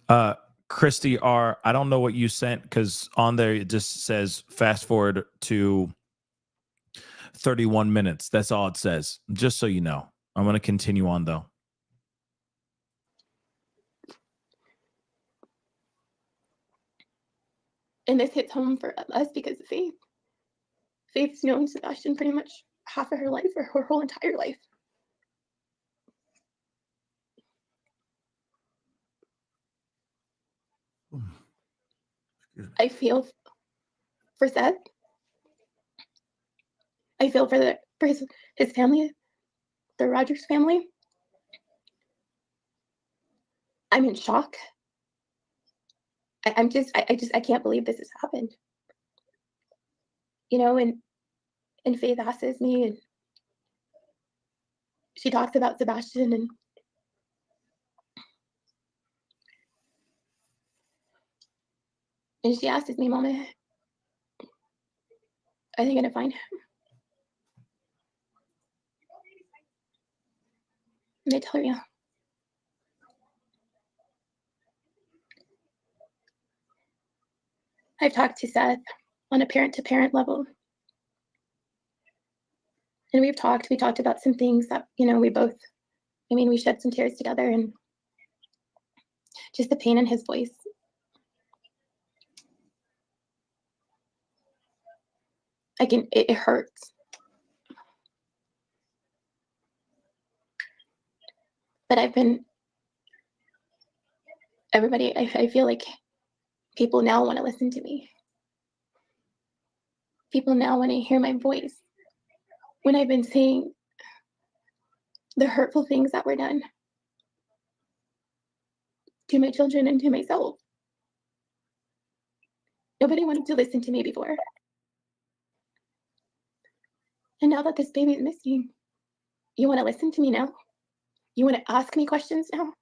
at. Christy R., I don't know what you sent, because on there it just says fast forward to 31 minutes. That's all it says. Just so you know. I'm going to continue on, though. And this hits home for us because of Faith. Faith's known Sebastian pretty much half of her life, or her whole entire life. I feel for Seth. I feel for his family, the Rogers family. I'm in shock. I can't believe this has happened. And Faith asks me, and she talks about Sebastian, and she asks me, Mama, are they gonna find him? And I tell her, yeah. I've talked to Seth on a parent-to-parent level. And we talked about some things that, we shed some tears together, and just the pain in his voice. it hurts. But everybody, I feel like people now want to listen to me. People now want to hear my voice when I've been saying the hurtful things that were done to my children and to myself. Nobody wanted to listen to me before. And now that this baby is missing, you want to listen to me now? You want to ask me questions now?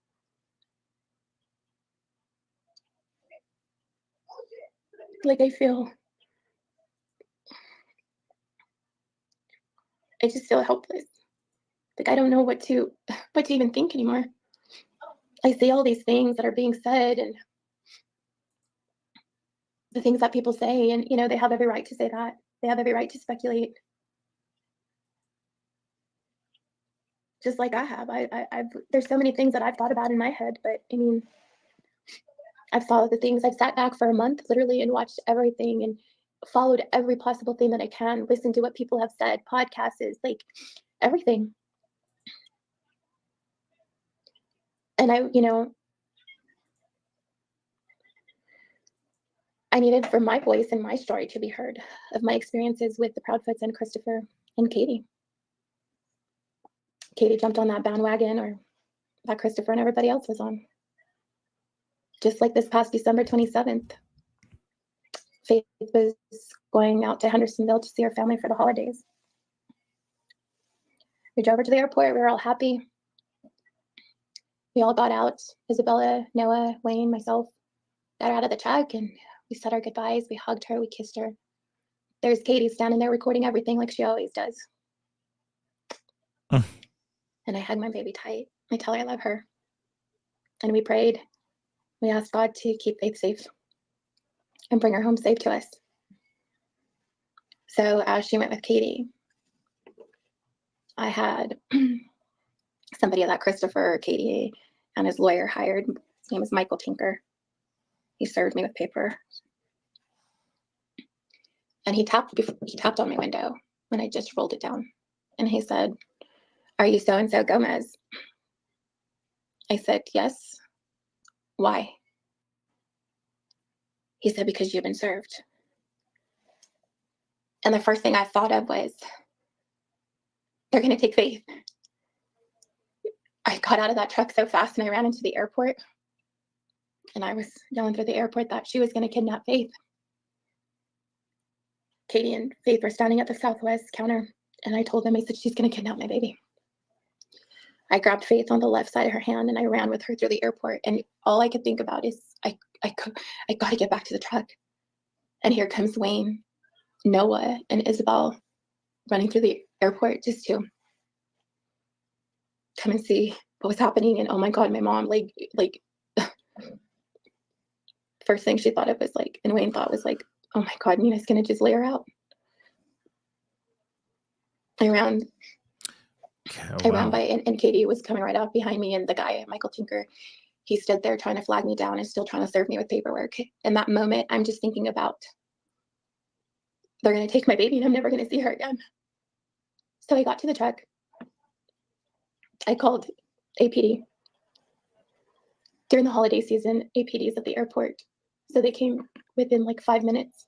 Like I just feel helpless. Like I don't know what to even think anymore. I see all these things that are being said and the things that people say, and they have every right to say that. They have every right to speculate. Just like I have. There's so many things that I've thought about in my head, but I mean, I've thought of the things. I've sat back for a month literally and watched everything and followed every possible thing that I can, listened to what people have said, podcasts, like everything. And I needed for my voice and my story to be heard of my experiences with the Proudfoots and Christopher and Katie. Katie jumped on that bandwagon, or that Christopher and everybody else was on. Just like this past December 27th, Faith was going out to Hendersonville to see her family for the holidays. We drove her to the airport. We were all happy. We all got out. Isabella, Noah, Wayne, myself, got her out of the truck, and we said our goodbyes. We hugged her. We kissed her. There's Katie standing there recording everything like she always does. And I hug my baby tight. I tell her I love her. And we prayed. We asked God to keep Faith safe and bring her home safe to us. So as she went with Katie, I had somebody that Christopher, Katie, and his lawyer hired. His name is Michael Tinker. He served me with paper. And he tapped on my window when I just rolled it down. And he said, "Are you so-and-so Gomez?" I said, "Yes." "Why?" He said, "Because you've been served." And the first thing I thought of was, they're going to take Faith. I got out of that truck so fast and I ran into the airport. And I was yelling through the airport that she was going to kidnap Faith. Katie and Faith were standing at the Southwest counter. And I told them, I said, "She's going to kidnap my baby." I grabbed Faith on the left side of her hand and I ran with her through the airport. And all I could think about is, I got to get back to the truck. And here comes Wayne, Noah, and Isabel running through the airport just to come and see what was happening. And oh my God, my mom, like first thing she thought of was like, and Wayne thought was like, oh my God, Nina's gonna just lay her out. I ran by, and Katie was coming right out behind me, and the guy, Michael Tinker, he stood there trying to flag me down and still trying to serve me with paperwork. In that moment, I'm just thinking about, they're gonna take my baby and I'm never gonna see her again. So I got to the truck. I called APD. During the holiday season, APD is at the airport. So they came within like 5 minutes.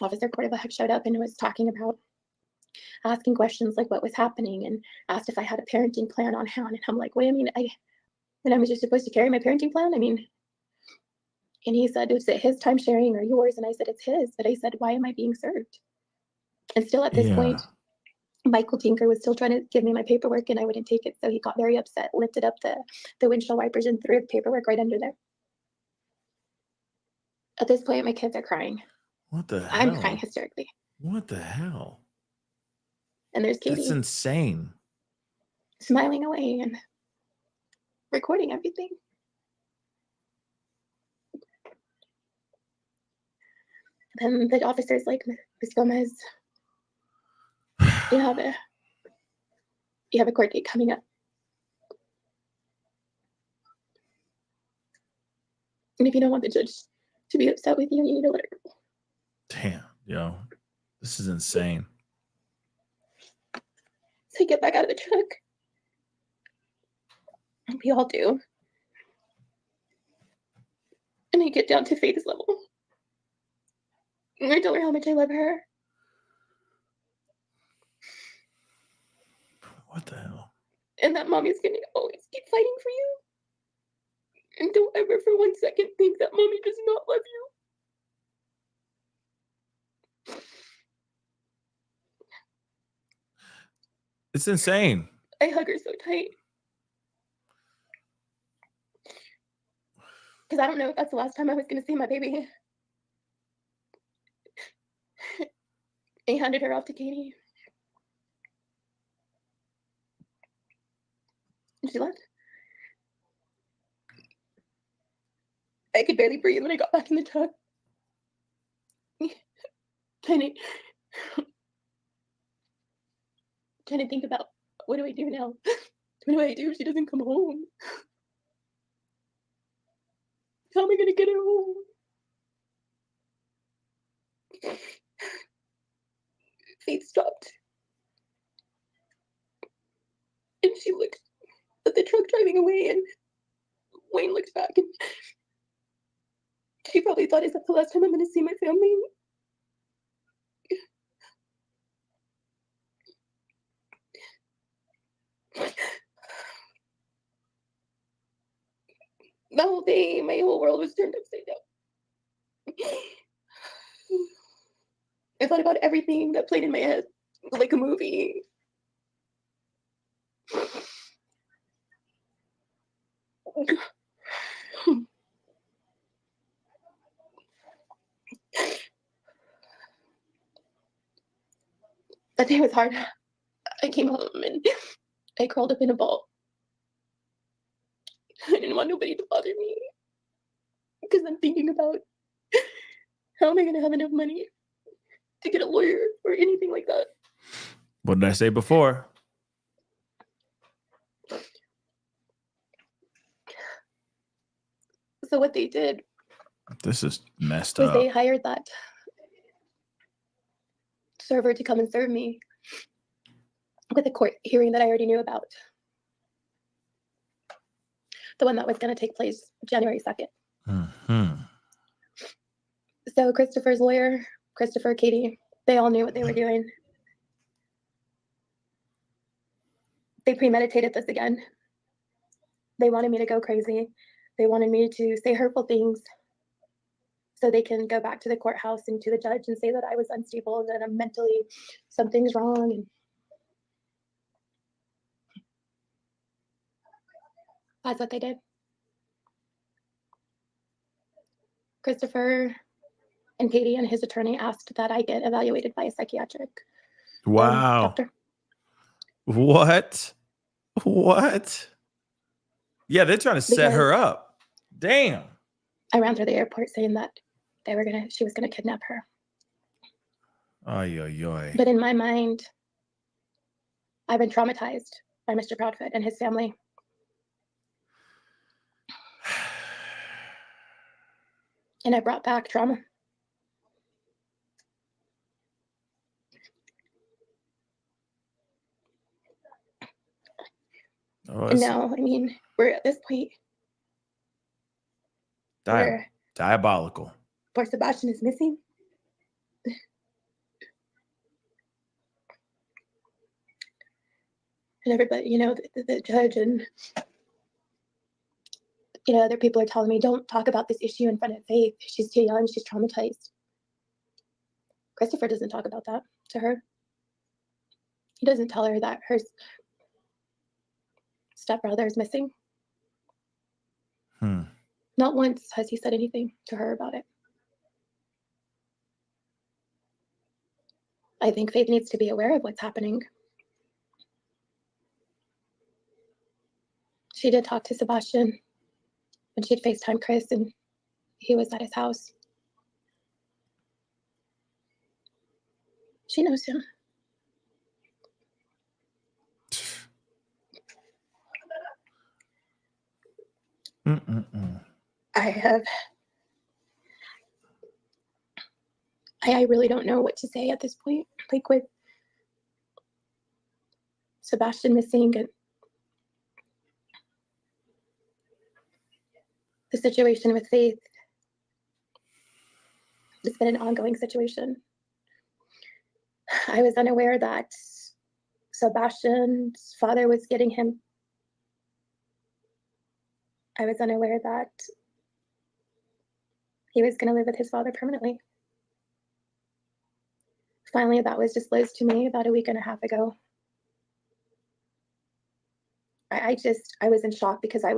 Officer Cordova showed up and was talking about asking questions like what was happening, and asked if I had a parenting plan on hand. And I'm like, wait, I mean, I'm just supposed to carry my parenting plan? I mean, and he said, "Is it his time sharing or yours?" And I said, "It's his." But I said, "Why am I being served?" And still at this point, Michael Tinker was still trying to give me my paperwork and I wouldn't take it. So he got very upset, lifted up the windshield wipers and threw the paperwork right under there. At this point, my kids are crying. What the hell? I'm crying hysterically. What the hell? And there's Katie. That's insane. Smiling away and recording everything. Then the officer's like, "Ms. Gomez, you have a court date coming up. And if you don't want the judge to be upset with you, you need to let her go." Damn, this is insane. So I get back out of the truck. We all do. And I get down to Faith's level. And I tell her how much I love her. What the hell? And that mommy's gonna always keep fighting for you. And don't ever for 1 second think that mommy does not love you. It's insane. I hug her so tight. Because I don't know if that's the last time I was going to see my baby. I handed her off to Katie. And she left. I could barely breathe when I got back in the truck. Trying to think about, what do I do now? What do I do if she doesn't come home? How am I going to get her home? Faith stopped. And she looked at the truck driving away, and Wayne looked back, and she probably thought, is that the last time I'm going to see my family? The whole day, my whole world was turned upside down. I thought about everything that played in my head, like a movie. That day was hard. I came home and I crawled up in a ball. I didn't want nobody to bother me because I'm thinking about how am I going to have enough money to get a lawyer or anything like that. What did I say before? So what they did This is messed was up. they hired that server to come and serve me with a court hearing that I already knew about. The one that was going to take place January 2nd. Mm-hmm. So Christopher's lawyer, Christopher, Katie, they all knew what they were doing. They premeditated this again. They wanted me to go crazy. They wanted me to say hurtful things so they can go back to the courthouse and to the judge and say that I was unstable and that I'm mentally, something's wrong. And that's what they did. Christopher and Katie and his attorney asked that I get evaluated by a psychiatric Wow. doctor. What? Yeah, they're trying to set her up. Damn. I ran through the airport saying that she was gonna kidnap her. Ay, ay, ay. But in my mind, I've been traumatized by Mr. Proudfoot and his family. And I brought back trauma. Oh, And now, I mean, we're at this point where diabolical. Sebastian is missing. And everybody, the judge and, other people are telling me, don't talk about this issue in front of Faith. She's too young. She's traumatized. Christopher doesn't talk about that to her. He doesn't tell her that her stepbrother is missing. Not once has he said anything to her about it. I think Faith needs to be aware of what's happening. She did talk to Sebastian when she'd FaceTime Chris and he was at his house. She knows him. I I really don't know what to say at this point. Like with Sebastian missing and the situation with Faith, it's been an ongoing situation. I was unaware that Sebastian's father was getting him. I was unaware that he was going to live with his father permanently. Finally, that was disclosed to me about a week and a half ago. I was in shock because I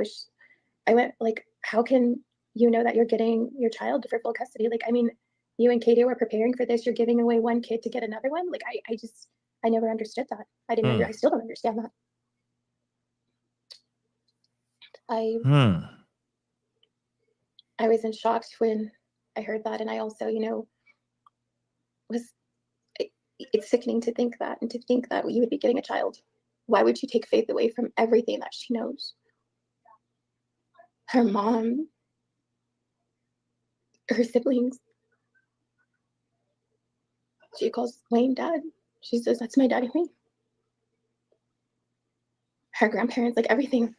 went like, how can you know that you're getting your child for full custody? Like, I mean, you and Katie were preparing for this. You're giving away one kid to get another one. Like, I never understood that. I still don't understand that. I was in shock when I heard that. And I also, it's sickening to think that, and to think that you would be getting a child. Why would you take Faith away from everything that she knows? Her mom, her siblings. She calls Wayne dad. She says, that's my daddy Wayne. Her grandparents, like everything.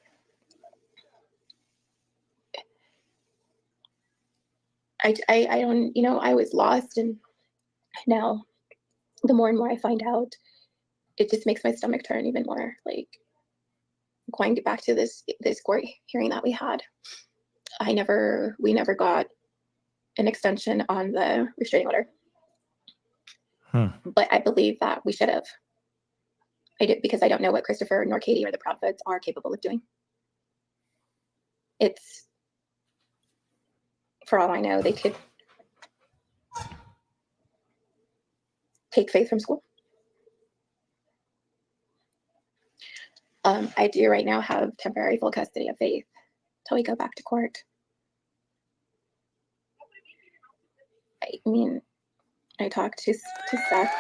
I don't, I was lost, and now the more and more I find out, it just makes my stomach turn even more. Like, going back to this court hearing that we had, we never got an extension on the restraining order. But I believe that we should have. I did, because I don't know what Christopher nor Katie or the Proudfoots are capable of doing. It's, for all I know, they could take Faith from school. I do right now have temporary full custody of Faith till we go back to court. I mean, I talked to Seth,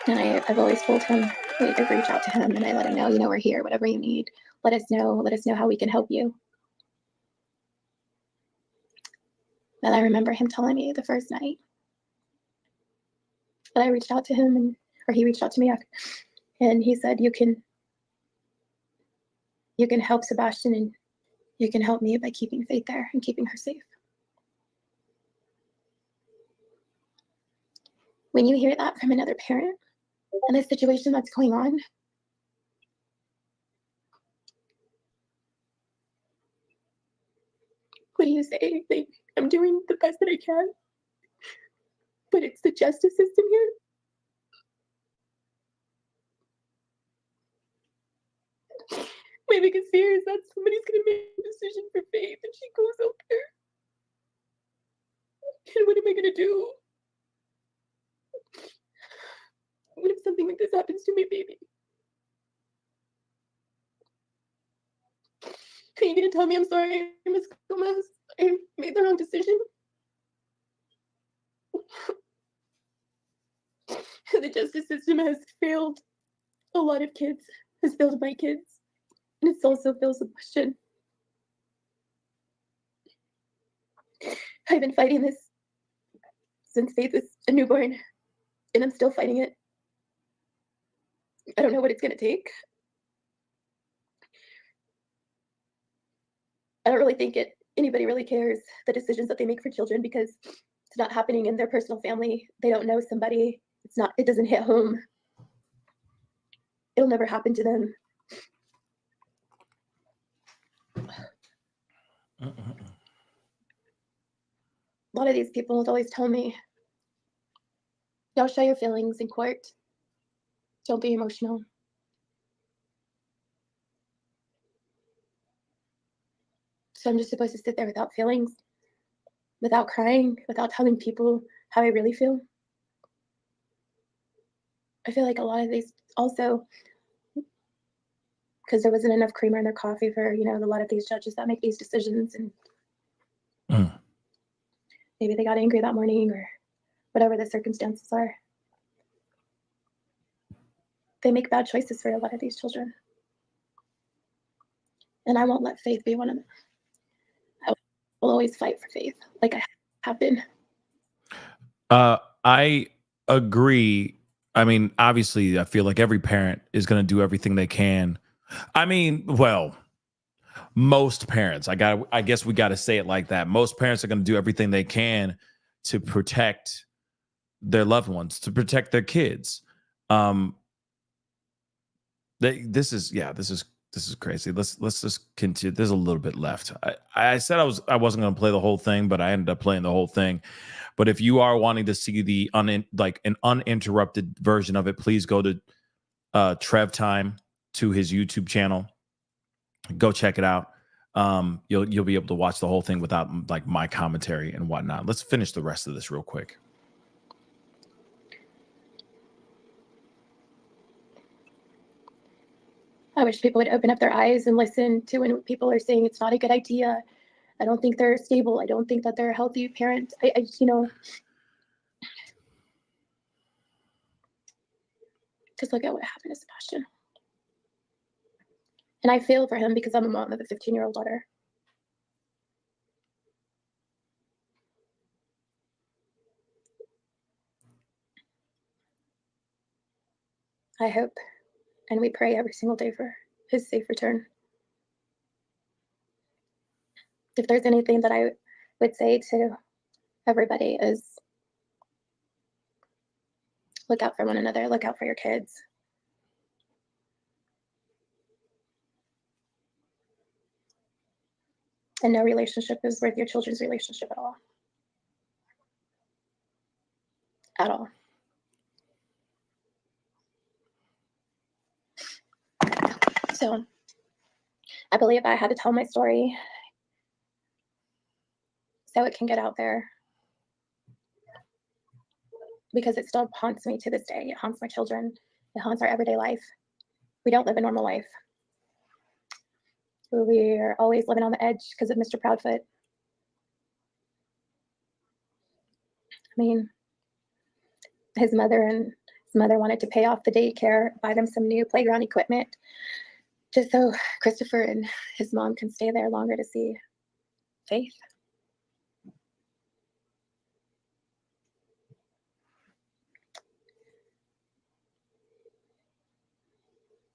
and I've always told him, reach out to him, and I let him know, we're here, whatever you need, let us know how we can help you. And I remember him telling me the first night that I reached out to him, or he reached out to me, and he said, you can help Sebastian, and you can help me by keeping Faith there and keeping her safe. When you hear that from another parent in a situation that's going on, what do you say? Like, I'm doing the best that I can, but it's the justice system here. My biggest fear is that somebody's going to make a decision for Faith and she goes out there. And what am I going to do? What if something like this happens to my baby? Are you going to tell me I'm sorry, Ms. Gomez? I made the wrong decision? The justice system has failed a lot of kids, has failed my kids, and it's also failed Sebastian. I've been fighting this since Faith was a newborn, and I'm still fighting it. I don't know what it's going to take. I don't really think anybody really cares the decisions that they make for children, because it's not happening in their personal family. They don't know somebody. It doesn't hit home. It'll never happen to them. A lot of these people would always tell me, don't show your feelings in court. Don't be emotional. So I'm just supposed to sit there without feelings, without crying, without telling people how I really feel. I feel like a lot of these also, because there wasn't enough creamer in their coffee for, a lot of these judges that make these decisions, and maybe they got angry that morning or whatever the circumstances are. They make bad choices for a lot of these children. And I won't let Faith be one of them. I will always fight for Faith. Like, happen. I agree. I mean, obviously, I feel like every parent is going to do everything they can. I mean, well, most parents, I guess we got to say it like that. Most parents are going to do everything they can to protect their loved ones, to protect their kids. This is crazy. Let's just continue. There's a little bit left. I said I wasn't going to play the whole thing, but I ended up playing the whole thing. But if you are wanting to see the an uninterrupted version of it, please go to Trev Time, to his YouTube channel. Go check it out. You'll be able to watch the whole thing without like my commentary and whatnot. Let's finish the rest of this real quick. I wish people would open up their eyes and listen to when people are saying it's not a good idea. I don't think they're stable. I don't think that they're a healthy parent. I just look at what happened to Sebastian. And I feel for him because I'm a mom of a 15-year-old daughter. I hope and we pray every single day for his safe return. If there's anything that I would say to everybody is look out for one another, look out for your kids. And no relationship is worth your children's relationship at all. At all. So I believe I had to tell my story so it can get out there, because it still haunts me to this day. It haunts my children. It haunts our everyday life. We don't live a normal life. We are always living on the edge because of Mr. Proudfoot. I mean, his mother wanted to pay off the daycare, buy them some new playground equipment, just so Christopher and his mom can stay there longer to see Faith.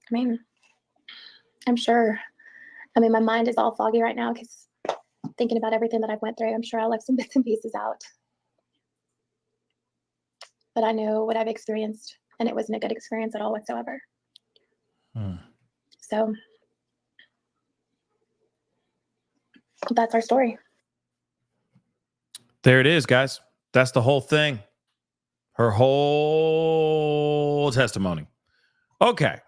I mean, I'm sure. I mean, my mind is all foggy right now because thinking about everything that I've went through. I'm sure I left some bits and pieces out. But I know what I've experienced, and it wasn't a good experience at all whatsoever. So that's our story. There it is, guys. That's the whole thing. Her whole testimony. Okay.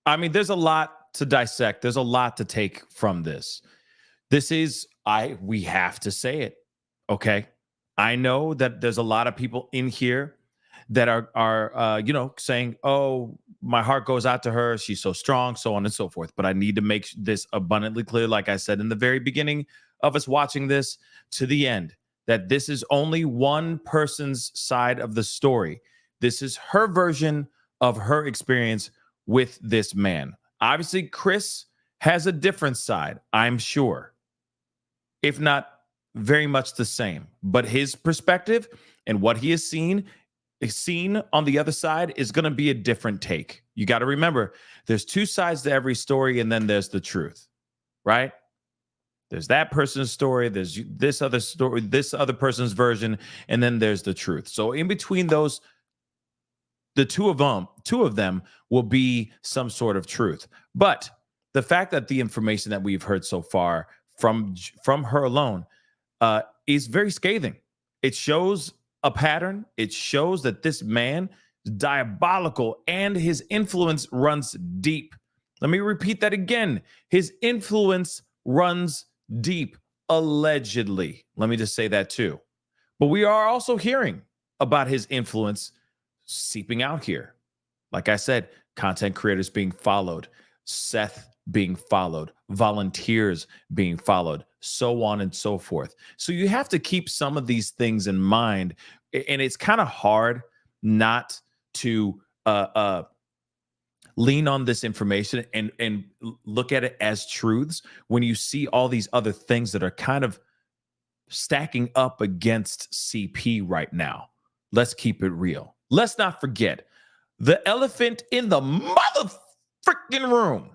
I mean, there's a lot to dissect. There's a lot to take from this. This is, we have to say it. Okay. I know that there's a lot of people in here that are saying, oh, my heart goes out to her. She's so strong, so on and so forth. But I need to make this abundantly clear, like I said in the very beginning of us watching this to the end, that this is only one person's side of the story. This is her version of her experience with this man. Obviously, Chris has a different side, I'm sure, if not very much the same. But his perspective and what he has seen on the other side is going to be a different take. You got to remember, there's two sides to every story, and then there's the truth, right? There's that person's story, there's this other story, this other person's version, and then there's the truth. So in between those, the two of them will be some sort of truth. But the fact that the information that we've heard so far from her alone is very scathing. It shows a pattern. It shows that this man is diabolical and his influence runs deep. Let me repeat that again. His influence runs deep, allegedly. Let me just say that too. But we are also hearing about his influence seeping out here. Like I said, content creators being followed, Seth being followed, volunteers being followed, so on and so forth. So you have to keep some of these things in mind. And it's kind of hard not to lean on this information and look at it as truths when you see all these other things that are kind of stacking up against CP right now. Let's keep it real. Let's not forget the elephant in the mother freaking room.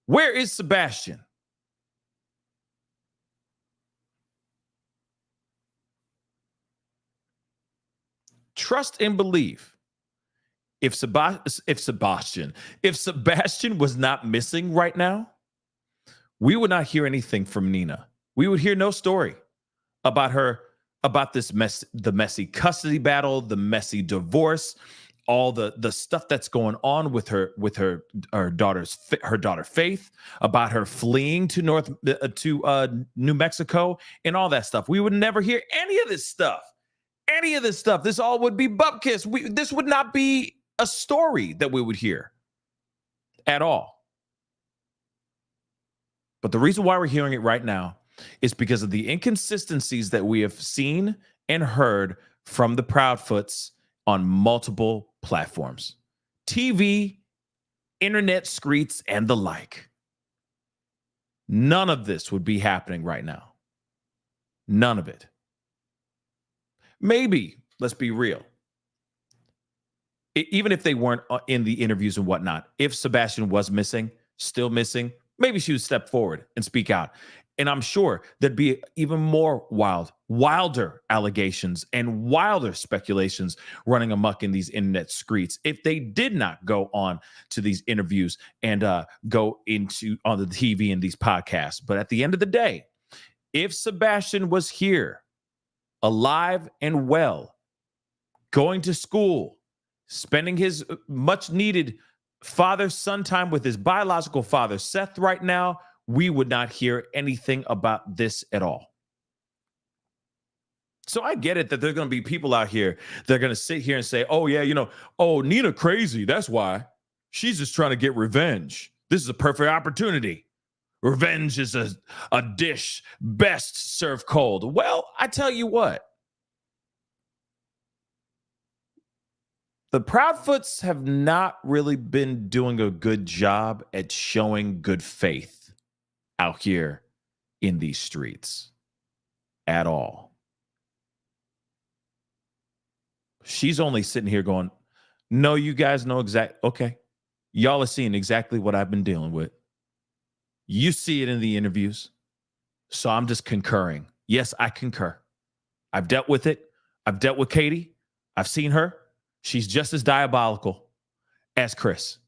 Where is Sebastian? Trust and believe. If Sebastian was not missing right now, we would not hear anything from Nina. We would hear no story about her, about this mess, the messy custody battle, the messy divorce, all the stuff that's going on with her daughter Faith, about her fleeing to New Mexico and all that stuff. We would never hear any of this stuff. This all would be bupkis. This would not be a story that we would hear at all. But the reason why we're hearing it right now is because of the inconsistencies that we have seen and heard from the Proudfoots on multiple platforms, TV, internet streets, and the like. None of this would be happening right now. None of it. Maybe, let's be real. Even if they weren't in the interviews and whatnot, if Sebastian was still missing, maybe she would step forward and speak out. And I'm sure there'd be even more wilder allegations and wilder speculations running amok in these internet streets if they did not go on to these interviews and go on the TV and these podcasts. But at the end of the day, if Sebastian was here, alive and well, going to school, spending his much needed father-son time with his biological father, Seth, right now, we would not hear anything about this at all. So I get it that there are going to be people out here that are going to sit here and say, oh, yeah, Nina crazy. That's why. She's just trying to get revenge. This is a perfect opportunity. Revenge is a dish best served cold. Well, I tell you what. The Proudfoots have not really been doing a good job at showing good faith out here in these streets at all. She's only sitting here going, no, you guys know okay. Y'all are seeing exactly what I've been dealing with. You see it in the interviews. So I'm just concurring. Yes, I concur. I've dealt with it. I've dealt with Katie. I've seen her. She's just as diabolical as Chris.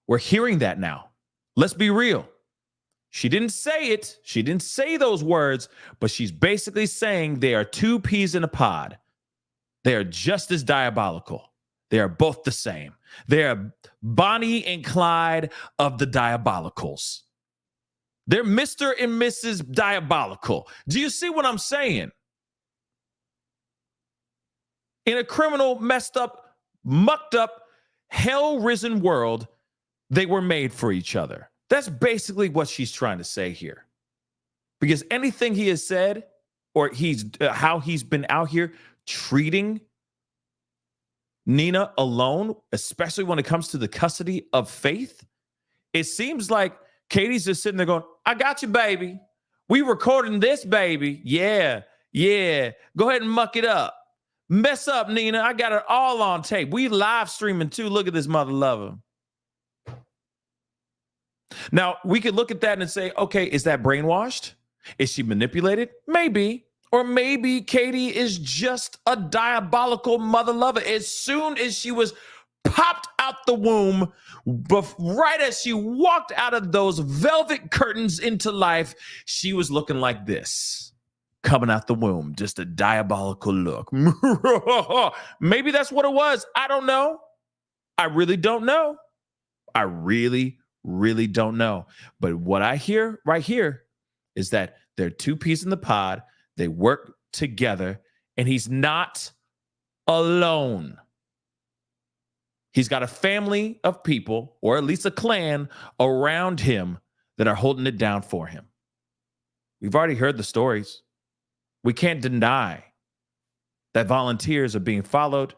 We're hearing that now. Let's be real. She didn't say it. She didn't say those words, but she's basically saying they are two peas in a pod. They are just as diabolical. They are both the same. They are Bonnie and Clyde of the diabolicals. They're Mr. and Mrs. Diabolical. Do you see what I'm saying? In a criminal, messed up, mucked up, hell-risen world, they were made for each other. That's basically what she's trying to say here. Because anything he has said, or how he's been out here treating Nina alone, especially when it comes to the custody of Faith, it seems like Katie's just sitting there going, I got you, baby. We recording this, baby. Yeah. Go ahead and muck it up. Mess up, Nina. I got it all on tape. We live streaming too. Look at this mother lover. Now, we could look at that and say, okay, is that brainwashed? Is she manipulated? Maybe. Or maybe Katie is just a diabolical mother lover. As soon as she was popped out the womb, right as she walked out of those velvet curtains into life, she was looking like this. Coming out the womb, just a diabolical look. Maybe that's what it was. I don't know. I really don't know. I really don't know. But what I hear right here is that they're two peas in the pod. They work together, and he's not alone. He's got a family of people, or at least a clan around him that are holding it down for him. We've already heard the stories. We can't deny that volunteers are being followed.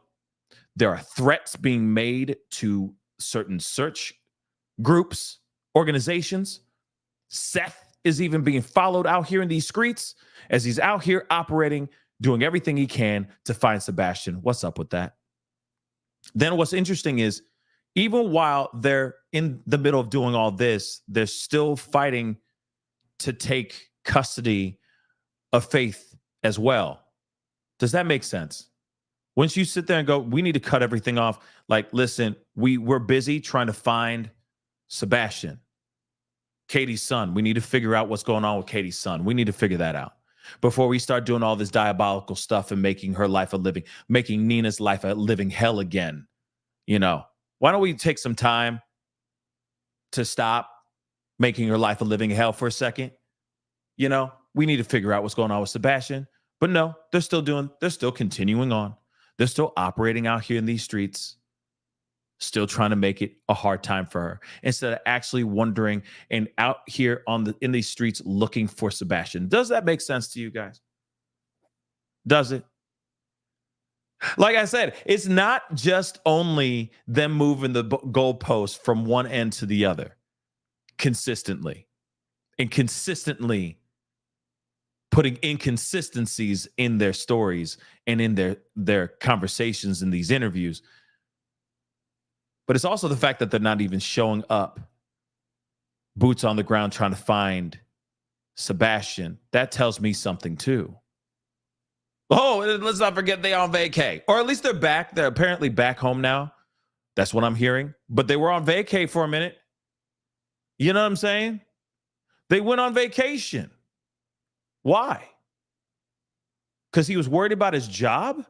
There are threats being made to certain search groups, organizations. Seth is even being followed out here in these streets as he's out here operating, doing everything he can to find Sebastian. What's up with that? Then what's interesting is even while they're in the middle of doing all this, they're still fighting to take custody of Faith as well. Does that make sense? Once you sit there and go, we need to cut everything off. Like, listen, we're busy trying to find Sebastian, Katie's son. We need to figure out what's going on with Katie's son. We need to figure that out before we start doing all this diabolical stuff and making her life making Nina's life a living hell again. You know, why don't we take some time to stop making her life a living hell for a second? You know, we need to figure out what's going on with Sebastian. But no, they're still continuing on. They're still operating out here in these streets, still trying to make it a hard time for her instead of actually wondering and out here in these streets looking for Sebastian. Does that make sense to you guys? Does it? Like I said, it's not just only them moving the goalpost from one end to the other consistently and consistently putting inconsistencies in their stories and in their conversations in these interviews. But it's also the fact that they're not even showing up, boots on the ground, trying to find Sebastian. That tells me something too. Oh, let's not forget they on vacay. Or at least they're back. They're apparently back home now. That's what I'm hearing. But they were on vacay for a minute. You know what I'm saying? They went on vacation. Why? Because he was worried about his job?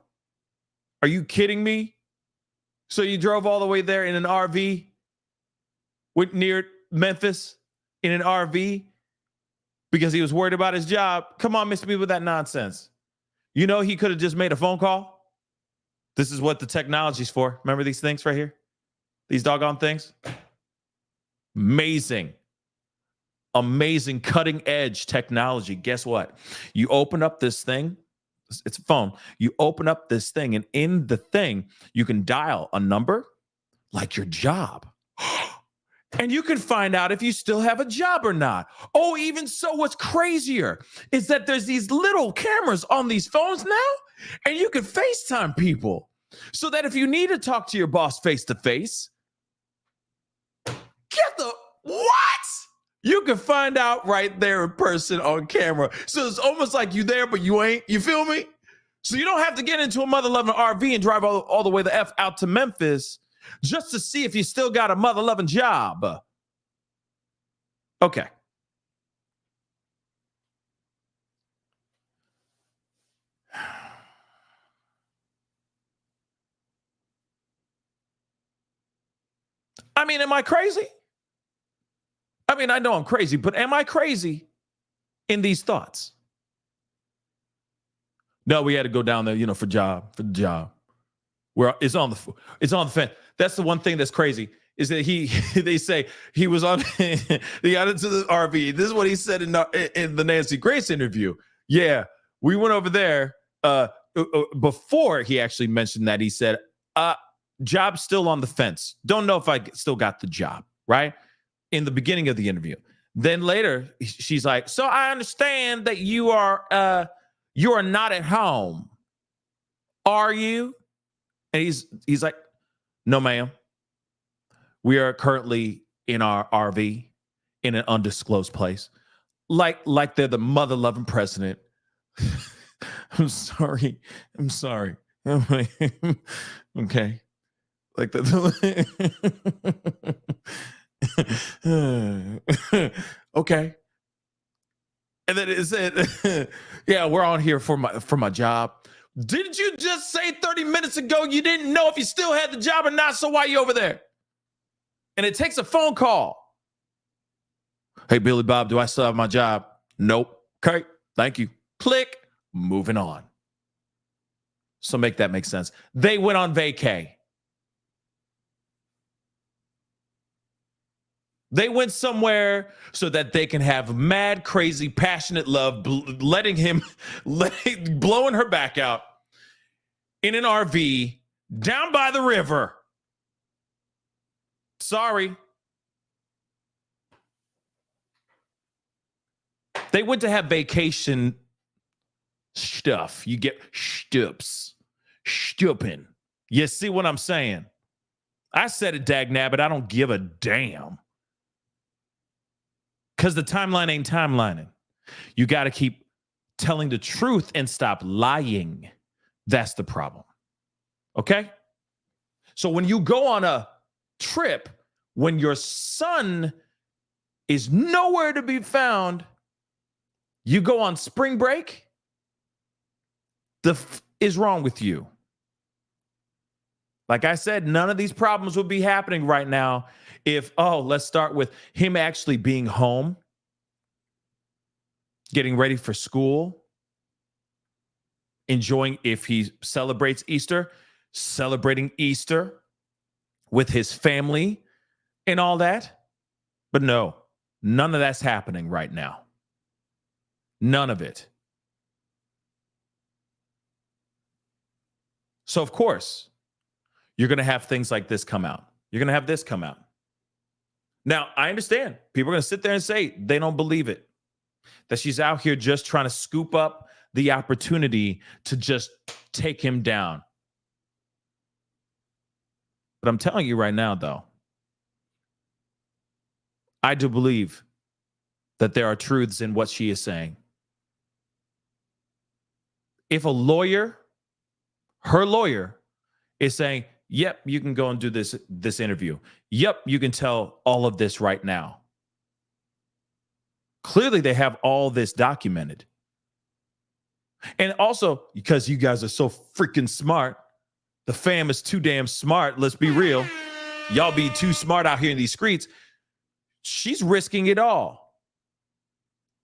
Are you kidding me? So you drove all the way there in an RV near Memphis in an RV because he was worried about his job? Come on, miss me with that nonsense. You know, he could have just made a phone call. This is what the technology's for. Remember these things right here? These doggone things? Amazing cutting edge technology. Guess what? You open up this thing. It's a phone. You open up this thing, and in the thing, you can dial a number like your job. And you can find out if you still have a job or not. Oh, even so, what's crazier is that there's these little cameras on these phones now, and you can FaceTime people so that if you need to talk to your boss face to face, what? You can find out right there in person on camera. So it's almost like you there, but you ain't. You feel me? So you don't have to get into a mother-loving RV and drive all the way the F out to Memphis just to see if you still got a mother-loving job. Okay. I mean, am I crazy? I mean, I know I'm crazy, but am I crazy in these thoughts? No, we had to go down there, for the job. Where it's on the fence. That's the one thing that's crazy is that they say he was on, they got into the RV. This is what he said in the Nancy Grace interview. Yeah, we went over there before he actually mentioned that. He said, job's still on the fence. Don't know if I still got the job, right? In the beginning of the interview. Then later, she's like, so I understand that you are not at home. Are you? And he's like, no, ma'am. We are currently in our RV in an undisclosed place. Like they're the mother-loving president. I'm sorry. Okay. Like okay. And then it said, yeah, we're on here for my job. Didn't you just say 30 minutes ago you didn't know if you still had the job or not? So why are you over there? And it takes a phone call. Hey, Billy Bob, do I still have my job? Nope. Okay, thank you. Click. Moving on. So make that make sense. They went on vacay. They went somewhere so that they can have mad, crazy, passionate love, blowing her back out in an RV down by the river. Sorry. They went to have vacation stuff. You get stups. Stupin. You see what I'm saying? I said it, dag nabbit. I don't give a damn. Because the timeline ain't timelining. You got to keep telling the truth and stop lying. That's the problem. Okay? So when you go on a trip, when your son is nowhere to be found, you go on spring break, is wrong with you. Like I said, none of these problems would be happening right now if, let's start with him actually being home, getting ready for school, enjoying, if he celebrates Easter, celebrating Easter with his family and all that. But no, none of that's happening right now. None of it. So, of course, you're going to have things like this come out. You're going to have this come out. Now, I understand. People are going to sit there and say they don't believe it, that she's out here just trying to scoop up the opportunity to just take him down. But I'm telling you right now, though, I do believe that there are truths in what she is saying. If a lawyer, her lawyer, is saying, yep, you can go and do this interview. Yep, you can tell all of this right now. Clearly, they have all this documented. And also, because you guys are so freaking smart, the fam is too damn smart. Let's be real. Y'all be too smart out here in these streets. She's risking it all.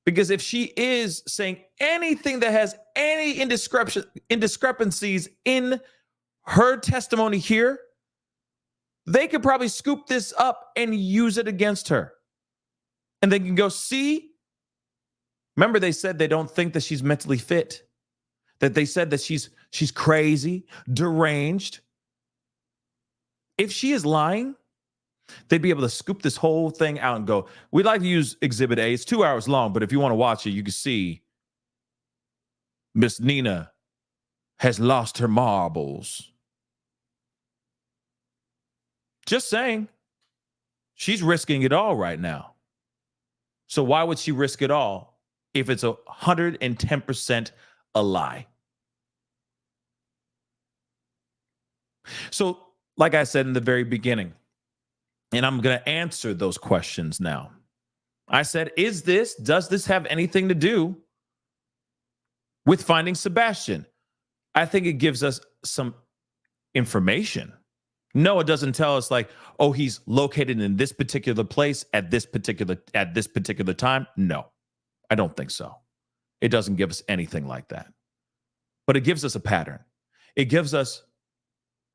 Because if she is saying anything that has any indiscrepancies in her testimony here, they could probably scoop this up and use it against her. And they can go, see? Remember, they said they don't think that she's mentally fit, that they said that she's crazy, deranged. If she is lying, they'd be able to scoop this whole thing out and go, we'd like to use Exhibit A. It's 2 hours long, but if you want to watch it, you can see Miss Nina has lost her marbles. Just saying. She's risking it all right now. So why would she risk it all if it's 110% a lie? So, like I said in the very beginning, and I'm going to answer those questions now. I said, does this have anything to do with finding Sebastian? I think it gives us some information. No, it doesn't tell us like, oh, he's located in this particular place at this particular time. No, I don't think so. It doesn't give us anything like that. But it gives us a pattern. It gives us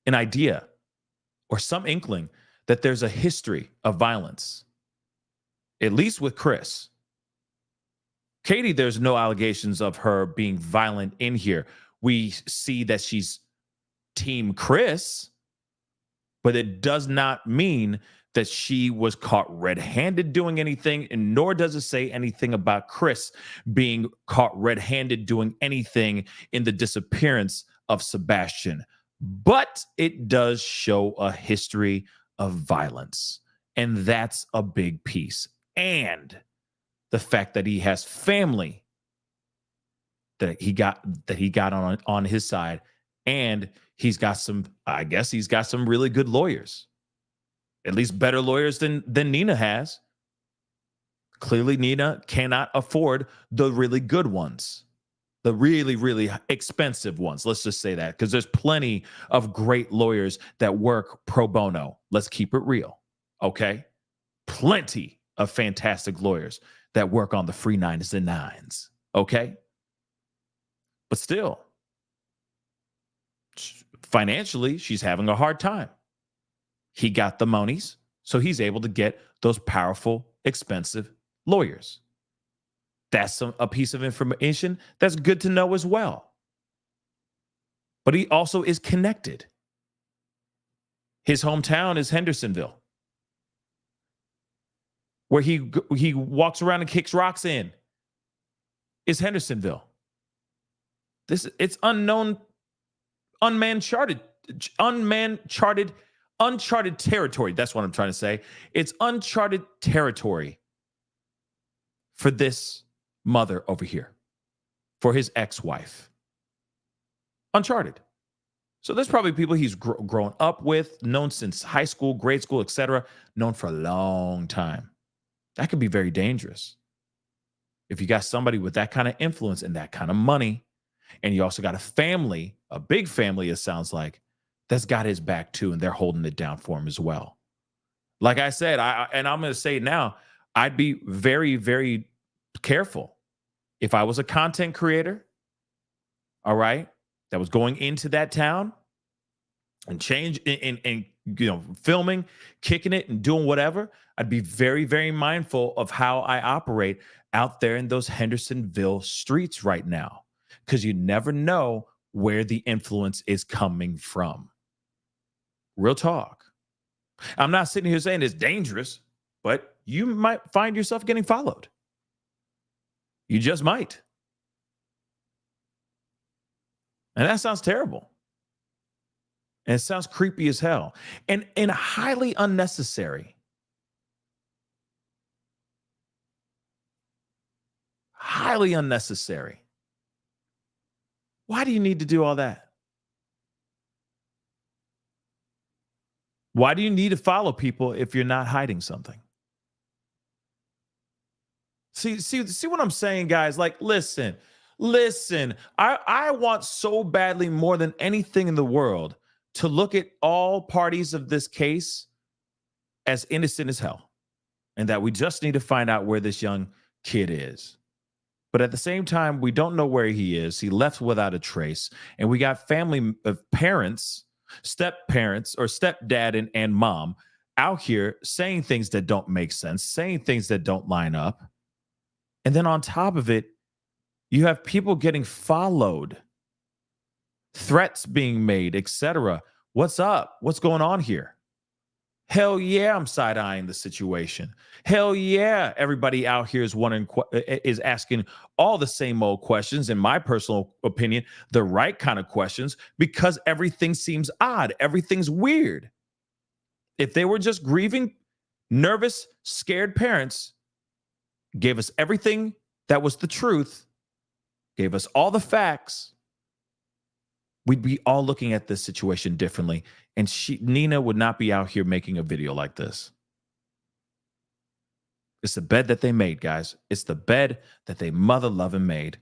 an idea or some inkling that there's a history of violence, at least with Chris. Katie, there's no allegations of her being violent in here. We see that she's Team Chris, but it does not mean that she was caught red-handed doing anything, and nor does it say anything about Chris being caught red-handed doing anything in the disappearance of Sebastian. But it does show a history of violence, and that's a big piece. And the fact that he has family that he got on his side, and he's got some really good lawyers, at least better lawyers than Nina has. Clearly, Nina cannot afford the really good ones, the really, really expensive ones. Let's just say that, because there's plenty of great lawyers that work pro bono. Let's keep it real, okay? Plenty of fantastic lawyers that work on the free 9s and 9s, okay? But still, financially, she's having a hard time. He got the monies, so he's able to get those powerful, expensive lawyers. That's a piece of information that's good to know as well. But he also is connected. His hometown is Hendersonville, where he walks around and kicks rocks in. is Hendersonville. It's uncharted territory. That's what I'm trying to say. It's uncharted territory for this mother over here, for his ex-wife. Uncharted. So there's probably people he's grown up with, known since high school, grade school, etc., known for a long time. That could be very dangerous. If you got somebody with that kind of influence and that kind of money, and you also got a family, a big family, it sounds like, that's got his back too, and they're holding it down for him as well. Like I said, and I'm going to say it now, I'd be very, very careful if I was a content creator, all right, that was going into that town and filming, kicking it and doing whatever. I'd be very, very mindful of how I operate out there in those Hendersonville streets right now, because you never know where the influence is coming from. Real talk. I'm not sitting here saying it's dangerous, but you might find yourself getting followed. You just might. And that sounds terrible. And it sounds creepy as hell. And highly unnecessary. Highly unnecessary. Why do you need to do all that? Why do you need to follow people if you're not hiding something? See what I'm saying, guys? Like, listen. I want so badly, more than anything in the world, to look at all parties of this case as innocent as hell, and that we just need to find out where this young kid is. But at the same time, we don't know where he is. He left without a trace. And we got family of parents, step-parents or stepdad and mom out here saying things that don't make sense, saying things that don't line up. And then on top of it, you have people getting followed, threats being made, etc. What's up? What's going on here? Hell yeah, I'm side-eyeing the situation. Hell yeah, everybody out here is asking all the same old questions, in my personal opinion, the right kind of questions, because everything seems odd. Everything's weird. If they were just grieving, nervous, scared parents, gave us everything that was the truth, gave us all the facts, we'd be all looking at this situation differently. And Nina would not be out here making a video like this. It's the bed that they made, guys. It's the bed that they mother loving made.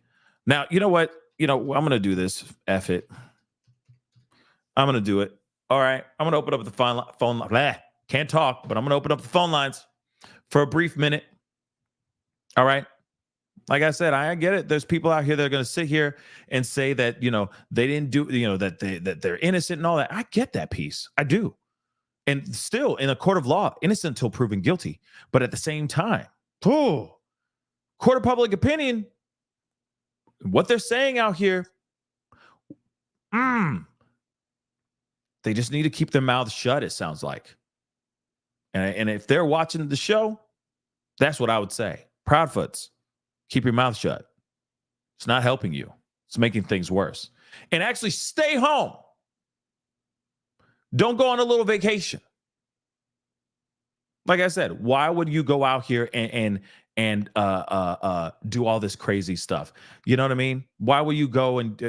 Now, you know what? I'm going to do this. F it. I'm going to do it. All right. I'm going to open up the phone line. Can't talk, but I'm going to open up the phone lines for a brief minute. All right. Like I said, I get it. There's people out here that are going to sit here and say that, they didn't do, that they're innocent and all that. I get that piece. I do. And still, in a court of law, innocent until proven guilty. But at the same time, court of public opinion, what they're saying out here, they just need to keep their mouths shut, it sounds like. And if they're watching the show, that's what I would say. Proudfoots. Keep your mouth shut. It's not helping you. It's making things worse. And actually stay home. Don't go on a little vacation. Like I said, why would you go out here and do all this crazy stuff? You know what I mean? Why would you go and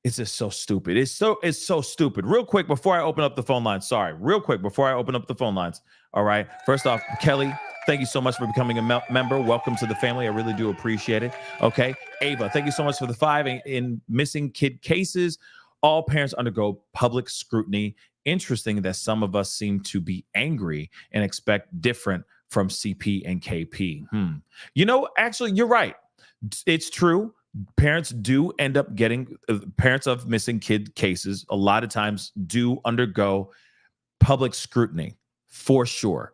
it's just so stupid. It's so stupid. Real quick before I open up the phone lines. Real quick before I open up the phone lines. All right. First off, Kelly, thank you so much for becoming a member. Welcome to the family. I really do appreciate it. Okay. Ava, thank you so much for the 5 in missing kid cases. All parents undergo public scrutiny. Interesting that some of us seem to be angry and expect different from CP and KP. Actually, you're right. It's true. Parents do end up getting, parents of missing kid cases a lot of times do undergo public scrutiny for sure.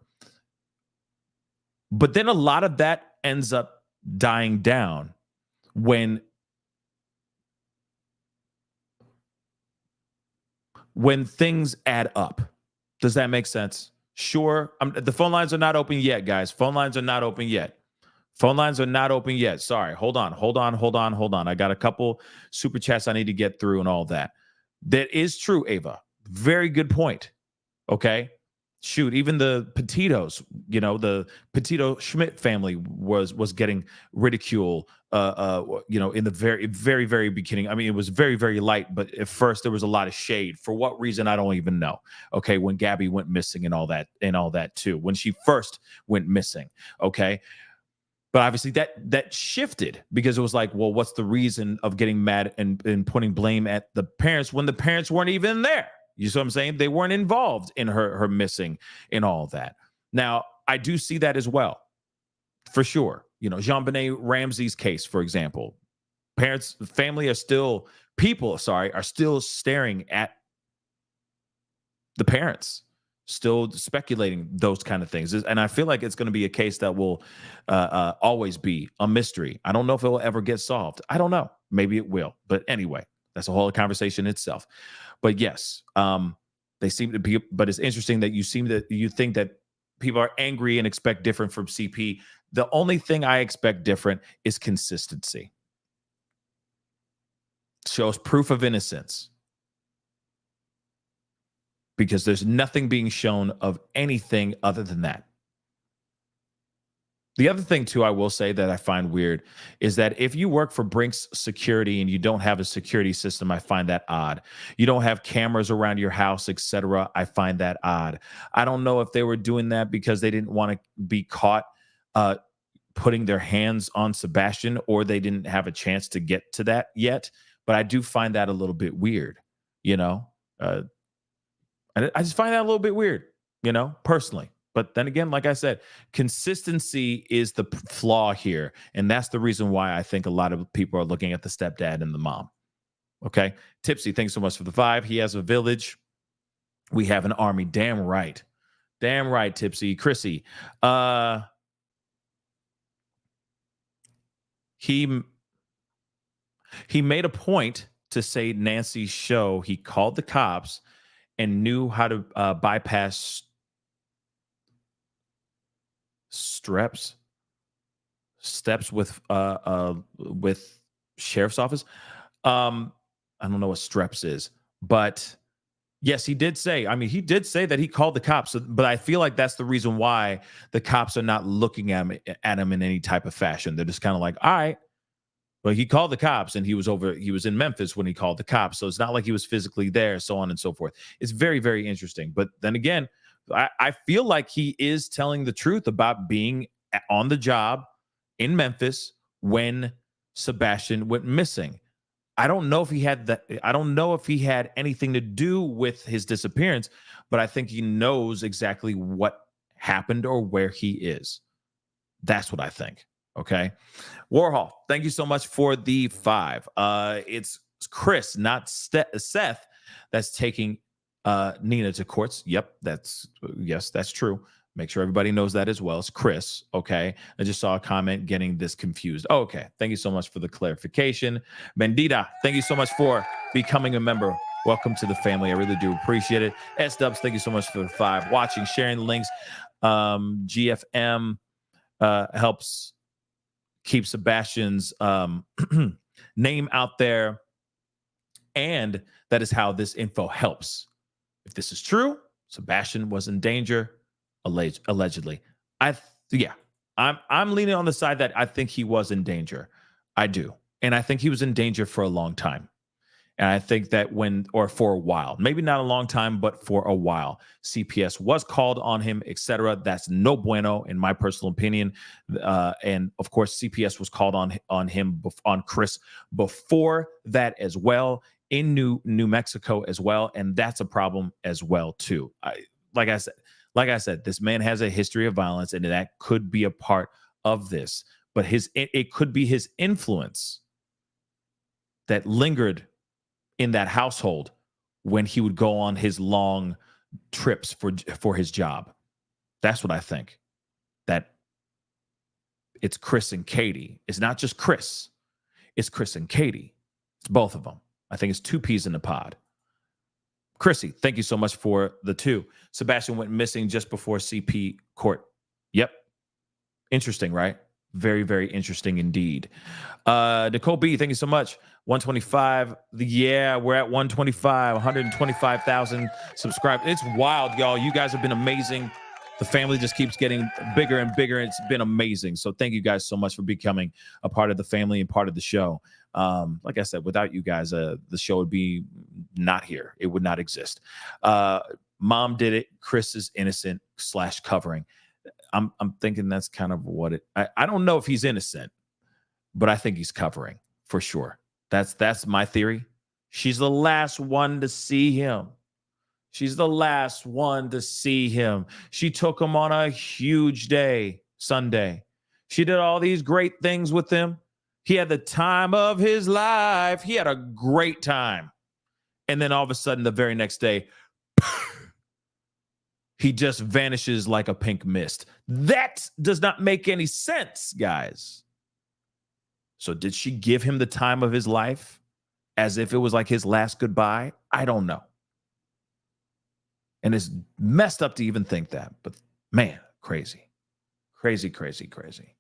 But then a lot of that ends up dying down when things add up. Does that make sense? Sure. The phone lines are not open yet, guys. Phone lines are not open yet. Phone lines are not open yet. Sorry. Hold on. I got a couple super chats I need to get through and all that. That is true, Ava. Very good point. Okay. Shoot, even the Petitos, the Petito Schmidt family was getting ridicule, in the very, very, very beginning. I mean, it was very, very light, but at first there was a lot of shade. For what reason, I don't even know. Okay, when Gabby went missing and all that too, when she first went missing. Okay. But obviously that shifted because it was like, well, what's the reason of getting mad and putting blame at the parents when the parents weren't even there? You see what I'm saying? They weren't involved in her missing and all that. Now, I do see that as well, for sure. Jean-Benet Ramsey's case, for example. Family are still staring at the parents, still speculating those kind of things. And I feel like it's going to be a case that will always be a mystery. I don't know if it will ever get solved. I don't know. Maybe it will. But anyway, that's a whole conversation itself. But yes, they seem to be. But it's interesting that you think that people are angry and expect different from CP. The only thing I expect different is consistency. Shows proof of innocence. Because there's nothing being shown of anything other than that. The other thing, too, I will say that I find weird is that if you work for Brinks Security and you don't have a security system, I find that odd. You don't have cameras around your house, etc. I find that odd. I don't know if they were doing that because they didn't want to be caught putting their hands on Sebastian, or they didn't have a chance to get to that yet. But I do find that a little bit weird, I just find that a little bit weird, personally. But then again, like I said, consistency is the flaw here. And that's the reason why I think a lot of people are looking at the stepdad and the mom. Okay. Tipsy, thanks so much for the 5. He has a village. We have an army. Damn right. Damn right, Tipsy. Chrissy. He made a point to say Nancy's show. He called the cops and knew how to bypass steps with sheriff's office. I don't know what streps is, but yes, he did say that he called the cops, but I feel like that's the reason why the cops are not looking at him in any type of fashion. They're just kind of like, all right. But he called the cops and he was in Memphis when he called the cops. So it's not like he was physically there, so on and so forth. It's very, very interesting. But then again, I feel like he is telling the truth about being on the job in Memphis when Sebastian went missing. I don't know if he had anything to do with his disappearance, but I think he knows exactly what happened or where he is. That's what I think. Okay. Warhol, thank you so much for the 5. It's Chris, not Seth, that's taking Nina to courts. Yep, that's true. Make sure everybody knows that as well. It's Chris. Okay. I just saw a comment getting this confused. Oh, okay. Thank you so much for the clarification. Bendita, thank you so much for becoming a member. Welcome to the family. I really do appreciate it. S-Dubs, thank you so much for the 5. Watching, sharing the links. GFM helps keep Sebastian's name out there. And that is how this info helps. If this is true, Sebastian was in danger, allegedly. I'm leaning on the side that I think he was in danger. I do. And I think he was in danger for a long time. And I think that for a while, maybe not a long time, but for a while, CPS was called on him, etc. That's no bueno, in my personal opinion. And of course, CPS was called on Chris before that as well, in New Mexico as well, and that's a problem as well too. Like I said, this man has a history of violence, and that could be a part of this. But it could be his influence that lingered in that household when he would go on his long trips for his job. That's what I think. That it's Chris and Katie. It's not just Chris. It's Chris and Katie. It's both of them. I think it's 2 peas in the pod. Chrissy, thank you so much for the 2. Sebastian went missing just before CP court. Yep. Interesting, right? Very, very interesting indeed. Nicole B, thank you so much. 125. Yeah, we're at 125, 125,000 subscribers. It's wild, y'all. You guys have been amazing. The family just keeps getting bigger and bigger. It's been amazing. So thank you guys so much for becoming a part of the family and part of the show. Like I said, without you guys, the show would be not here. It would not exist. Mom did it. Chris is innocent / covering. I'm thinking that's kind of what it. I don't know if he's innocent, but I think he's covering for sure. That's my theory. She's the last one to see him. She's the last one to see him. She took him on a huge day, Sunday. She did all these great things with him. He had the time of his life. He had a great time. And then all of a sudden, the very next day, he just vanishes like a pink mist. That does not make any sense, guys. So did she give him the time of his life as if it was like his last goodbye? I don't know. And it's messed up to even think that. But man, crazy. Crazy, crazy, crazy.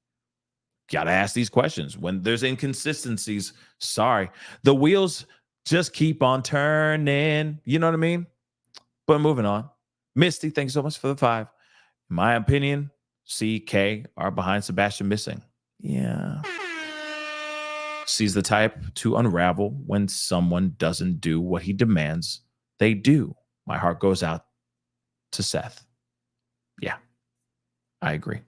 Got to ask these questions. When there's inconsistencies, sorry. The wheels just keep on turning. You know what I mean? But moving on. Misty, thanks so much for the 5. In my opinion, C, K are behind Sebastian missing. Yeah. C's the type to unravel when someone doesn't do what he demands they do. My heart goes out to Seth. Yeah, I agree.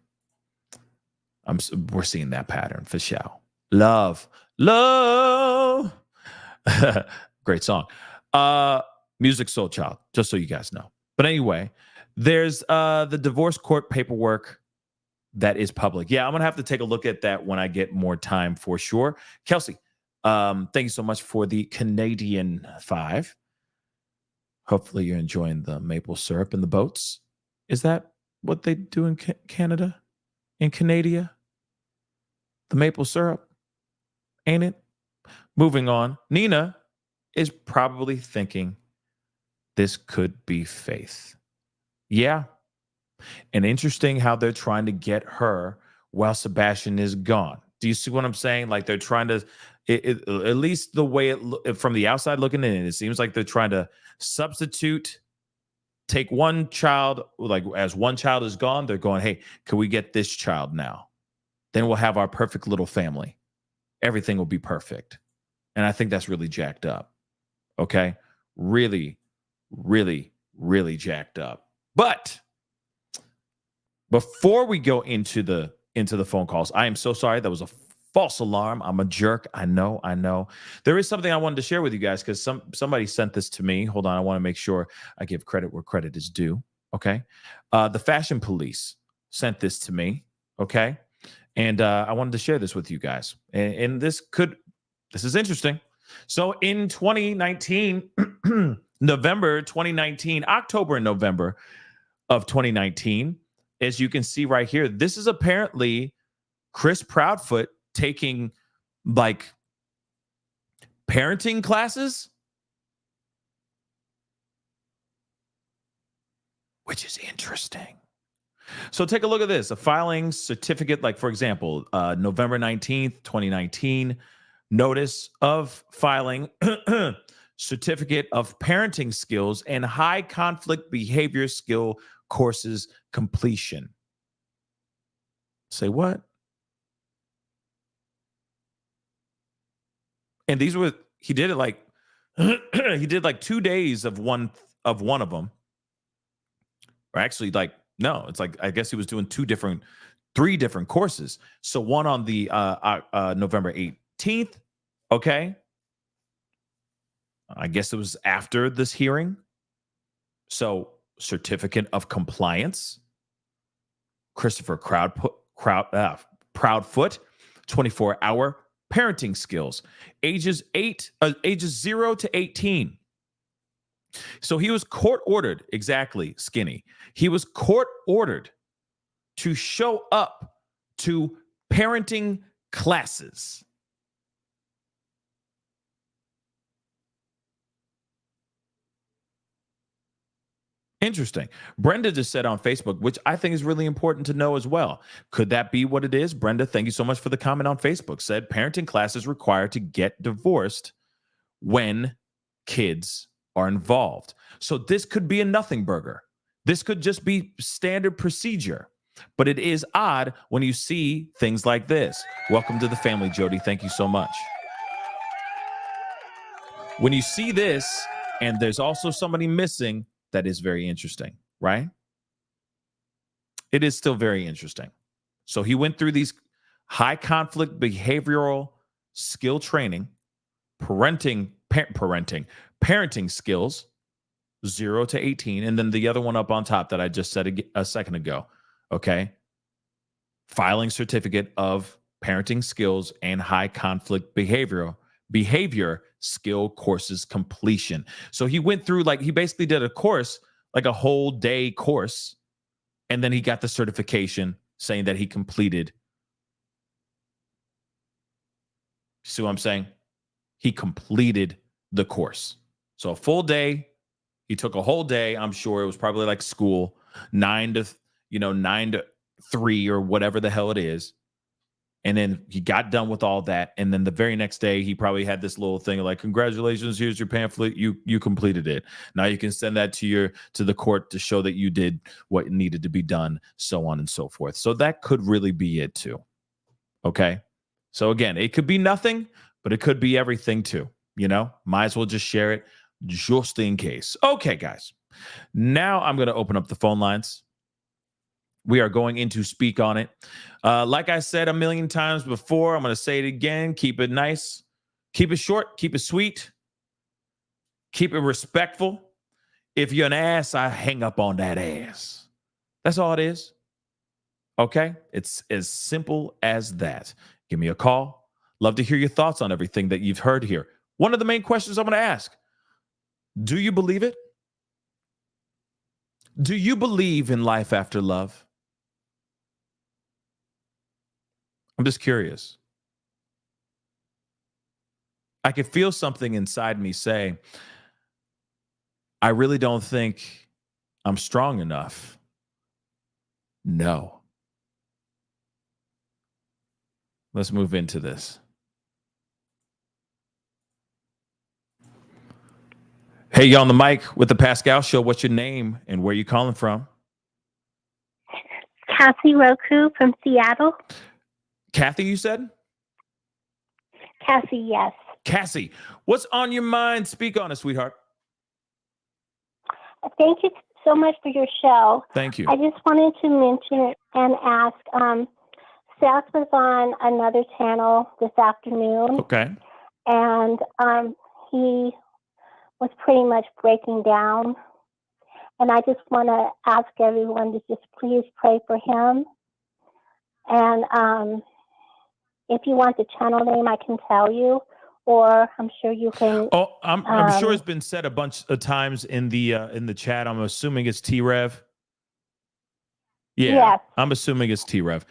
We're seeing that pattern for sure. Love. Great song. Music Soul Child, just so you guys know. But anyway, there's the divorce court paperwork that is public. Yeah, I'm going to have to take a look at that when I get more time for sure. Kelsey, thank you so much for the Canadian 5. Hopefully you're enjoying the maple syrup in the boats. Is that what they do in Canada? In Canada? The maple syrup? Ain't it? Moving on. Nina is probably thinking this could be Faith. Yeah. And interesting how they're trying to get her while Sebastian is gone. Do you see what I'm saying? Like they're trying to, at least the way from the outside looking in, it seems like they're trying to substitute, take one child, like as one child is gone, they're going, hey, can we get this child now? Then we'll have our perfect little family. Everything will be perfect. And I think that's really jacked up. Okay? Really, really, really jacked up. But before we go into the phone calls, I am so sorry. That was a false alarm. I'm a jerk. I know. There is something I wanted to share with you guys because somebody sent this to me. Hold on. I want to make sure I give credit where credit is due. Okay. The Fashion Police sent this to me. Okay. And I wanted to share this with you guys. And this is interesting. So in 2019, November 2019, October and November of 2019, as you can see right here, this is apparently Chris Proudfoot taking like parenting classes, which is interesting. So take a look at this. A filing certificate, like for example, November 19th, 2019, notice of filing certificate of parenting skills and high conflict behavior skill courses completion. Say what? And these were, he did it like, he did like 2 days of one of them. Or actually like, no, it's like, I guess he was doing 3 different courses. So one on the November 18th. Okay. I guess it was after this hearing. So certificate of compliance, Christopher Proudfoot, 24-hour parenting skills, ages 0 to 18. So he was court ordered, exactly, Skinny. He was court ordered to show up to parenting classes. Interesting. Brenda just said on Facebook, which I think is really important to know as well. Could that be what it is? Brenda, thank you so much for the comment on Facebook. Said parenting classes required to get divorced when kids are involved. So this could be a nothing burger. This could just be standard procedure. But it is odd when you see things like this. Welcome to the family, Jody. Thank you so much. When you see this and there's also somebody missing, that is very interesting, right? It is still very interesting. So he went through these high conflict behavioral skill training, parenting skills, 0 to 18. And then the other one up on top that I just said a second ago. Okay. Filing certificate of parenting skills and high conflict behavior skill courses completion. So he went through, like, he basically did a course, like a whole day course. And then he got the certification saying that he completed. See what I'm saying? He completed the course. So a full day. He took a whole day. I'm sure it was probably like school, 9 to 3 or whatever the hell it is. And then he got done with all that. And then the very next day, he probably had this little thing like, congratulations, here's your pamphlet. You completed it. Now you can send that to the court to show that you did what needed to be done, so on and so forth. So that could really be it too. Okay. So again, it could be nothing, but it could be everything too. Might as well just share it just in case. Okay, guys. Now I'm going to open up the phone lines. We are going into speak on it. Like I said a million times before, I'm going to say it again. Keep it nice. Keep it short. Keep it sweet. Keep it respectful. If you're an ass, I hang up on that ass. That's all it is. Okay? It's as simple as that. Give me a call. Love to hear your thoughts on everything that you've heard here. One of the main questions I'm going to ask, do you believe it? Do you believe in life after love? I'm just curious. I could feel something inside me say, I really don't think I'm strong enough. No. Let's move into this. Hey, you on the mic with the Pascal Show. What's your name and where you calling from? Cassie Roku from Seattle. Kathy, you said? Cassie, yes. Cassie, what's on your mind? Speak on it, sweetheart. Thank you so much for your show. Thank you. I just wanted to mention it and ask, Seth was on another channel this afternoon. Okay. And he was pretty much breaking down. And I just want to ask everyone to just please pray for him. And if you want the channel name, I can tell you, or I'm sure you can. Oh, I'm sure it's been said a bunch of times in the chat. I'm assuming it's T-Rev. Yeah, yes. I'm assuming it's T-Rev.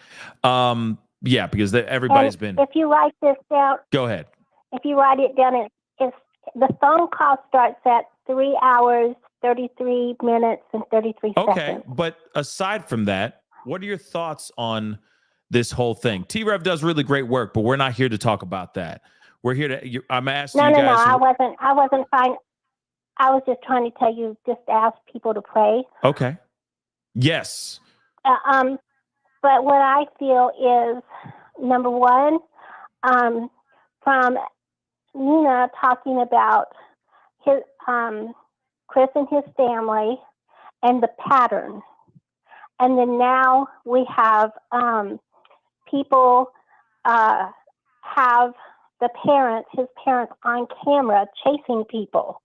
Yeah, because everybody's been. If you write this down, go ahead. If you write it down, it's the phone call starts at 3 hours, 33 minutes, and 33 seconds. Okay, but aside from that, what are your thoughts on this whole thing? T-Rev does really great work, but we're not here to talk about that. We're here to. I'm asking you guys. No, I wasn't trying. I was just trying to tell you, just ask people to pray. Okay. Yes. But what I feel is, number one, from Nina talking about his Chris and his family and the pattern, and then now we have people have his parents on camera chasing people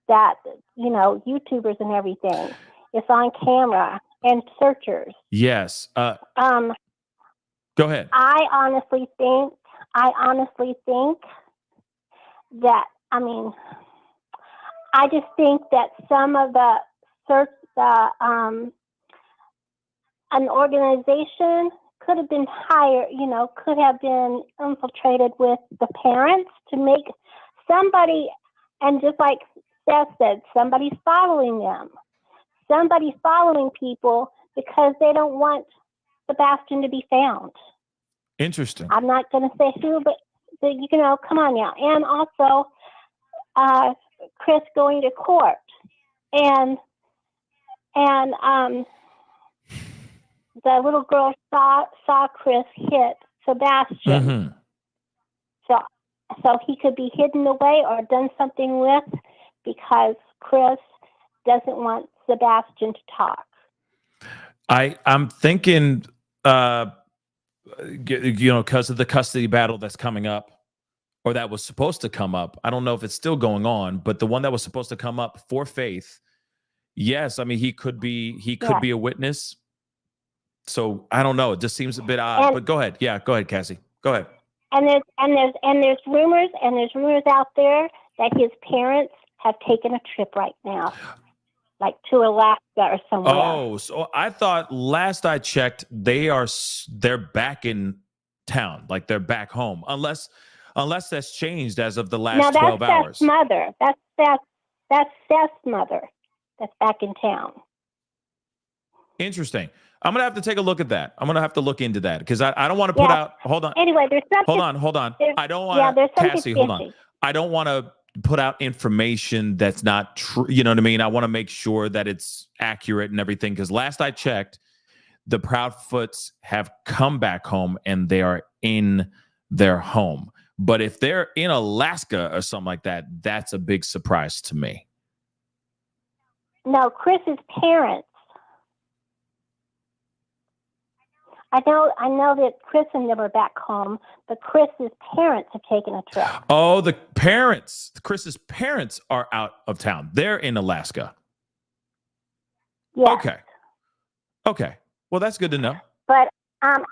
that, YouTubers and everything. It's on camera and searchers. Yes. Go ahead. I honestly think that, I just think that some of an organization could have been hired, could have been infiltrated with the parents to make somebody, and just like Seth said, somebody's following them. somebody's following people because they don't want Sebastian to be found. Interesting. I'm not going to say who, but you know, come on now. And also, Chris going to court, and the little girl saw Chris hit Sebastian. So he could be hidden away or done something with, because Chris doesn't want Sebastian to talk. I'm thinking, because of the custody battle that's coming up, or that was supposed to come up. I don't know if it's still going on, but the one that was supposed to come up for Faith, yes, I mean, he could be a witness. So I don't know. It just seems a bit odd. But go ahead. Yeah, go ahead, Cassie. Go ahead. And there's rumors out there that his parents have taken a trip right now, like to Alaska or somewhere. Oh, so I thought last I checked, they're back in town, like they're back home, unless that's changed as of the last 12 hours. Seth's mother. That's Seth's mother. That's back in town. Interesting. I'm gonna have to take a look at that. I'm gonna have to look into that, because I don't want to put out. Hold on. Anyway, there's something. Hold on. I don't want to. Cassie, hold on. I don't want to put out information that's not true. You know what I mean? I want to make sure that it's accurate and everything. Because last I checked, the Proudfoots have come back home and they are in their home. But if they're in Alaska or something like that, that's a big surprise to me. No, Chris's parents. I know that Chris and them are back home, but Chris's parents have taken a trip. Oh, the parents. Chris's parents are out of town. They're in Alaska. Yes. Okay. Well, that's good to know. But I'm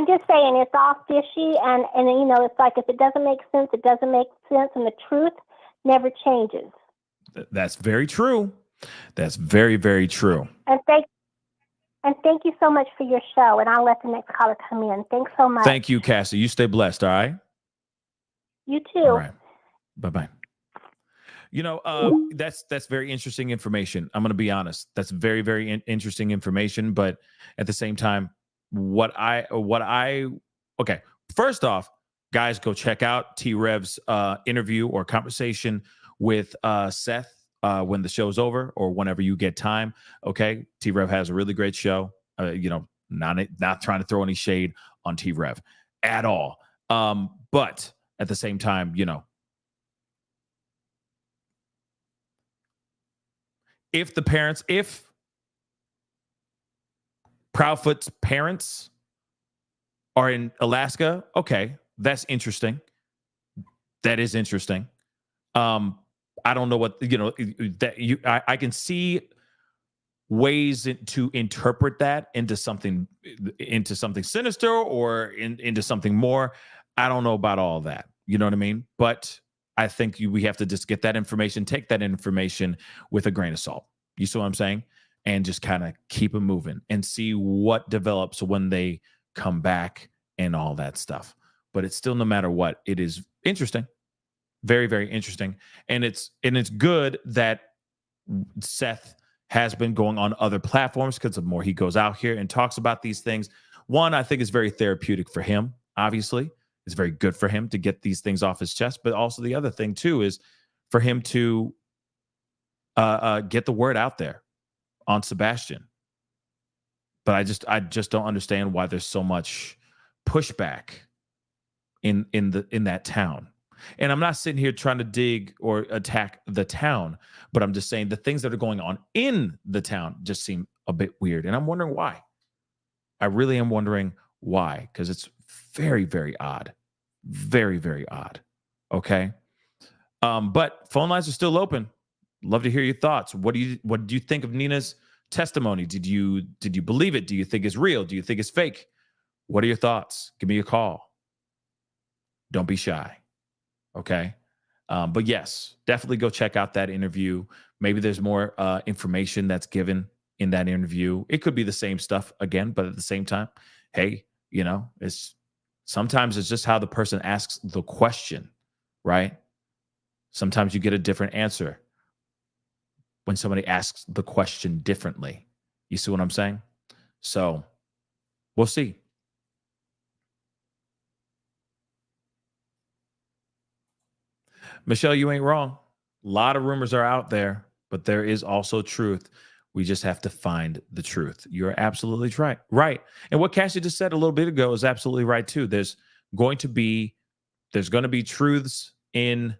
just saying it's all fishy, and you know, it's like if it doesn't make sense, it doesn't make sense, and the truth never changes. That's very true. That's very, very true. And thank you so much for your show, and I'll let the next caller come in. Thanks so much. Thank you, Cassie. You stay blessed, all right? You too. All right. Bye-bye. You know, that's very interesting information. I'm going to be honest. That's very, very interesting information. But at the same time, okay. First off, guys, go check out T-Rev's interview or conversation with Seth when the show's over, or whenever you get time. Okay. T-Rev has a really great show. Not trying to throw any shade on T-Rev at all. But at the same time, if Proudfoot's parents are in Alaska, okay, that's interesting. That is interesting. I don't know what, I can see ways to interpret that into something sinister or into something more. I don't know about all that. You know what I mean? But I think we have to just get that information, take that information with a grain of salt. You see what I'm saying? And just kind of keep it moving and see what develops when they come back and all that stuff. But it's still, no matter what, it is interesting. Very, very interesting. And it's good that Seth has been going on other platforms, because the more he goes out here and talks about these things, one, I think is very therapeutic for him. Obviously, it's very good for him to get these things off his chest. But also the other thing too is for him to get the word out there on Sebastian. But I just don't understand why there's so much pushback in that town. And I'm not sitting here trying to dig or attack the town, but I'm just saying the things that are going on in the town just seem a bit weird. And I'm wondering why. I really am wondering why, because it's very, very odd. Very, very odd. Okay. But phone lines are still open. Love to hear your thoughts. What do you think of Nina's testimony? Did you believe it? Do you think it's real? Do you think it's fake? What are your thoughts? Give me a call. Don't be shy. Okay. But yes, definitely go check out that interview. Maybe there's more information that's given in that interview. It could be the same stuff again, but at the same time, hey, sometimes it's just how the person asks the question, right? Sometimes you get a different answer. when somebody asks the question differently. You see what I'm saying? So we'll see. Michelle, you ain't wrong. A lot of rumors are out there, but there is also truth. We just have to find the truth. You're absolutely right. Right. And what Cassie just said a little bit ago is absolutely right too. There's going to be truths in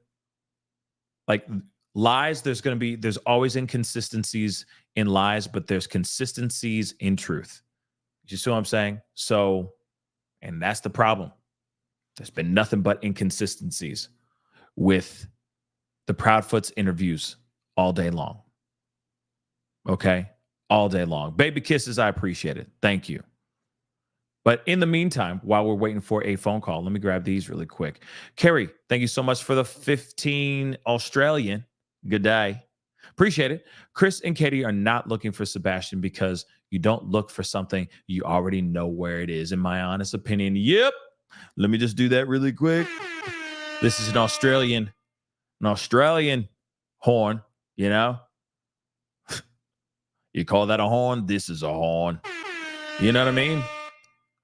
like lies. There's always inconsistencies in lies, but there's consistencies in truth. You see what I'm saying? So, and that's the problem. There's been nothing but inconsistencies with the Proudfoots interviews all day long. Okay? All day long. Baby kisses, I appreciate it. Thank you. But in the meantime, while we're waiting for a phone call, let me grab these really quick. Kerry, thank you so much for the 15 Australian. Good day. Appreciate it. Chris and Katie are not looking for Sebastian because you don't look for something you already know where it is. In my honest opinion, yep. Let me just do that really quick. This is an Australian horn, you know? You call that a horn? This is a horn. You know what I mean?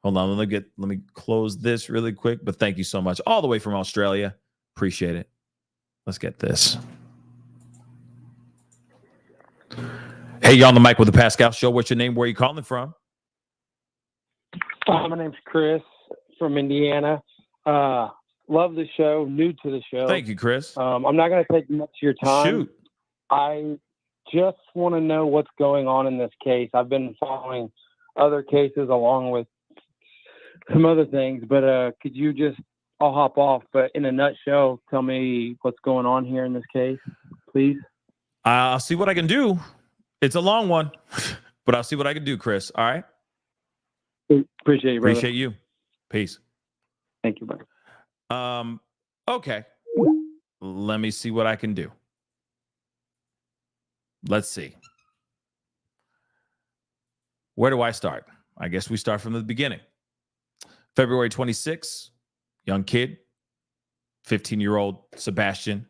Hold on, let me close this really quick. But thank you so much. All the way from Australia. Appreciate it. Let's get this. Hey, you on the mic with the Pascal Show. What's your name? Where are you calling from? My name's Chris from Indiana. Love the show. New to the show. Thank you, Chris. I'm not going to take much of your time. Shoot. I just want to know what's going on in this case. I've been following other cases along with some other things, but could you just, I'll hop off, but in a nutshell, tell me what's going on here in this case, please? I'll see what I can do. It's a long one, but I'll see what I can do, Chris. All right? Appreciate you, brother. Appreciate you. Peace. Thank you, brother. Okay. Let me see what I can do. Let's see. Where do I start? I guess we start from the beginning. February 26th, young kid, 15-year-old Sebastian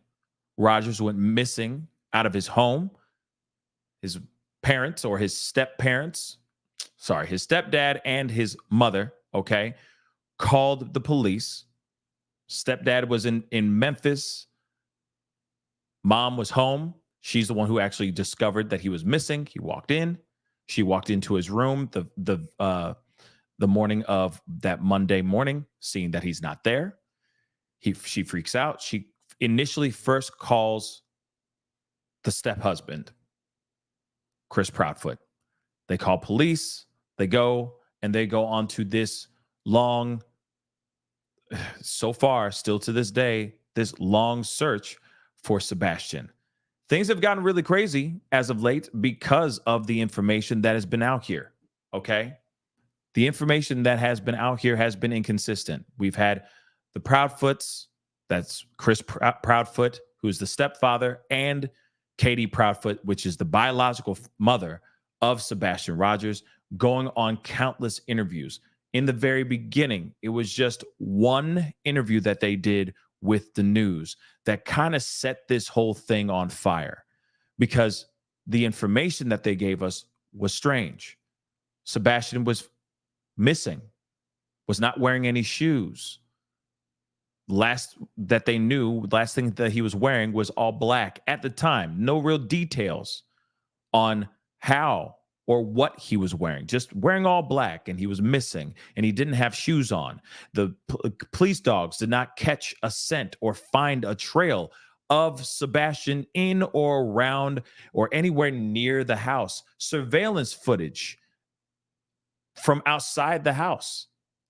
Rogers went missing out of his home. His parents or his step-parents, his stepdad and his mother, okay, called the police. Stepdad was in Memphis. Mom was home. She's the one who actually discovered that he was missing. He walked in. She walked into his room the morning of that Monday morning, seeing that he's not there. She freaks out. She initially first calls the step-husband, Chris Proudfoot. They call police. They go on to this long, so far, still to this day, this long search for Sebastian. Things have gotten really crazy as of late because of the information that has been out here, okay? The information that has been out here has been inconsistent. We've had the Proudfoots, that's Chris Proudfoot, who's the stepfather, and Katie Proudfoot, which is the biological mother of Sebastian Rogers, going on countless interviews. In the very beginning, it was just one interview that they did with the news that kind of set this whole thing on fire because the information that they gave us was strange. Sebastian was missing, was not wearing any shoes. Last thing that he was wearing was all black at the time. No real details on how or what he was wearing, just wearing all black, and he was missing, and he didn't have shoes on. The police dogs did not catch a scent or find a trail of Sebastian in or around or anywhere near the house. Surveillance footage from outside the house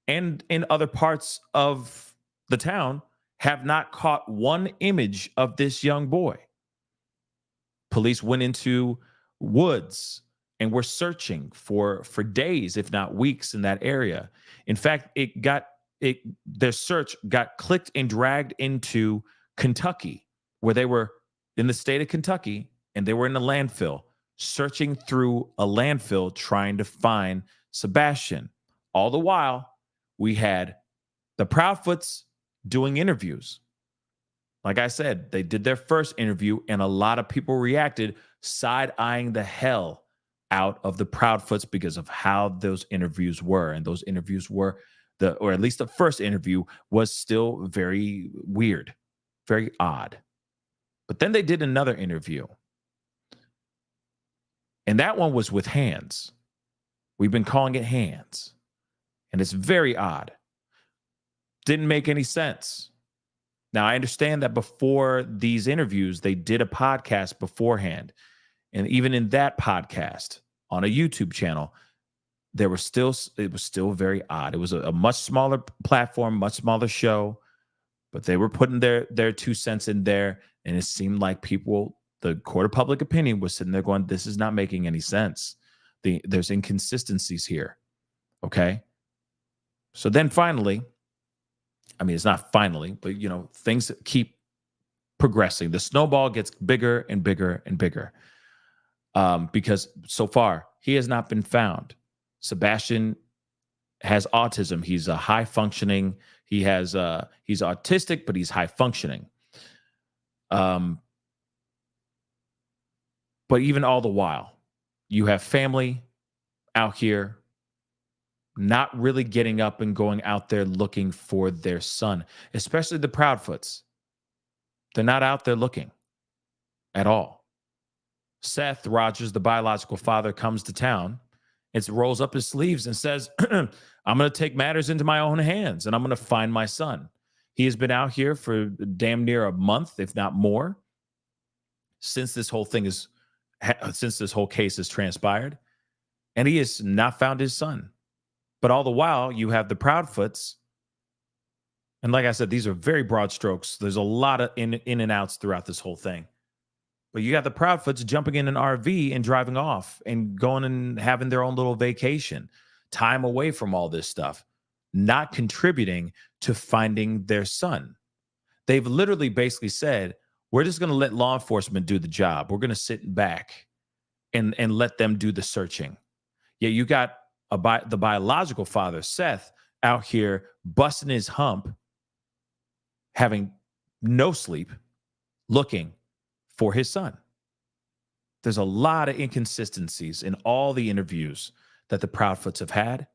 and in other parts of the town have not caught one image of this young boy. Police went into woods and were searching for days, if not weeks, in that area. In fact, their search got clicked and dragged into Kentucky, where they were in the state of Kentucky, and they were in a landfill, searching through a landfill trying to find Sebastian. All the while, we had the Proudfoots doing interviews. Like I said, they did their first interview, and a lot of people reacted side-eyeing the hell out of the Proudfoots because of how those interviews were. And those interviews were, or at least the first interview was still very weird, very odd. But then they did another interview. And that one was with hands. We've been calling it hands. And it's very odd. Didn't make any sense. Now, I understand that before these interviews, they did a podcast beforehand. And even in that podcast on a YouTube channel, it was still very odd. It was a much smaller platform, much smaller show, but they were putting their 2 cents in there. And it seemed like people, the court of public opinion was sitting there going, this is not making any sense. There's inconsistencies here. Okay. So then finally, I mean, it's not finally, but things keep progressing. The snowball gets bigger and bigger and bigger. Because so far he has not been found. Sebastian has autism. He's a high functioning. He's autistic, but he's high functioning. But even all the while, you have family out here not really getting up and going out there looking for their son, especially the Proudfoots. They're not out there looking at all. Seth Rogers, the biological father, comes to town and rolls up his sleeves and says, I'm going to take matters into my own hands and I'm going to find my son. He has been out here for damn near a month, if not more, since this whole case has transpired, and he has not found his son. But all the while, you have the Proudfoots. And like I said, these are very broad strokes. There's a lot of in and outs throughout this whole thing. But you got the Proudfoots jumping in an RV and driving off and going and having their own little vacation, time away from all this stuff, not contributing to finding their son. They've literally basically said, we're just going to let law enforcement do the job. We're going to sit back and let them do the searching. Yeah, you got the biological father, Seth, out here busting his hump, having no sleep, looking for his son. There's a lot of inconsistencies in all the interviews that the Proudfoots have had.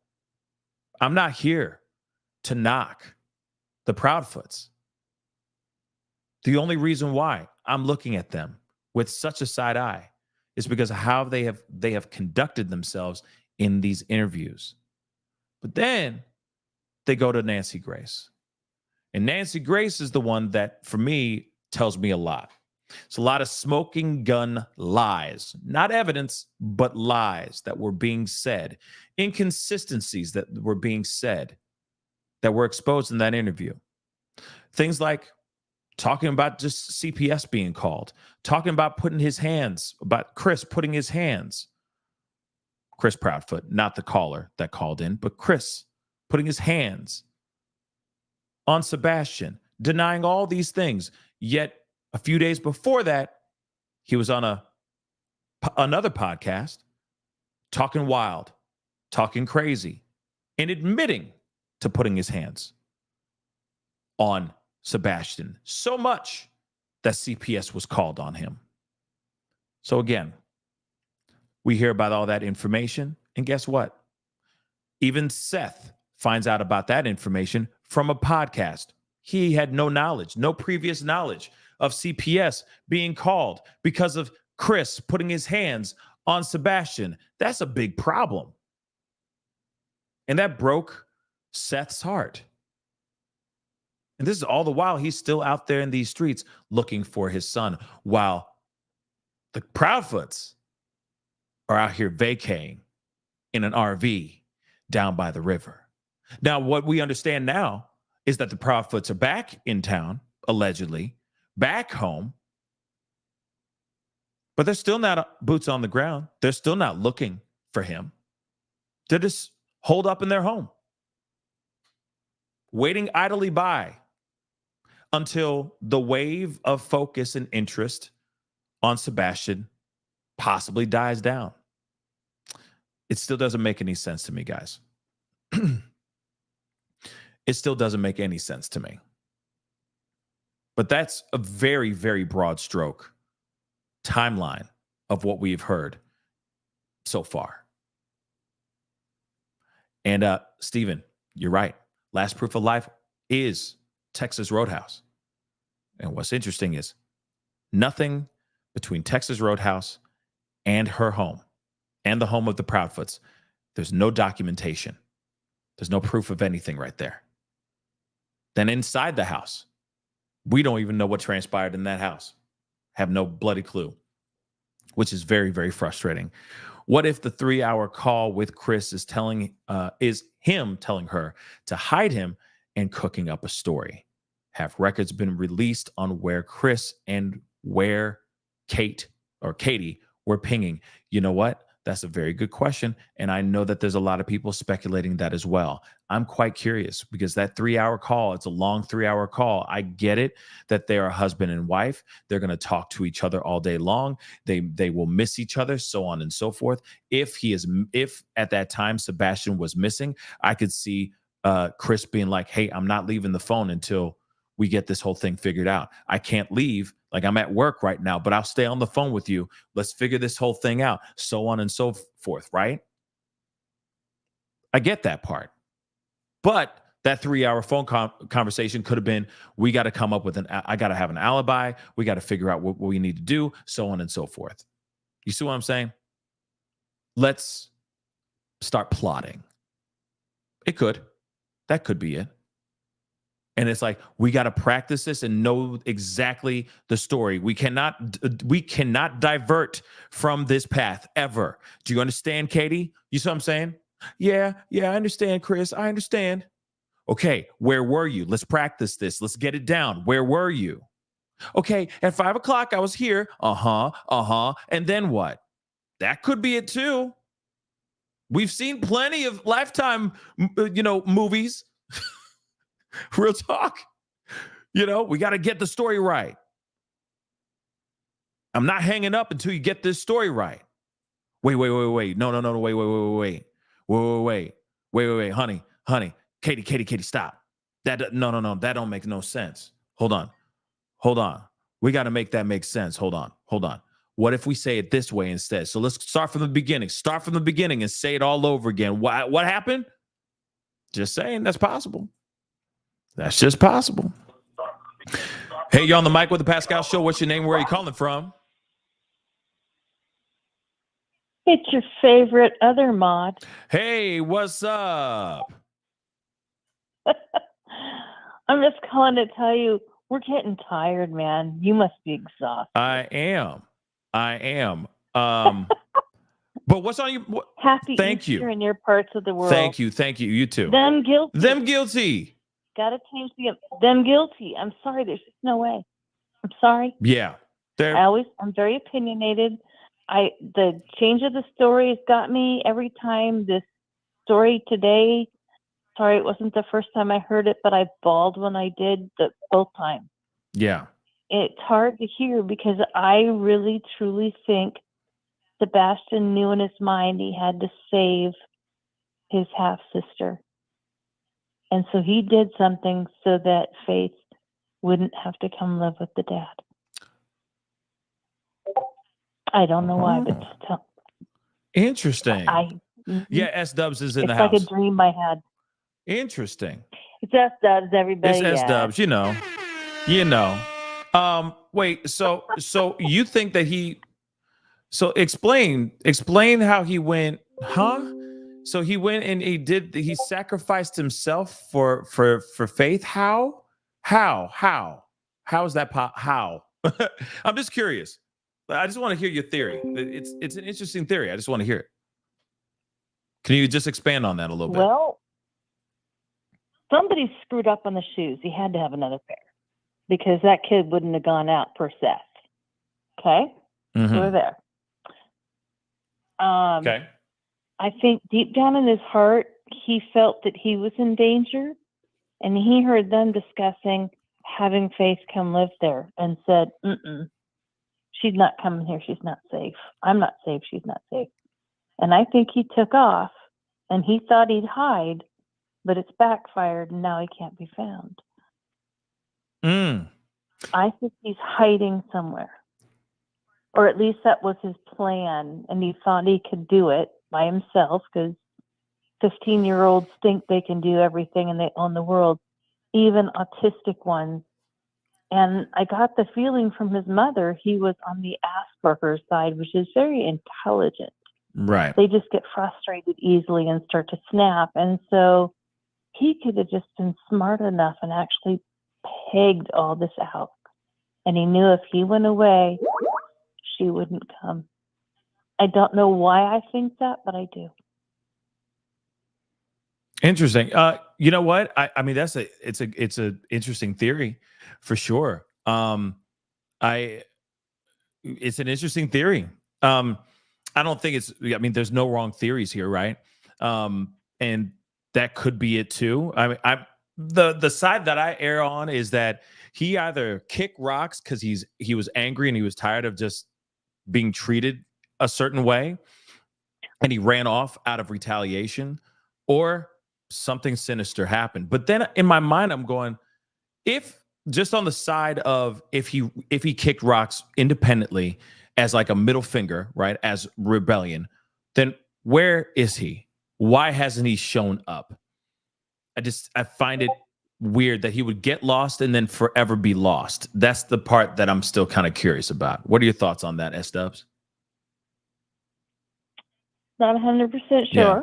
I'm not here to knock the Proudfoots. The only reason why I'm looking at them with such a side eye is because of how they have conducted themselves in these interviews. But then they go to Nancy Grace. And Nancy Grace is the one that, for me, tells me a lot. It's a lot of smoking gun lies, not evidence, but lies that were being said, inconsistencies that were being said, that were exposed in that interview. Things like talking about just CPS being called, talking about Chris putting his hands, Chris Proudfoot, not the caller that called in, but Chris putting his hands on Sebastian, denying all these things. Yet a few days before that, he was on another podcast talking wild, talking crazy, and admitting to putting his hands on Sebastian so much that CPS was called on him. So again, we hear about all that information, and guess what? Even Seth finds out about that information from a podcast. He had no previous knowledge of CPS being called because of Chris putting his hands on Sebastian. That's a big problem. And that broke Seth's heart. And this is all the while he's still out there in these streets looking for his son, while the Proudfoots are out here vacating in an RV down by the river. Now, what we understand now is that the Proudfoots are back in town, allegedly, back home, but they're still not boots on the ground. They're still not looking for him. They're just holed up in their home, waiting idly by until the wave of focus and interest on Sebastian possibly dies down. It still doesn't make any sense to me, guys. It still doesn't make any sense to me. But that's a very, very broad stroke timeline of what we've heard so far. And Stephen, you're right. Last proof of life is Texas Roadhouse. And what's interesting is nothing between Texas Roadhouse and her home and the home of the Proudfoots. There's no documentation. There's no proof of anything right there. Then inside the house, we don't even know what transpired in that house. Have no bloody clue, which is very, very frustrating. What if the 3-hour call with Chris is him telling her to hide him and cooking up a story? Have records been released on where Chris and where Katie were pinging? You know what? That's a very good question. And I know that there's a lot of people speculating that as well. I'm quite curious because that 3-hour call, it's a long 3-hour call. I get it that they are husband and wife. They're going to talk to each other all day long. They will miss each other, so on and so forth. If at that time Sebastian was missing, I could see Chris being like, hey, I'm not leaving the phone until we get this whole thing figured out. I can't leave. Like, I'm at work right now, but I'll stay on the phone with you. Let's figure this whole thing out, so on and so forth, right? I get that part. But that 3-hour phone conversation could have been, we got to come up with I got to have an alibi. We got to figure out what we need to do, so on and so forth. You see what I'm saying? Let's start plotting. It could. That could be it. And it's like, we got to practice this and know exactly the story. We cannot divert from this path ever. Do you understand, Katie? You see what I'm saying? Yeah, I understand, Chris. I understand. Okay, where were you? Let's practice this. Let's get it down. Where were you? Okay, at 5 o'clock, I was here. And then what? That could be it too. We've seen plenty of Lifetime, movies. Real talk. We got to get the story right. I'm not hanging up until you get this story right. Wait. No, wait. Honey. Katie, stop. No. That don't make no sense. Hold on. We got to make that make sense. Hold on. What if we say it this way instead? So let's start from the beginning. Start from the beginning and say it all over again. What happened? Just saying, that's possible. That's just possible. Hey, you're on the mic with the Pascal Show. What's your name? Where are you calling from? It's your favorite other mod. Hey, what's up? I'm just calling to tell you, we're getting tired, man. You must be exhausted. I am. But what's on you? Happy Thank Easter you. in your parts of the world. Thank you. You too. Them guilty. Got to change them guilty. I'm sorry. There's just no way. I'm sorry. Yeah. I'm very opinionated. The change of the story has got me every time. This story today, sorry, it wasn't the first time I heard it, but I bawled when I did both times. Yeah. It's hard to hear because I really, truly think Sebastian knew in his mind he had to save his half-sister. And so he did something so that Faith wouldn't have to come live with the dad. I don't know why, but interesting. Yeah, S-Dubs is in the house. It's like a dream I had. Interesting. It's S-Dubs, everybody. It's S-Dubs, you know. Wait, so you think that so explain how he went, huh? So he went and he sacrificed himself for Faith. How is that how? I'm just curious. I just want to hear your theory. It's an interesting theory. I just want to hear it. Can you just expand on that a little bit? Well, somebody screwed up on the shoes. He had to have another pair because that kid wouldn't have gone out per Seth. Okay? Mm-hmm. So we're there. Okay. I think deep down in his heart, he felt that he was in danger, and he heard them discussing having Faith come live there and said, she's not coming here. She's not safe. I'm not safe. She's not safe. And I think he took off, and he thought he'd hide, but it's backfired, and now he can't be found. I think he's hiding somewhere. or at least that was his plan, and he thought he could do it by himself because 15-year-olds think they can do everything and they own the world, even autistic ones. And I got the feeling from his mother he was on the Asperger's side, which is very intelligent. Right. They just get frustrated easily and start to snap. And so he could have just been smart enough and actually pegged all this out. And he knew if he went away, she wouldn't come. I don't know why I think that, but I do. Interesting. You know what? I mean, it's a interesting theory for sure. It's an interesting theory. I don't think there's no wrong theories here, right? And that could be it too. I mean, the side that I err on is that he either kicked rocks because he was angry and he was tired of just being treated a certain way, and he ran off out of retaliation, or something sinister happened. But then in my mind, I'm going, if just on the side of if he kicked rocks independently as like a middle finger, right, as rebellion, then where is he? Why hasn't he shown up? I find it weird that he would get lost and then forever be lost. That's the part that I'm still kind of curious about. What are your thoughts on that, S-Dubs? Not 100% sure. Yeah.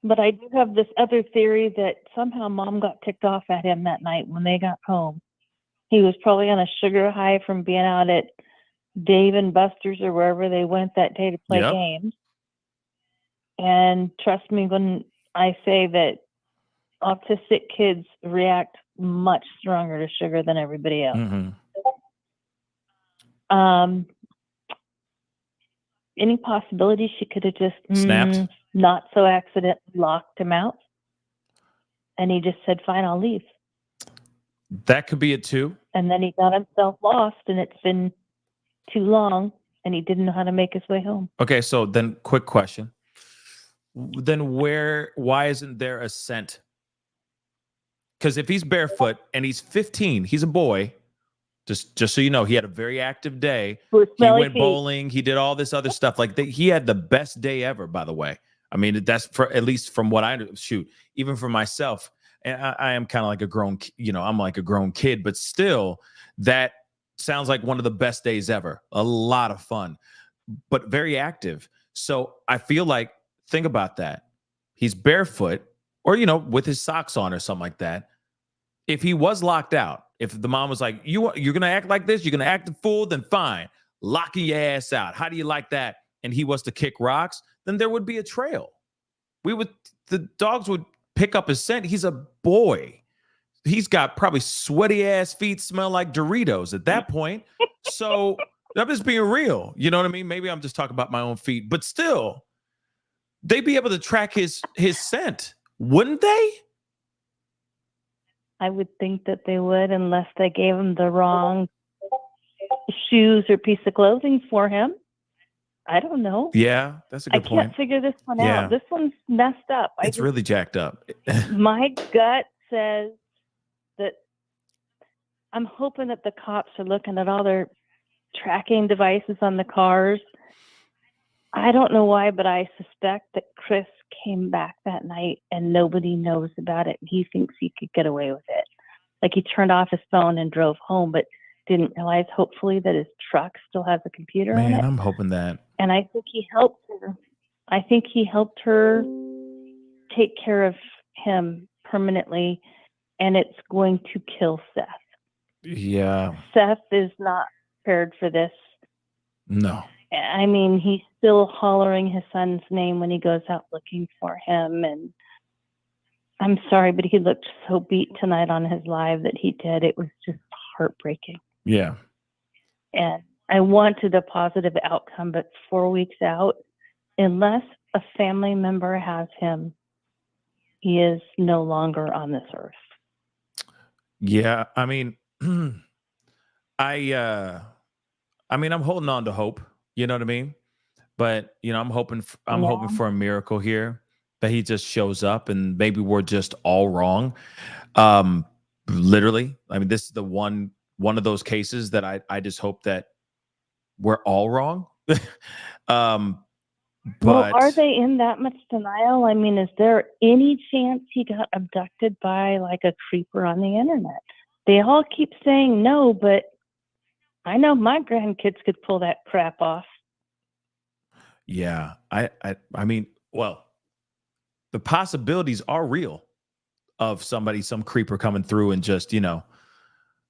But I do have this other theory that somehow Mom got ticked off at him that night when they got home. He was probably on a sugar high from being out at Dave and Buster's or wherever they went that day to play games. And trust me when I say that autistic kids react much stronger to sugar than everybody else. Mm-hmm. Any possibility she could have just snapped? Not so accidentally locked him out, and he just said, "Fine, I'll leave." That could be it too. And then he got himself lost, and it's been too long, and he didn't know how to make his way home. Okay, so then quick question. Then why isn't there a scent? Because if he's barefoot and he's 15, he's a boy. Just so you know, he had a very active day. He went bowling. He did all this other stuff. Like he had the best day ever, by the way. I mean, that's for at least from what I shoot, even for myself. And I am kind of like a grown, I'm like a grown kid, but still that sounds like one of the best days ever. A lot of fun, but very active. So I feel like, think about that. He's barefoot or, with his socks on or something like that. If he was locked out, if the mom was like, you're going to act like this, you're going to act a fool, then fine. Locking your ass out. How do you like that? And he was to kick rocks, then there would be a trail. The dogs would pick up his scent. He's a boy. He's got probably sweaty ass feet, smell like Doritos at that point. So I'm just being real. You know what I mean? Maybe I'm just talking about my own feet, but still, they'd be able to track his scent, wouldn't they? I would think that they would, unless they gave him the wrong shoes or piece of clothing for him. I don't know. Yeah, that's a good point. I can't figure this one out. This one's messed up. It's really jacked up. My gut says that I'm hoping that the cops are looking at all their tracking devices on the cars. I don't know why, but I suspect that Chris came back that night and nobody knows about it. He thinks he could get away with it. Like he turned off his phone and drove home, but didn't realize, hopefully, that his truck still has a computer on it. Man, I'm hoping that. And I think he helped her. I think he helped her take care of him permanently, and it's going to kill Seth. Yeah. Seth is not prepared for this. No. I mean, he's still hollering his son's name when he goes out looking for him. And I'm sorry, but he looked so beat tonight on his live that he did. It was just heartbreaking. Yeah. And I wanted a positive outcome, but 4 weeks out, unless a family member has him, he is no longer on this earth. Yeah. I mean, I'm holding on to hope. You know what I mean? But I'm hoping for a miracle here, that he just shows up, and maybe we're just all wrong. Literally, I mean, this is the one of those cases that I just hope that we're all wrong. Well, But are they in that much denial? I mean, is there any chance he got abducted by like a creeper on the internet? They all keep saying no, but I know my grandkids could pull that crap off. yeah, I mean, well, the possibilities are real of some creeper coming through and just,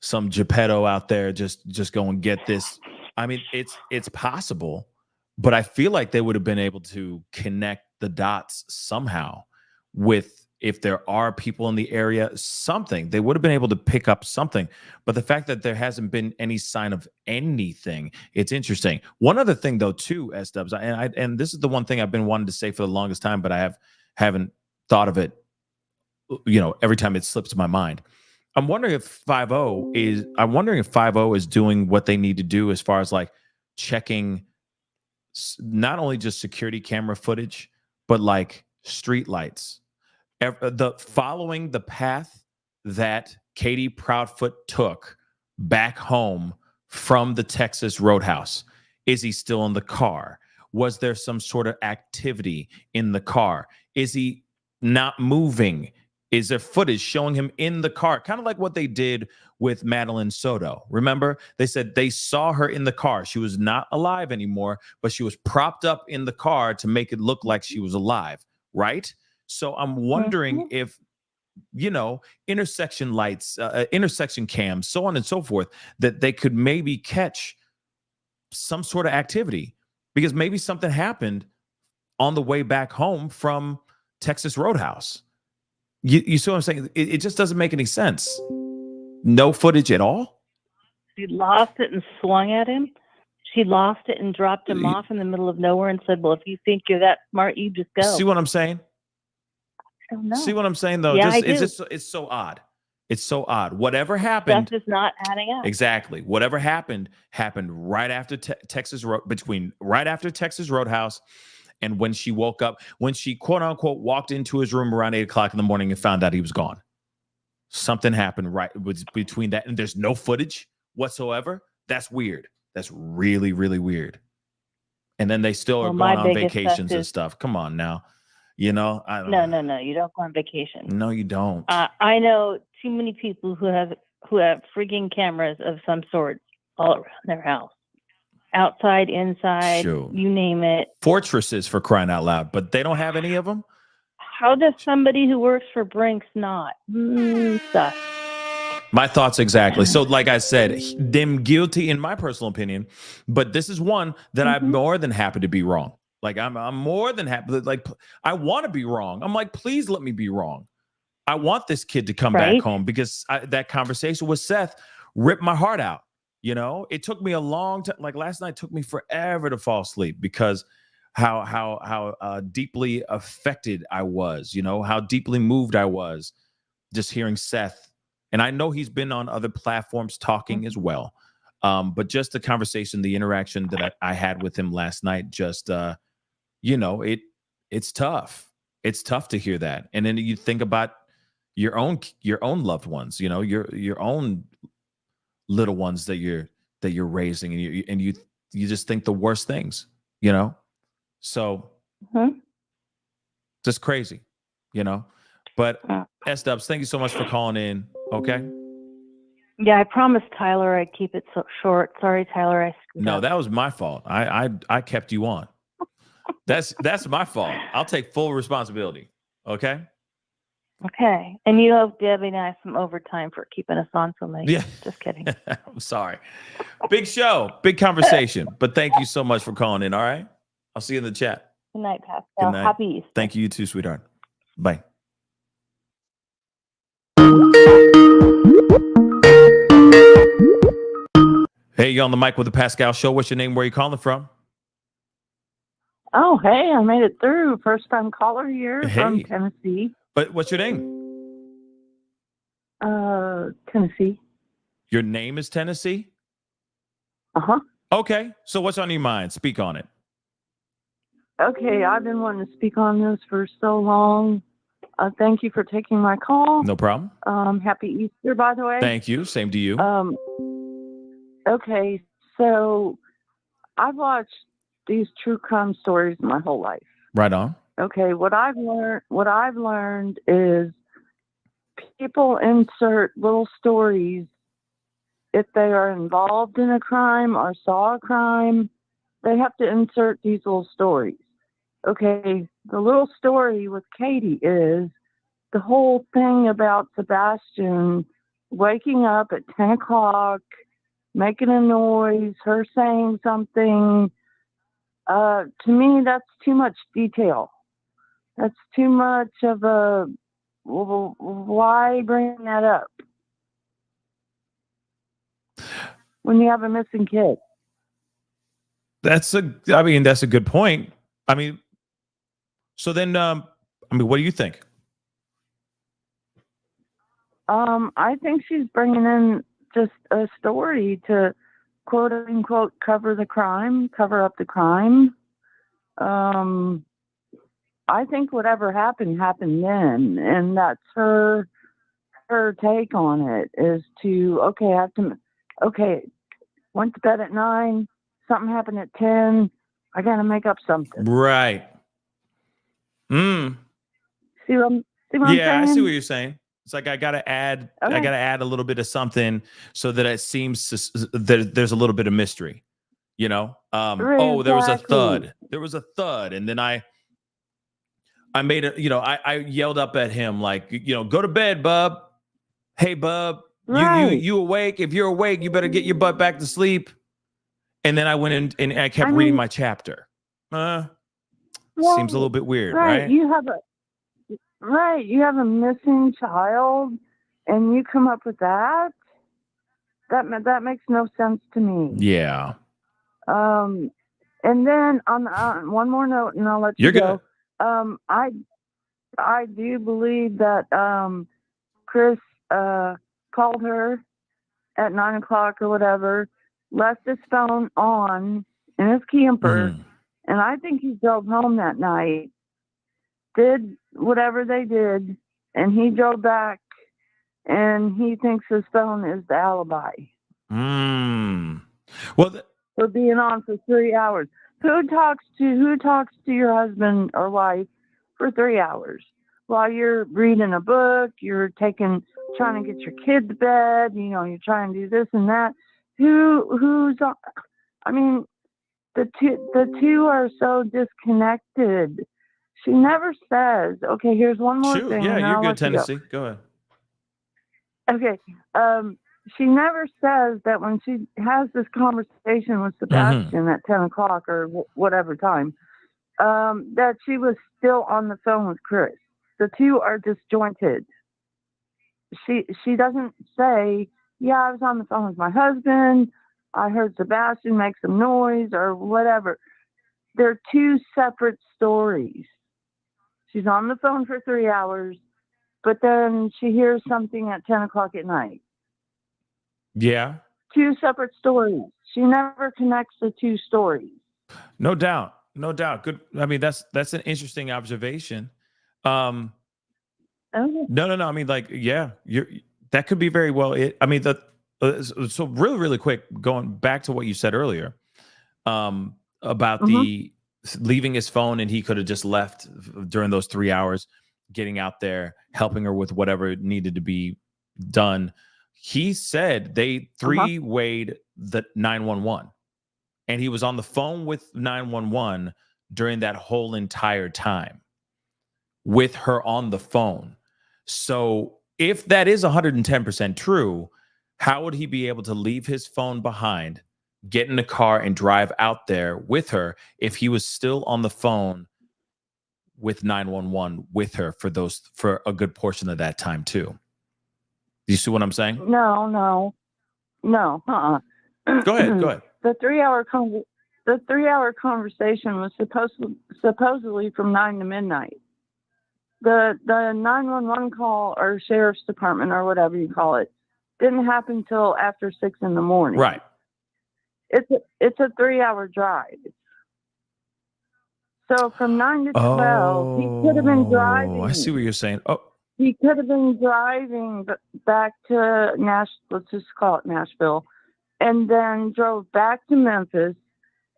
some Geppetto out there just go and get this. I mean, it's possible, but I feel like they would have been able to connect the dots somehow with, if there are people in the area, something. They would have been able to pick up something. But the fact that there hasn't been any sign of anything, it's interesting. One other thing, though, too, S-Dubs, and this is the one thing I've been wanting to say for the longest time, but I haven't thought of it, every time it slips my mind. I'm wondering if 5-0 is doing what they need to do as far as like checking not only just security camera footage, but like street lights. Following the path that Katie Proudfoot took back home from the Texas Roadhouse. Is he still in the car? Was there some sort of activity in the car? Is he not moving? Is there footage showing him in the car? Kind of like what they did with Madeline Soto. Remember, they said they saw her in the car. She was not alive anymore, but she was propped up in the car to make it look like she was alive, right? So I'm wondering if, intersection lights, intersection cams, so on and so forth, that they could maybe catch some sort of activity, because maybe something happened on the way back home from Texas Roadhouse. You see what I'm saying? It just doesn't make any sense. No footage at all. She lost it and swung at him. She lost it and dropped him off in the middle of nowhere and said, well, if you think you're that smart, you just go. See what I'm saying? I don't know. See what I'm saying, though? Yeah, It's so odd. It's so odd. Whatever happened. Stuff is not adding up. Exactly. Whatever happened right after Texas Roadhouse. And when she woke up, when she quote unquote walked into his room around 8 o'clock in the morning and found out he was gone. Something happened between that, and there's no footage whatsoever. That's weird. That's really, really weird. And then they still are going on vacations and stuff. Come on now. I don't know. No. You don't go on vacation. No, you don't. I know too many people who have freaking cameras of some sort all around their house. Outside, inside, Sure. You name it. Fortresses, for crying out loud, but they don't have any of them. How does somebody who works for Brinks not? Sus. My thoughts exactly. So, like I said, them guilty in my personal opinion, but this is one that I'm more than happy to be wrong. Like I'm more than happy. Like I want to be wrong. I'm like, please let me be wrong. I want this kid to come back home, because that conversation with Seth ripped my heart out. It took me a long time. Like last night took me forever to fall asleep, because how deeply affected I was, how deeply moved I was just hearing Seth. And I know he's been on other platforms talking as well. But just the conversation, the interaction that I had with him last night, just, it's tough. It's tough to hear that. And then you think about your own loved ones, your own little ones that you're raising, and you just think the worst things, so just crazy, but S-Dubs, thank you so much for calling in. Okay. Yeah, I promised Tyler I'd keep it so short. Sorry, Tyler. No, that was my fault. I kept you on. That's my fault. I'll take full responsibility. Okay. Okay. And you owe Debbie and I some overtime for keeping us on so late. Yeah. Just kidding. I'm sorry. Big show, big conversation. But thank you so much for calling in. All right. I'll see you in the chat. Good night, Pascal. Good night. Happy Easter. Thank you, you too, sweetheart. Bye. Hey, you on the mic with the Pascal Show. What's your name? Where are you calling from? Oh, hey, I made it through. First time caller here Hey. from Tennessee. But what's your name? Tennessee. Your name is Tennessee? Uh-huh. Okay. So what's on your mind? Speak on it. Okay, I've been wanting to speak on this for so long. Thank you for taking my call. No problem. Happy Easter, by the way. Thank you. Same to you. Okay, so I've watched these true crime stories my whole life. Right on. Okay, what I've learned is people insert little stories if they are involved in a crime or saw a crime. They have to insert these little stories. Okay, the little story with Katie is the whole thing about Sebastian waking up at 10 o'clock, making a noise, her saying something. To me, that's too much detail. That's too much of a, why bring that up when you have a missing kid? That's a good point. I mean, so then, what do you think? I think she's bringing in just a story to quote unquote cover up the crime. I think whatever happened then, and that's her take on it is to, went to bed at 9, something happened at 10, I gotta make up something. Right. See what I'm Yeah, I see saying? what you're saying. It's like I gotta add Okay. a little bit of something so that it seems that there's a little bit of mystery. You know? Oh, there was a thud. There was a thud, and then I made it. You know, I yelled up at him like, go to bed, bub. Hey, bub, Right. you awake? If you're awake, you better get your butt back to sleep. And then I went in and I kept reading my chapter. Seems a little bit weird, right? You have a missing child, and you come up with that. That makes no sense to me. Yeah. And then on one more note, and I'll let you You're go. I do believe that Chris called her at 9 o'clock or whatever, left his phone on in his camper, and I think he drove home that night, did whatever they did, and he drove back, and he thinks his phone is the alibi. Well, for being on for 3 hours. Who talks to your husband or wife for 3 hours while you're reading a book, you're trying to get your kid to bed, you're trying to do this and that. Who's on? I mean, the two are so disconnected. She never says, okay, here's one more thing. Yeah, you're good, Tennessee. Go ahead. Okay. She never says that when she has this conversation with Sebastian at 10 o'clock or whatever time, that she was still on the phone with Chris. The two are disjointed. She doesn't say, yeah, I was on the phone with my husband, I heard Sebastian make some noise or whatever. They're two separate stories. She's on the phone for 3 hours, but then she hears something at 10 o'clock at night. Yeah. Two separate stories. She never connects the two stories. No doubt. Good. I mean, that's an interesting observation. No. I mean, like, yeah, that could be very well it. I mean, so really quick, going back to what you said earlier, about the leaving his phone, and he could have just left during those 3 hours, getting out there, helping her with whatever needed to be done. He said they three-wayed the 911, and he was on the phone with 911 during that whole entire time with her on the phone. So if that is 110% true, how would he be able to leave his phone behind, get in a car and drive out there with her if he was still on the phone with 911 with her for a good portion of that time too? Do you see what I'm saying? No. Go ahead. The 3 hour conversation was supposedly from 9 to midnight. The 911 call or sheriff's department or whatever you call it didn't happen till after 6 in the morning. Right. It's a 3 hour drive. So from 9 to 12, he could have been driving. I see what you're saying. Oh. He could have been driving back to let's just call it Nashville, and then drove back to Memphis,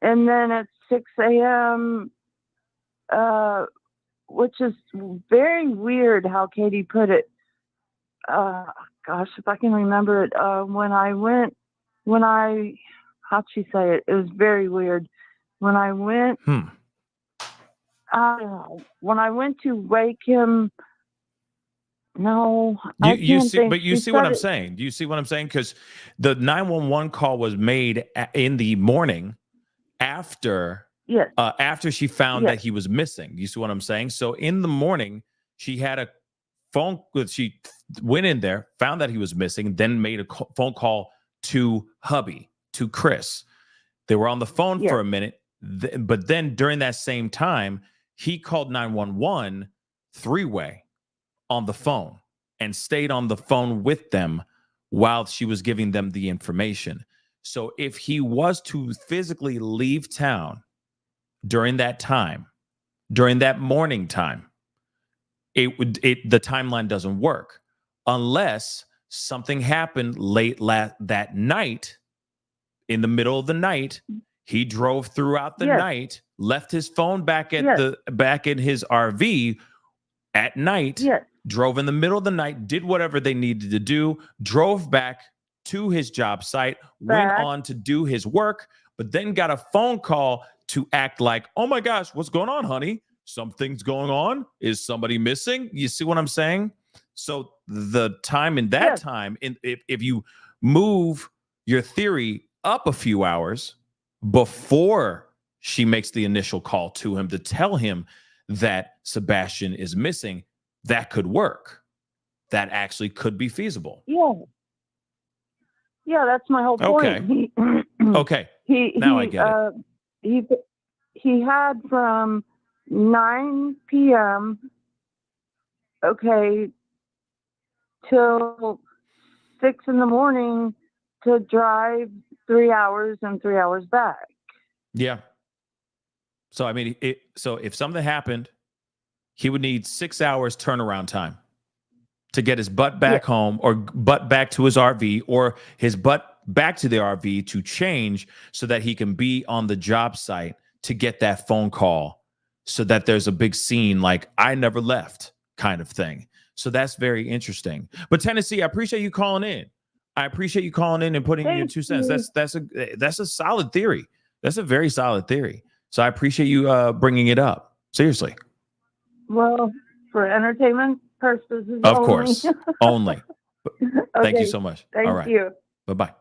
And then at 6 a.m., which is very weird how Katie put it. Gosh, if I can remember it, how'd she say it? It was very weird. When I went, when I went to wake him, no, I You can't see, think. but you She see what said I'm it- saying? Do you see what I'm saying? Because the 911 call was made in the morning after Yes. After she found Yes. that he was missing. You see what I'm saying? So in the morning, she had a phone. She went in there, found that he was missing, then made a phone call to hubby, to Chris. They were on the phone for a minute, but then during that same time, he called 911 three-way on the phone and stayed on the phone with them while she was giving them the information. So if he was to physically leave town during that time, during that morning time, the timeline doesn't work unless something happened late that night. In the middle of the night, he drove throughout the night, left his phone back at back in his RV at night, drove in the middle of the night, did whatever they needed to do, drove back to his job site, went on to do his work, but then got a phone call to act like, oh my gosh, what's going on, honey? Something's going on. Is somebody missing? You see what I'm saying? So the time in that time, if you move your theory up a few hours before she makes the initial call to him to tell him that Sebastian is missing, that could work. That actually could be feasible. Yeah, that's my whole point. Okay. Now I get it. He had from 9 p.m. till 6 in the morning to drive 3 hours and 3 hours back. Yeah. So I mean, so if something happened, he would need 6 hours turnaround time to get his butt back home, or butt back to his RV, or his butt back to the RV to change so that he can be on the job site to get that phone call, so that there's a big scene like I never left kind of thing. So that's very interesting. But Tennessee, I appreciate you calling in. I appreciate you calling in and putting in your 2 cents. That's a solid theory. That's a very solid theory. So I appreciate you bringing it up. Seriously. Well, for entertainment purposes, of course, only. Thank you so much. Thank All right. you. Bye-bye.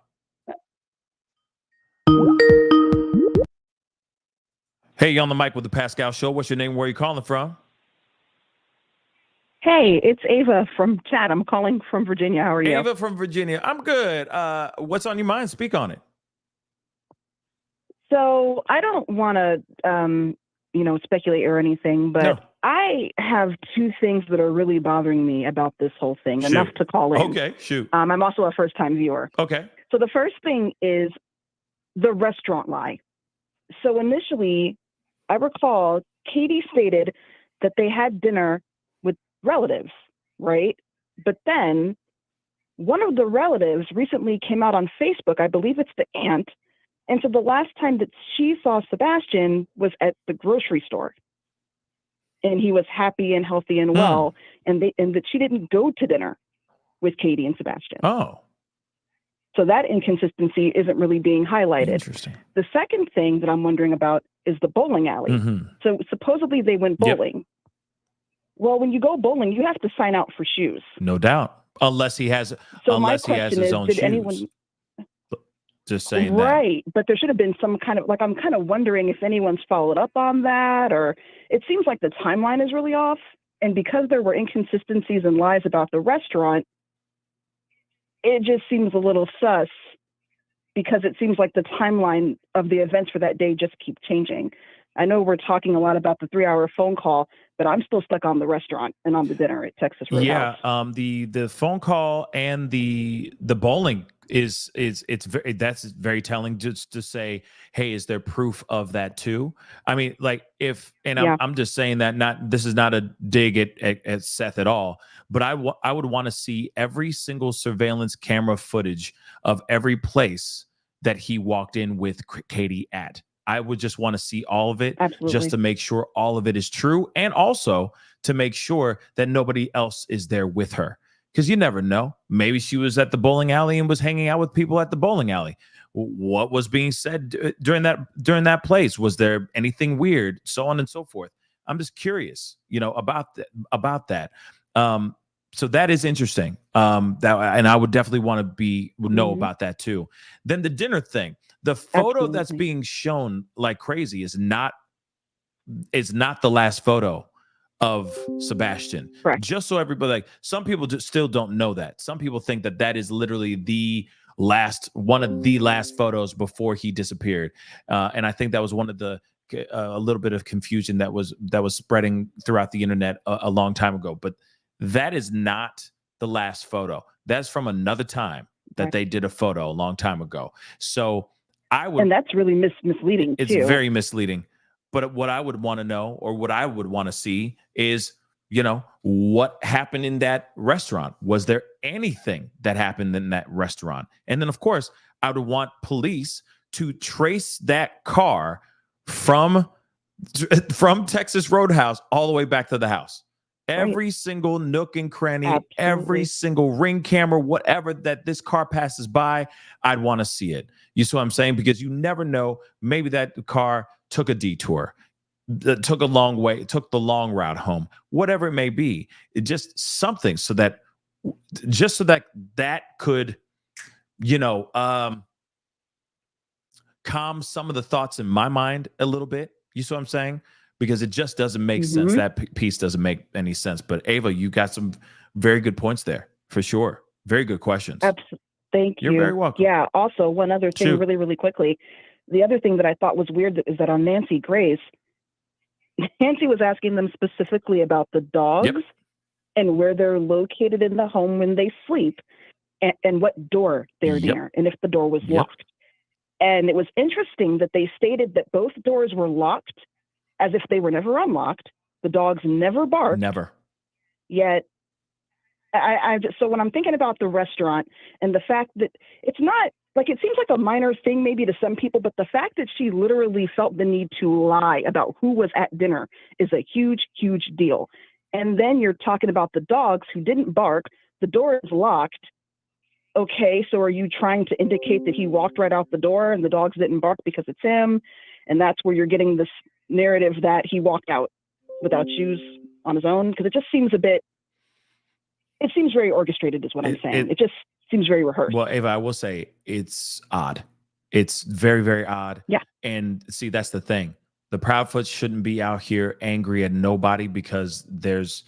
Hey, you on the mic with the Pascal Show. What's your name? Where are you calling from? Hey, it's Ava from chat. I'm calling from Virginia. How are you? Ava from Virginia. I'm good. What's on your mind? Speak on it. So I don't want to, speculate or anything, but I have 2 things that are really bothering me about this whole thing. Shoot. Enough to call in. Okay, shoot. I'm also a first-time viewer. Okay. So the first thing is the restaurant lie. So initially, I recall Katie stated that they had dinner with relatives, right? But then one of the relatives recently came out on Facebook, I believe it's the aunt, and so the last time that she saw Sebastian was at the grocery store. And he was happy and healthy and well, and that she didn't go to dinner with Katie and Sebastian. Oh. So that inconsistency isn't really being highlighted. Interesting. The second thing that I'm wondering about is the bowling alley. Mm-hmm. So supposedly they went bowling. Well, when you go bowling, you have to sign out for shoes. No doubt. Unless he has his own shoes. Anyone just saying right, but there should have been some kind of, I'm kind of wondering if anyone's followed up on that, or it seems like the timeline is really off. And because there were inconsistencies and lies about the restaurant, it just seems a little sus, because it seems like the timeline of the events for that day just keep changing. I know we're talking a lot about the 3-hour phone call, but I'm still stuck on the restaurant and on the dinner at Texas Roadhouse. Yeah, the phone call and the bowling that's very telling, just to say, hey, is there proof of that too? I mean, I'm just saying that this is not a dig at Seth at all, but I would want to see every single surveillance camera footage of every place that he walked in with Katie at. I would just want to see all of it, Absolutely. just to make sure all of it is true, and also to make sure that nobody else is there with her. Because you never know. Maybe she was at the bowling alley and was hanging out with people at the bowling alley. What was being said during that place? Was there anything weird? So on and so forth. I'm just curious, about that. So that is interesting. And I would definitely want to know about that too. Then the dinner thing. The photo that's being shown like crazy is not the last photo of Sebastian. Correct. Just so everybody, like, some people just still don't know that. Some people think that is literally one of the last photos before he disappeared. And I think that was one of the a little bit of confusion that was spreading throughout the internet a long time ago. But that is not the last photo. That's from another time that they did a photo a long time ago. So and that's really misleading. It's very misleading. But what I would want to know, or what I would want to see, is, what happened in that restaurant? Was there anything that happened in that restaurant? And then, of course, I would want police to trace that car from Texas Roadhouse all the way back to the house. Every single nook and cranny, every single ring camera, whatever that this car passes by, I'd want to see it. You see what I'm saying? Because you never know. Maybe that car took a detour, took a long way, took the long route home, whatever it may be. It just something so that could, calm some of the thoughts in my mind a little bit. You see what I'm saying? Because it just doesn't make sense. That piece doesn't make any sense. But Ava, you got some very good points there, for sure. Very good questions. Absolutely. Thank you. You're very welcome. Yeah. Also, one other thing, really, really quickly. The other thing that I thought was weird is that on Nancy Grace, Nancy was asking them specifically about the dogs and where they're located in the home when they sleep, and what door they're near, and if the door was locked. And it was interesting that they stated that both doors were locked, as if they were never unlocked. The dogs never barked. Never. Yet, so when I'm thinking about the restaurant and the fact that it's not, like, it seems like a minor thing maybe to some people, but the fact that she literally felt the need to lie about who was at dinner is a huge, huge deal. And then you're talking about the dogs who didn't bark. The door is locked. Okay, so are you trying to indicate that he walked right out the door and the dogs didn't bark because it's him? And that's where you're getting this narrative that he walked out without shoes on his own? Because it just seems it seems very orchestrated is what I'm saying. It just seems very rehearsed. Well, Ava, I will say it's odd. It's very, very odd. Yeah. And see, that's the thing. The Proudfoots shouldn't be out here angry at nobody because there's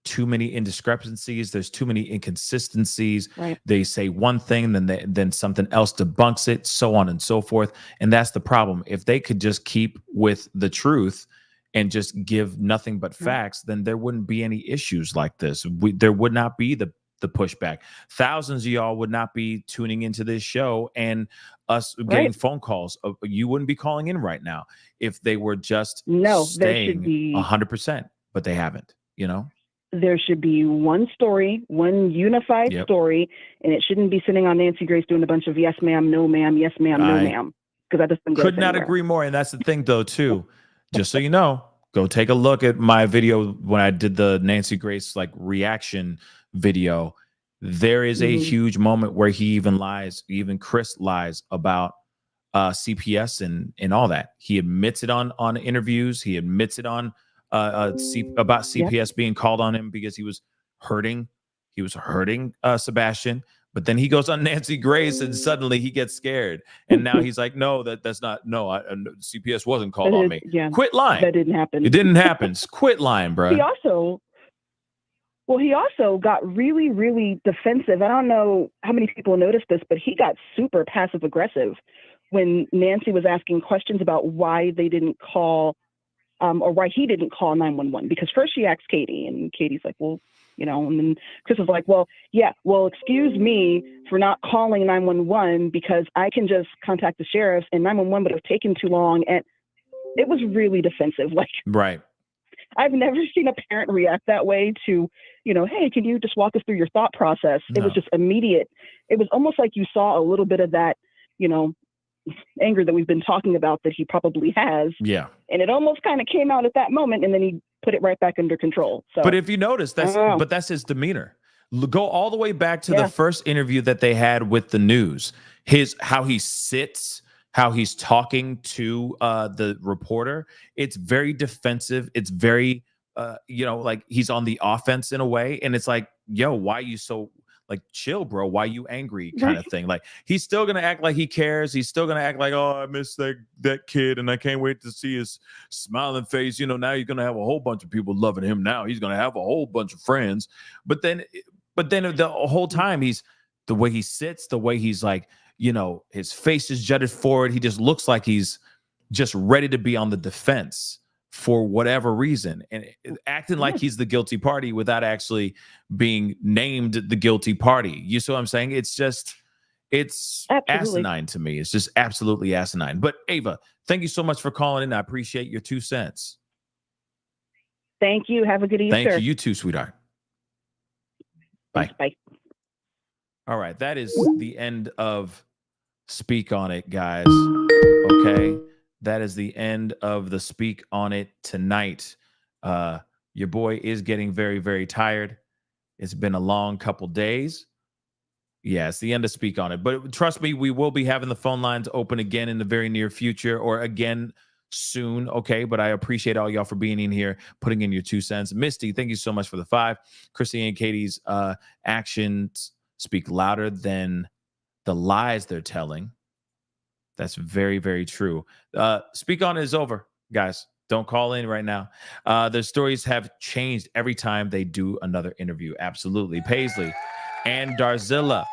too many indiscrepancies. There's too many inconsistencies. Right. They say one thing, then something else debunks it, so on and so forth. And that's the problem. If they could just keep with the truth and just give nothing but facts, then there wouldn't be any issues like this. There would not be the pushback. Thousands of y'all would not be tuning into this show and us getting phone calls. You wouldn't be calling in right now if they were just staying 100%, but they haven't, There should be one story, one unified story, and it shouldn't be sitting on Nancy Grace doing a bunch of yes, ma'am, no, ma'am, yes, ma'am, no, ma'am. Because that doesn't could not agree more. And that's the thing, though, too. Just so you know, go take a look at my video when I did the Nancy Grace reaction video. There is a huge moment where he even lies, even Chris lies about CPS and all that. He admits it on interviews. He admits it on about CPS being called on him because he was hurting Sebastian. But then he goes on Nancy Grace and suddenly he gets scared. And now he's like, no, that's not, CPS wasn't called on me. Yeah, quit lying. That didn't happen. It didn't happen. Quit lying, bro. He also got really, really defensive. I don't know how many people noticed this, but he got super passive aggressive when Nancy was asking questions about why they didn't call or why he didn't call 911. Because first she asked Katie, and Katie's like, well, and then Chris was like, well, excuse me for not calling 911 because I can just contact the sheriff and 911 would have taken too long. And it was really defensive. Right. I've never seen a parent react that way to, hey, can you just walk us through your thought process? No. It was just immediate. It was almost like you saw a little bit of that, anger that we've been talking about that he probably has. Yeah. And it almost kind of came out at that moment, and then he put it right back under control. So, but if you notice, that's his demeanor. Go all the way back to the first interview that they had with the news. How he sits, how he's talking to the reporter. It's very defensive. It's very, like he's on the offense in a way. And it's like, yo, why are you so like chill, bro? Why you angry kind of thing? Like he's still going to act like he cares. He's still going to act like, oh, I miss that kid. And I can't wait to see his smiling face. Now he's going to have a whole bunch of people loving him now. He's going to have a whole bunch of friends. But then the whole time the way he sits, the way he's like, his face is jutted forward. He just looks like he's just ready to be on the defense for whatever reason, and acting like he's the guilty party without actually being named the guilty party. You see what I'm saying? It's asinine to me. It's just absolutely asinine. But Ava, thank you so much for calling in. I appreciate your 2 cents. Thank you. Have a good Easter. Thank you. You too, sweetheart. Bye. Thanks, bye. All right. That is the end of Speak on It, guys. Okay. That is the end of the Speak on It tonight. Your boy is getting very, very tired. It's been a long couple days. Yeah, it's the end of Speak on It. But trust me, we will be having the phone lines open again in the very near future, or again soon. Okay. But I appreciate all y'all for being in here, putting in your 2 cents. Misty, thank you so much for the 5. Chrissy and Katie's actions speak louder than the lies they're telling. That's very, very true. Speak on It is over, guys. Don't call in right now. Their stories have changed every time they do another interview. Absolutely. Paisley and Darzilla,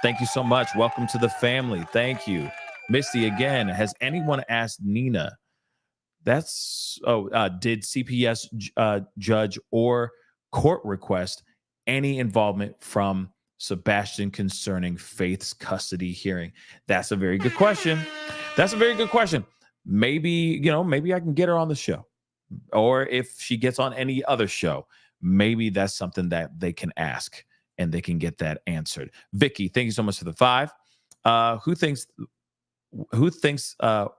thank you so much. Welcome to the family. Thank you. Misty, again, has anyone asked Nina? Did CPS judge or court request any involvement from Sebastian concerning Faith's custody hearing? That's a very good question. Maybe I can get her on the show, or if she gets on any other show, maybe that's something that they can ask and they can get that answered. Vicky, thank you so much for the 5. Who thinks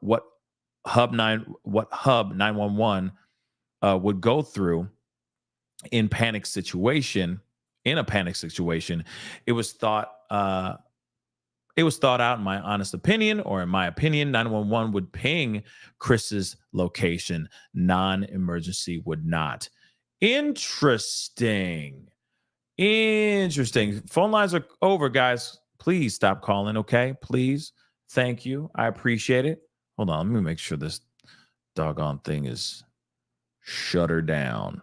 what Hub 911 would go through in a panic situation? It was thought out, in my honest opinion, or in my opinion, 911 would ping Chris's location. Non-emergency would not. Interesting. Phone lines are over, guys. Please stop calling, okay? Please. Thank you. I appreciate it. Hold on. Let me make sure this doggone thing is shut her down.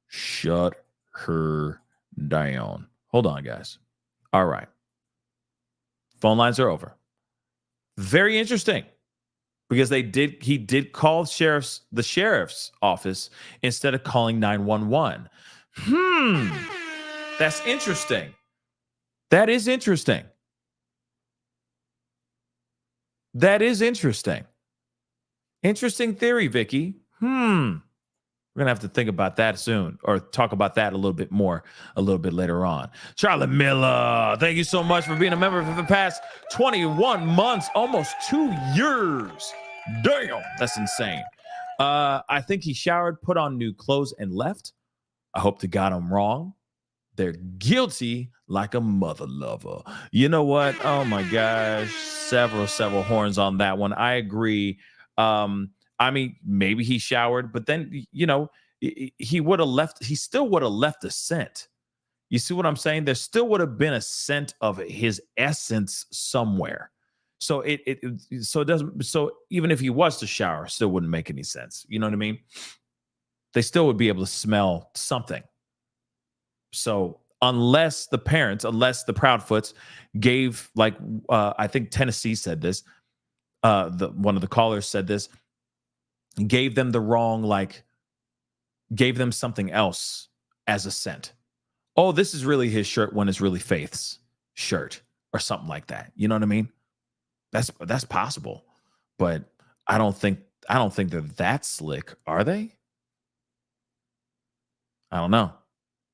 Shut her down. Hold on, guys. All right. Phone lines are over. Very interesting, because he did call the sheriff's office instead of calling 911. That's interesting. That is interesting. Interesting theory, Vicky. We're going to have to think about that soon, or talk about that a little bit more a little bit later on. Charlotte Miller, thank you so much for being a member for the past 21 months, almost 2 years. Damn, that's insane. I think he showered, put on new clothes, and left. I hope to God I'm wrong. They're guilty like a mother lover. You know what? Oh my gosh. Several horns on that one. I agree. I mean, maybe he showered, but then, he would have left. He still would have left a scent. You see what I'm saying? There still would have been a scent of his essence somewhere. So so even if he was to shower, it still wouldn't make any sense. You know what I mean? They still would be able to smell something. So unless the Proudfoots gave, I think Tennessee said this, one of the callers said this, gave them the wrong, gave them something else as a scent. Oh, this is really his shirt when it's really Faith's shirt or something like that. You know what I mean? That's possible, but I don't think they're that slick, are they? I don't know.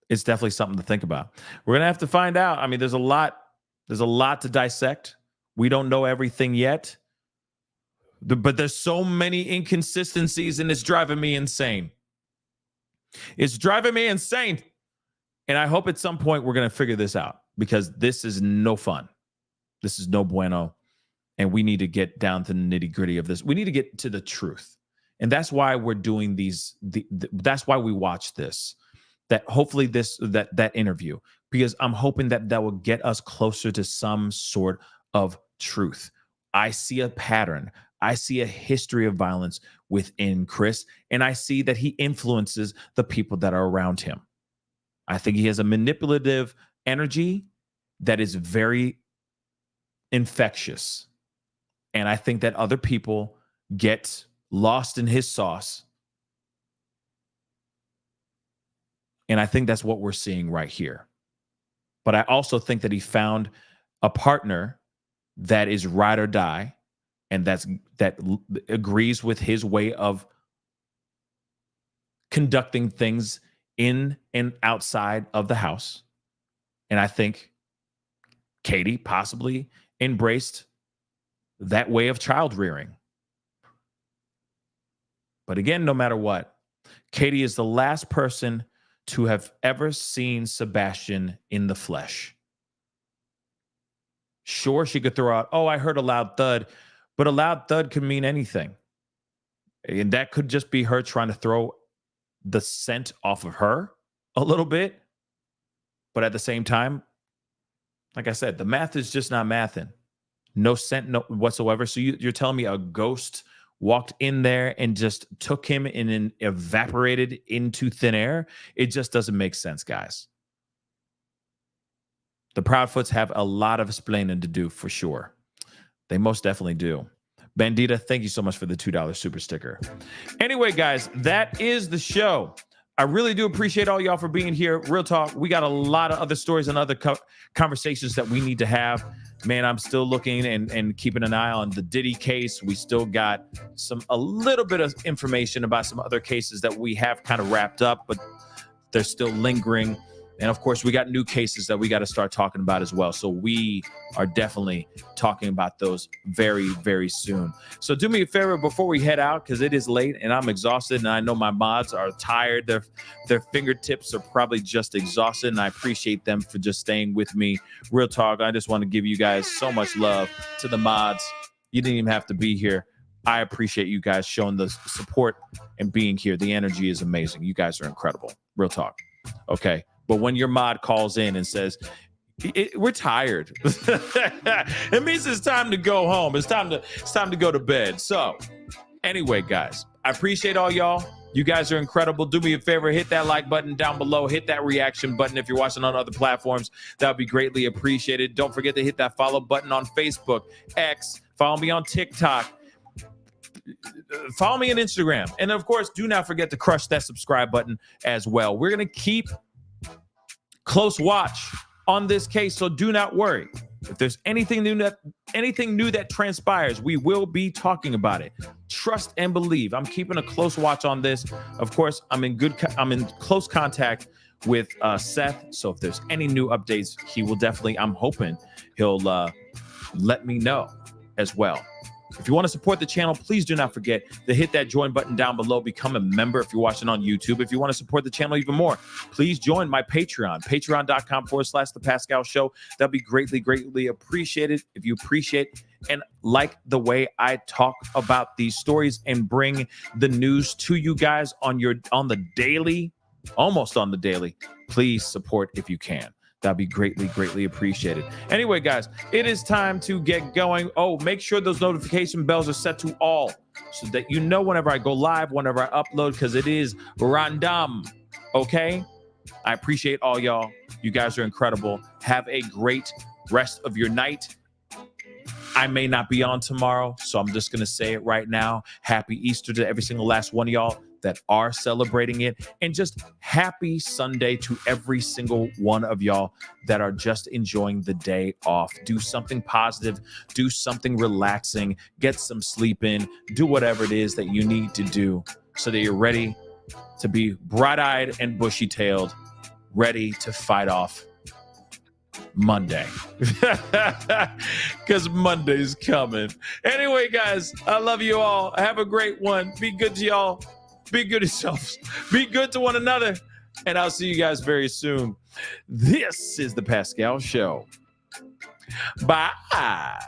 It's definitely something to think about. We're gonna have to find out. I mean, there's a lot to dissect. We don't know everything yet. But there's so many inconsistencies, and it's driving me insane. It's driving me insane. And I hope at some point we're going to figure this out, because this is no fun. This is no bueno. And we need to get down to the nitty gritty of this. We need to get to the truth. And that's why we're doing these. That's why we watch this. That hopefully that interview, because I'm hoping that will get us closer to some sort of truth. I see a pattern. I see a history of violence within Chris, and I see that he influences the people that are around him. I think he has a manipulative energy that is very infectious. And I think that other people get lost in his sauce. And I think that's what we're seeing right here. But I also think that he found a partner that is ride or die, and that agrees with his way of conducting things in and outside of the house. And I think Katie possibly embraced that way of child rearing. But again, no matter what, Katie is the last person to have ever seen Sebastian in the flesh. Sure, she could throw out, oh, I heard a loud thud, but a loud thud could mean anything. And that could just be her trying to throw the scent off of her a little bit. But at the same time, like I said, the math is just not mathing. No scent whatsoever. So you're telling me a ghost walked in there and just took him and evaporated into thin air? It just doesn't make sense, guys. The Proudfoots have a lot of explaining to do for sure. They most definitely do. Bandita, thank you so much for the $2 super sticker. Anyway, guys, that is the show. I really do appreciate all y'all for being here. Real talk, we got a lot of other stories and other conversations that we need to have. Man, I'm still looking and keeping an eye on the Diddy case. We still got a little bit of information about some other cases that we have kind of wrapped up, but they're still lingering. And of course, we got new cases that we got to start talking about as well. So we are definitely talking about those very, very soon. So do me a favor before we head out, because it is late and I'm exhausted, and I know my mods are tired. Their fingertips are probably just exhausted, and I appreciate them for just staying with me. Real talk, I just want to give you guys so much love. To the mods, you didn't even have to be here. I appreciate you guys showing the support and being here. The energy is amazing. You guys are incredible. Real talk. Okay. But when your mod calls in and says, we're tired, it means it's time to go home. It's time to go to bed. So anyway, guys, I appreciate all y'all. You guys are incredible. Do me a favor, hit that like button down below. Hit that reaction button if you're watching on other platforms. That would be greatly appreciated. Don't forget to hit that follow button on Facebook, X. Follow me on TikTok. Follow me on Instagram. And of course, do not forget to crush that subscribe button as well. We're going to keep close watch on this case, so do not worry. If there's anything new that transpires, we will be talking about it. Trust and believe. I'm keeping a close watch on this. Of course, I'm in close contact with Seth. So if there's any new updates, he will definitely, I'm hoping he'll let me know as well. If you want to support the channel, please do not forget to hit that join button down below. Become a member if you're watching on YouTube. If you want to support the channel even more, please join my Patreon, patreon.com/The Pascal Show. That'd be greatly, greatly appreciated. If you appreciate and like the way I talk about these stories and bring the news to you guys on the daily, almost on the daily, please support if you can. That'd be greatly, greatly appreciated. Anyway, guys, it is time to get going. Oh, make sure those notification bells are set to all so that you know whenever I go live, whenever I upload, because it is random. Okay? I appreciate all y'all. You guys are incredible. Have a great rest of your night. I may not be on tomorrow, so I'm just going to say it right now. Happy Easter to every single last one of y'all that are celebrating it, and just happy Sunday to every single one of y'all that are just enjoying the day off. Do something positive, do something relaxing, get some sleep in, do whatever it is that you need to do so that you're ready to be bright-eyed and bushy-tailed, ready to fight off Monday. Because Monday's coming. Anyway, guys, I love you all. Have a great one. Be good to y'all. Be good to yourselves. Be good to one another. And I'll see you guys very soon. This is the Pascal Show. Bye.